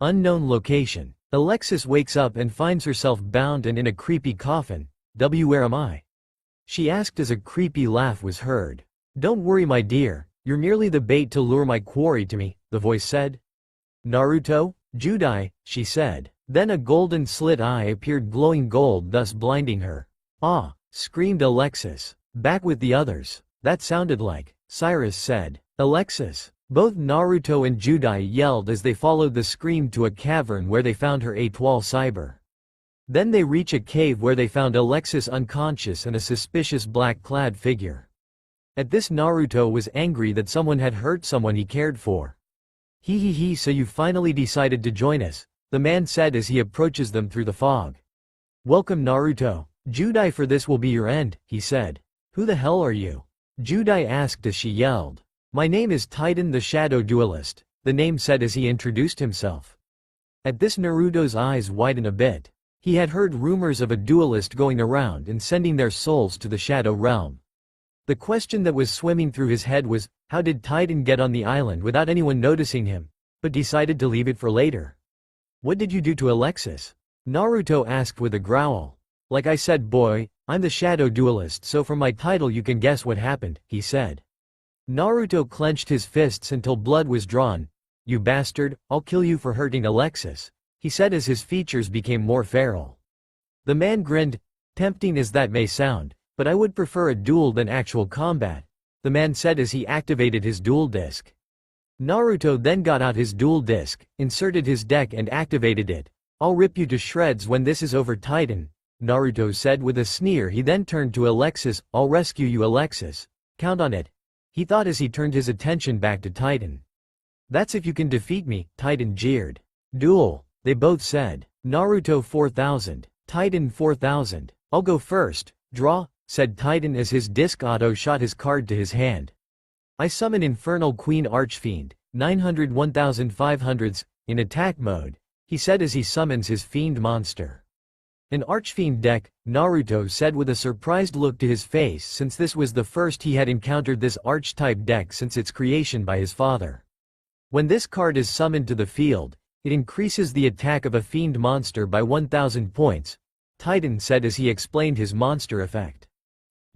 Unknown location. Alexis wakes up and finds herself bound and in a creepy coffin. Where am I? She asked as a creepy laugh was heard. Don't worry my dear, you're merely the bait to lure my quarry to me, the voice said. Naruto? Judai, she said. Then a golden slit eye appeared, glowing gold, thus blinding her. Ah! Screamed Alexis. Back with the others. That sounded like, Cyrus said. Alexis. Both Naruto and Judai yelled as they followed the scream to a cavern where they found her étoile cyber. Then they reach a cave where they found Alexis unconscious and a suspicious black-clad figure. At this, Naruto was angry that someone had hurt someone he cared for. He, so you finally decided to join us, the man said as he approaches them through the fog. Welcome Naruto. Judai, for this will be your end, he said. Who the hell are you? Judai asked as she yelled. My name is Titan the Shadow Duelist, the name said as he introduced himself. At this, Naruto's eyes widened a bit. He had heard rumors of a duelist going around and sending their souls to the Shadow Realm. The question that was swimming through his head was, how did Titan get on the island without anyone noticing him, but decided to leave it for later? What did you do to Alexis? Naruto asked with a growl. Like I said boy, I'm the Shadow Duelist, so from my title you can guess what happened, he said. Naruto clenched his fists until blood was drawn. You bastard, I'll kill you for hurting Alexis, he said as his features became more feral. The man grinned. Tempting as that may sound, but I would prefer a duel than actual combat, the man said as he activated his duel disc. Naruto then got out his duel disc, inserted his deck and activated it. I'll rip you to shreds when this is over, Titan, Naruto said with a sneer. He then turned to Alexis. I'll rescue you, Alexis. Count on it, he thought as he turned his attention back to Titan. That's if you can defeat me, Titan jeered. Duel, they both said. Naruto 4000, Titan 4000. I'll go first. Draw, said Titan as his disc auto shot his card to his hand. I summon Infernal Queen Archfiend, 900 1500s, in attack mode, he said as he summons his fiend monster. An Archfiend deck, Naruto said with a surprised look to his face, since this was the first he had encountered this Archetype deck since its creation by his father. When this card is summoned to the field, it increases the attack of a fiend monster by 1000 points, Titan said as he explained his monster effect.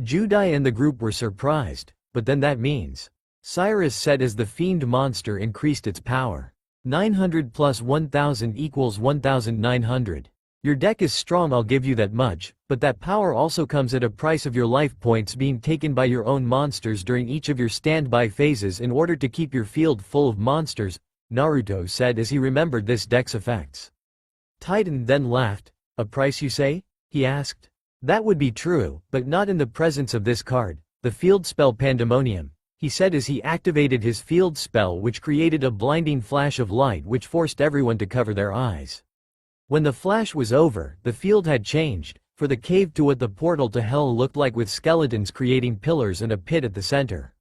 Judai and the group were surprised, but then that means, Cyrus said as the fiend monster increased its power. 900 plus 1000 equals 1900. Your deck is strong, I'll give you that much, but that power also comes at a price of your life points being taken by your own monsters during each of your standby phases in order to keep your field full of monsters, Naruto said as he remembered this deck's effects. Titan then laughed. A price you say? He asked. That would be true, but not in the presence of this card, the field spell Pandemonium, he said as he activated his field spell, which created a blinding flash of light which forced everyone to cover their eyes. When the flash was over, the field had changed, for the cave to what the portal to hell looked like, with skeletons creating pillars and a pit at the center.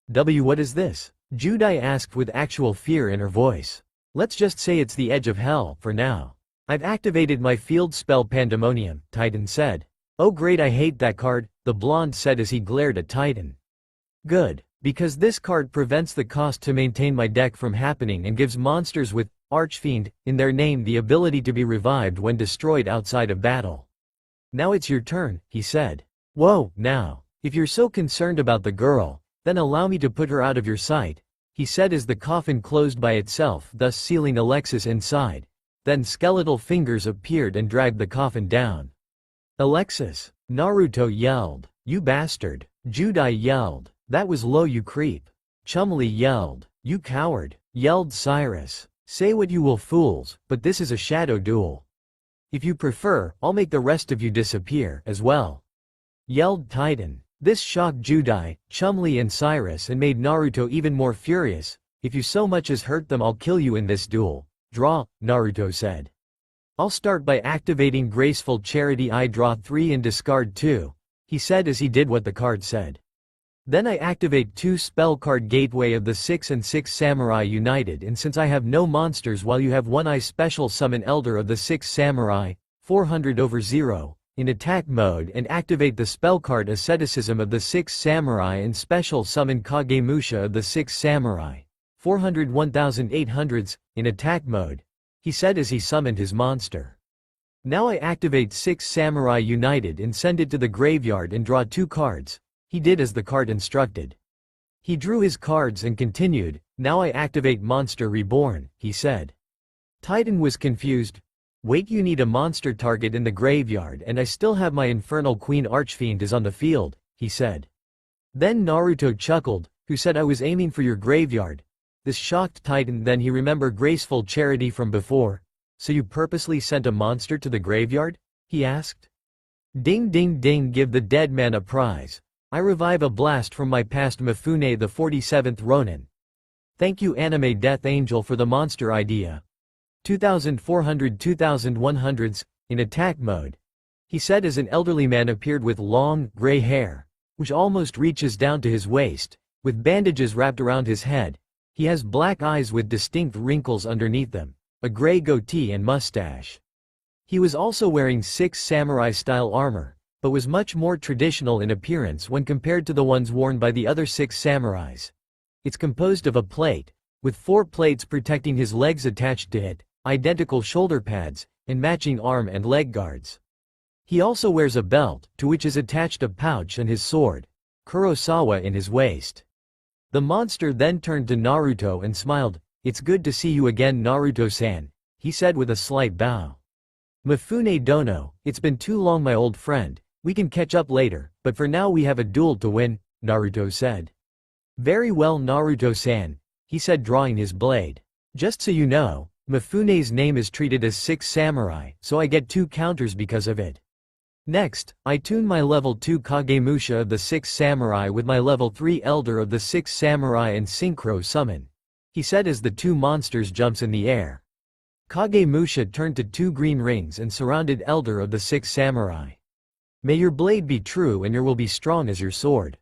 What is this? Judai asked with actual fear in her voice. Let's just say it's the edge of hell, for now. I've activated my field spell Pandemonium, Titan said. Oh great, I hate that card, the blonde said as he glared at Titan. Good, because this card prevents the cost to maintain my deck from happening and gives monsters with Archfiend in their name the ability to be revived when destroyed outside of battle. Now it's your turn, he said. Whoa, now, if you're so concerned about the girl, then allow me to put her out of your sight, he said as the coffin closed by itself, thus sealing Alexis inside. Then skeletal fingers appeared and dragged the coffin down. Alexis, Naruto yelled. You bastard. Judai yelled. That was low, you creep. Chumli yelled. You coward, yelled Cyrus. Say what you will, fools, but this is a shadow duel. If you prefer, I'll make the rest of you disappear, as well, yelled Titan. This shocked Judai, Chumli and Cyrus and made Naruto even more furious. If you so much as hurt them, I'll kill you in this duel. Draw, Naruto said. I'll start by activating Graceful Charity. I draw 3 and discard 2, he said as he did what the card said. Then I activate 2 spell card Gateway of the 6 and 6 Samurai United, and since I have no monsters while you have 1, I special summon Elder of the 6 Samurai, 400/0, in attack mode and activate the spell card Asceticism of the 6 Samurai and special summon Kagemusha of the 6 Samurai, 400/1800s, in attack mode, he said as he summoned his monster. Now I activate 6 Samurai United and send it to the graveyard and draw 2 cards. He did as the card instructed. He drew his cards and continued, now I activate Monster Reborn, he said. Titan was confused. Wait, you need a monster target in the graveyard and I still have my Infernal Queen Archfiend is on the field, he said. Then Naruto chuckled, who said I was aiming for your graveyard. This shocked Titan, then he remembered Graceful Charity from before. So you purposely sent a monster to the graveyard? He asked. Ding ding ding, give the dead man a prize. I revive a blast from my past Mifune the 47th Ronin. Thank you Anime Death Angel for the monster idea. 2400/2100s, in attack mode, he said as an elderly man appeared with long, gray hair, which almost reaches down to his waist, with bandages wrapped around his head. He has black eyes with distinct wrinkles underneath them, a gray goatee and mustache. He was also wearing 6 samurai-style armor, but was much more traditional in appearance when compared to the ones worn by the other 6 samurais. It's composed of a plate, with 4 plates protecting his legs attached to it, identical shoulder pads, and matching arm and leg guards. He also wears a belt, to which is attached a pouch and his sword, Kurosawa, in his waist. The monster then turned to Naruto and smiled. It's good to see you again, Naruto-san, he said with a slight bow. Mifune Dono, it's been too long, my old friend. We can catch up later, but for now we have a duel to win, Naruto said. Very well, Naruto-san, he said, drawing his blade. Just so you know, Mifune's name is treated as 6 samurai, so I get 2 counters because of it. Next, I tune my level 2 Kagemusha of the 6 samurai with my level 3 Elder of the 6 samurai and synchro summon, he said as the 2 monsters jumps in the air. Kagemusha turned to 2 green rings and surrounded Elder of the 6 samurai. May your blade be true and your will be strong as your sword.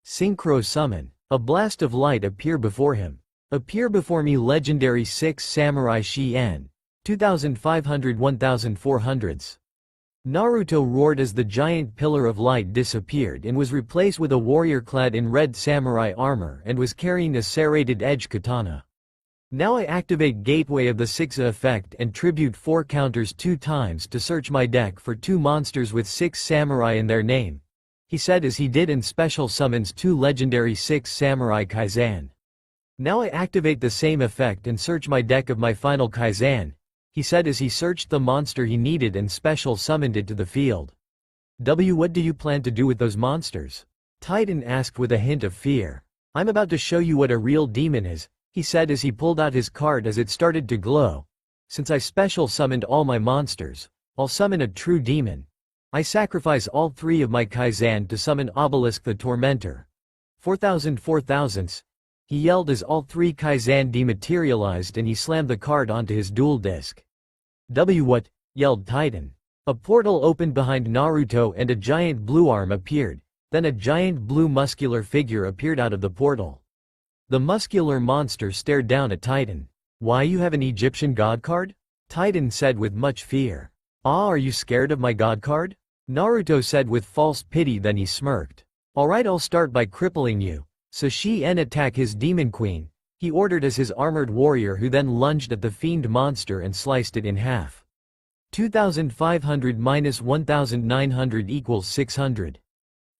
Synchro summon. A blast of light appear before him. Appear before me, legendary 6 samurai Shi-En. 2500/1400s. Naruto roared as the giant pillar of light disappeared and was replaced with a warrior clad in red samurai armor and was carrying a serrated edge katana. Now I activate Gateway of the 6 effect and tribute 4 counters 2 times to search my deck for 2 monsters with 6 samurai in their name, he said as he did and special summons 2 legendary 6 samurai Kaizen. Now I activate the same effect and search my deck of my final Kaizen, he said as he searched the monster he needed and special summoned it to the field. What do you plan to do with those monsters? Titan asked with a hint of fear. I'm about to show you what a real demon is, he said as he pulled out his card as it started to glow. Since I special summoned all my monsters, I'll summon a true demon. I sacrifice all 3 of my Kaizen to summon Obelisk the Tormentor. 4000/4000s, he yelled as all 3 Kaizen dematerialized and he slammed the card onto his dual disc. What? Yelled Titan. A portal opened behind Naruto and a giant blue arm appeared, then a giant blue muscular figure appeared out of the portal. The muscular monster stared down at Titan. Why, you have an Egyptian god card? Titan said with much fear. Ah, are you scared of my god card? Naruto said with false pity, then he smirked. Alright, I'll start by crippling you. Sashien attack his demon queen, he ordered as his armored warrior, who then lunged at the fiend monster and sliced it in half. 2500 minus 1900 equals 600.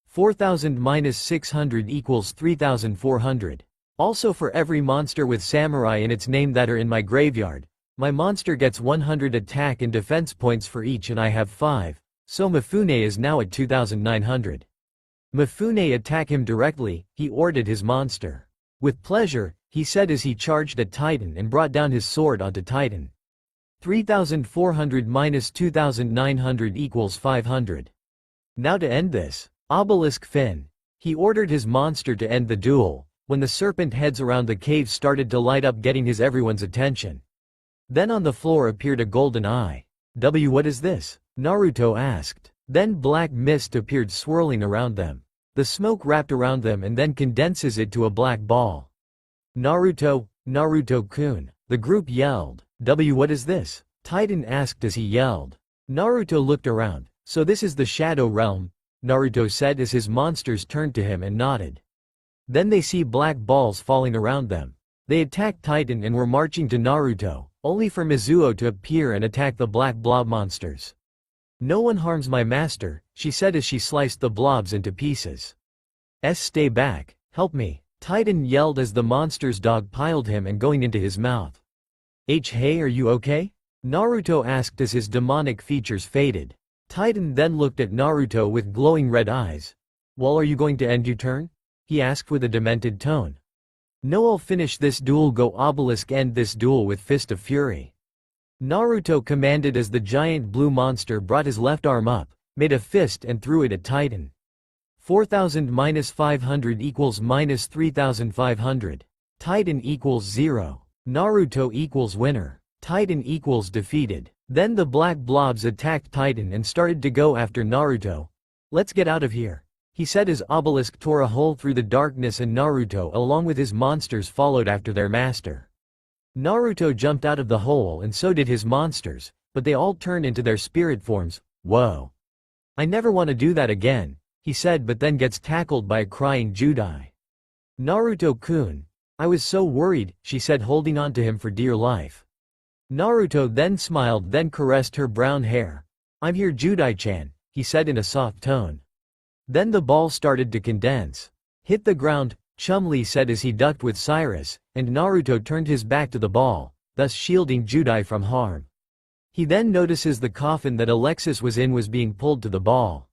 4000 minus 600 equals 3400. Also, for every monster with samurai in its name that are in my graveyard, my monster gets 100 attack and defense points for each, and I have 5, so Mifune is now at 2900. Mifune, attack him directly, he ordered his monster. With pleasure, he said as he charged at Titan and brought down his sword onto Titan. 3400 minus 2900 equals 500. Now to end this, Obelisk Fin. He ordered his monster to end the duel, when the serpent heads around the cave started to light up, getting everyone's attention. Then on the floor appeared a golden eye. What is this? Naruto asked. Then black mist appeared swirling around them. The smoke wrapped around them and then condenses it to a black ball. Naruto, Naruto-kun, the group yelled. What is this? Titan asked as he yelled. Naruto looked around. So this is the Shadow Realm, Naruto said as his monsters turned to him and nodded. Then they see black balls falling around them. They attacked Titan and were marching to Naruto, only for Mizuo to appear and attack the black blob monsters. No one harms my master, she said as she sliced the blobs into pieces. Stay back, help me, Titan yelled as the monster's dog piled him and going into his mouth. Hey, are you okay? Naruto asked as his demonic features faded. Titan then looked at Naruto with glowing red eyes. Well, are you going to end your turn? He asked with a demented tone. No, I'll finish this duel. Go Obelisk, end this duel with Fist of Fury. Naruto commanded as the giant blue monster brought his left arm up, made a fist and threw it at Titan. 4000 minus 500 equals minus 3500. Titan equals 0. Naruto equals winner. Titan equals defeated. Then the black blobs attacked Titan and started to go after Naruto. Let's get out of here, he said as Obelisk tore a hole through the darkness and Naruto along with his monsters followed after their master. Naruto jumped out of the hole and so did his monsters, but they all turned into their spirit forms. Whoa. I never want to do that again, he said, but then gets tackled by a crying Judai. Naruto-kun, I was so worried, she said, holding on to him for dear life. Naruto then smiled, then caressed her brown hair. I'm here, Judai-chan, he said in a soft tone. Then the ball started to condense. Hit the ground, Chumli said as he ducked with Cyrus, and Naruto turned his back to the ball, thus shielding Judai from harm. He then notices the coffin that Alexis was in was being pulled to the ball.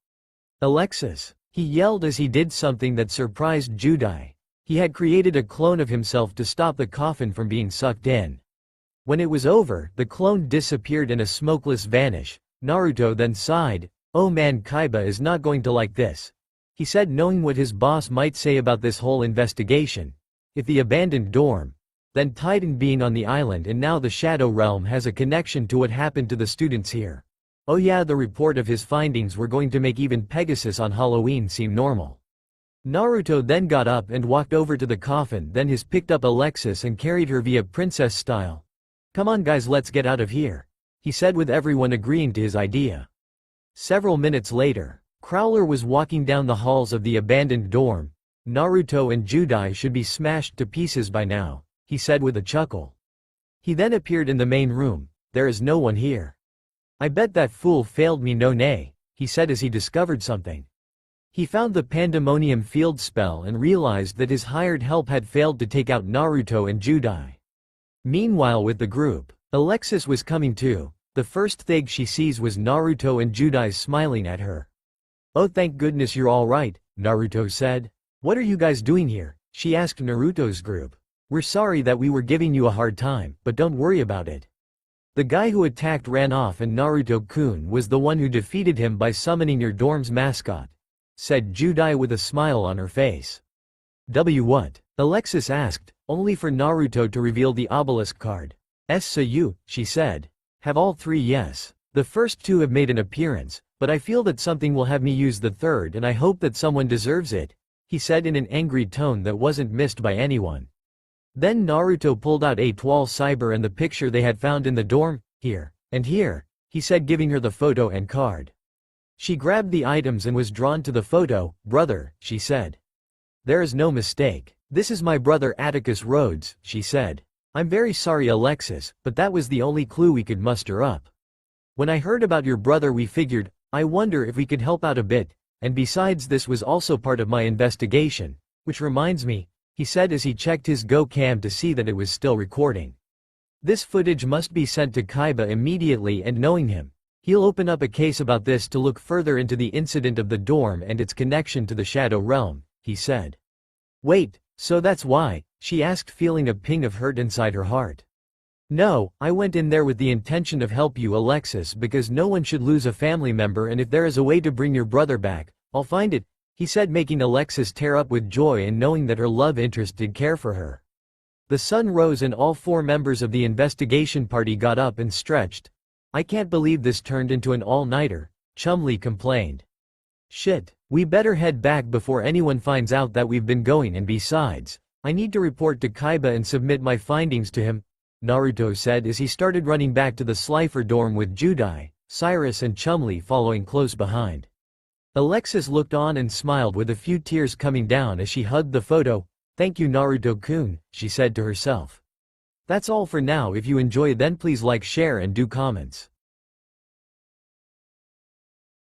Alexis, he yelled as he did something that surprised Judai. He had created a clone of himself to stop the coffin from being sucked in. When it was over, the clone disappeared in a smokeless vanish. Naruto then sighed. Oh man, Kaiba is not going to like this, he said, knowing what his boss might say about this whole investigation. If the abandoned dorm, then Titan being on the island, and now the Shadow Realm has a connection to what happened to the students here. Oh yeah, the report of his findings were going to make even Pegasus on Halloween seem normal. Naruto then got up and walked over to the coffin, then he picked up Alexis and carried her via princess style. Come on guys, let's get out of here, he said, with everyone agreeing to his idea. Several minutes later, Crowler was walking down the halls of the abandoned dorm. Naruto and Judai should be smashed to pieces by now, he said with a chuckle. He then appeared in the main room. There is no one here. I bet that fool failed me, no nay, he said as he discovered something. He found the Pandemonium field spell and realized that his hired help had failed to take out Naruto and Judai. Meanwhile, with the group, Alexis was coming too. The first thing she sees was Naruto and Judai smiling at her. Oh, thank goodness you're all right, Naruto said. What are you guys doing here? She asked Naruto's group. We're sorry that we were giving you a hard time, but don't worry about it. The guy who attacked ran off, and Naruto-kun was the one who defeated him by summoning your dorm's mascot, said Judai with a smile on her face. What? Alexis asked, only for Naruto to reveal the obelisk card. So you, she said, have all three? Yes. The first two have made an appearance, but I feel that something will have me use the third, and I hope that someone deserves it, he said in an angry tone that wasn't missed by anyone. Then Naruto pulled out a toile cyber and the picture they had found in the dorm. Here, and here, he said, giving her the photo and card. She grabbed the items and was drawn to the photo. Brother, she said. There is no mistake. This is my brother Atticus Rhodes, she said. I'm very sorry Alexis, but that was the only clue we could muster up. When I heard about your brother we figured, I wonder if we could help out a bit, and besides this was also part of my investigation, which reminds me, he said as he checked his Go cam to see that it was still recording. This footage must be sent to Kaiba immediately, and knowing him, he'll open up a case about this to look further into the incident of the dorm and its connection to the Shadow Realm, he said. Wait, so that's why, she asked, feeling a ping of hurt inside her heart. No, I went in there with the intention of help you Alexis, because no one should lose a family member, and if there is a way to bring your brother back, I'll find it, he said, making Alexis tear up with joy and knowing that her love interest did care for her. The sun rose and all 4 members of the investigation party got up and stretched. I can't believe this turned into an all-nighter, Chumlee complained. Shit, we better head back before anyone finds out that we've been going, and besides, I need to report to Kaiba and submit my findings to him, Naruto said as he started running back to the Slifer dorm with Judai, Cyrus and Chumlee following close behind. Alexis looked on and smiled with a few tears coming down as she hugged the photo. Thank you Naruto-kun, she said to herself. That's all for now. If you enjoy then please like, share and do comments.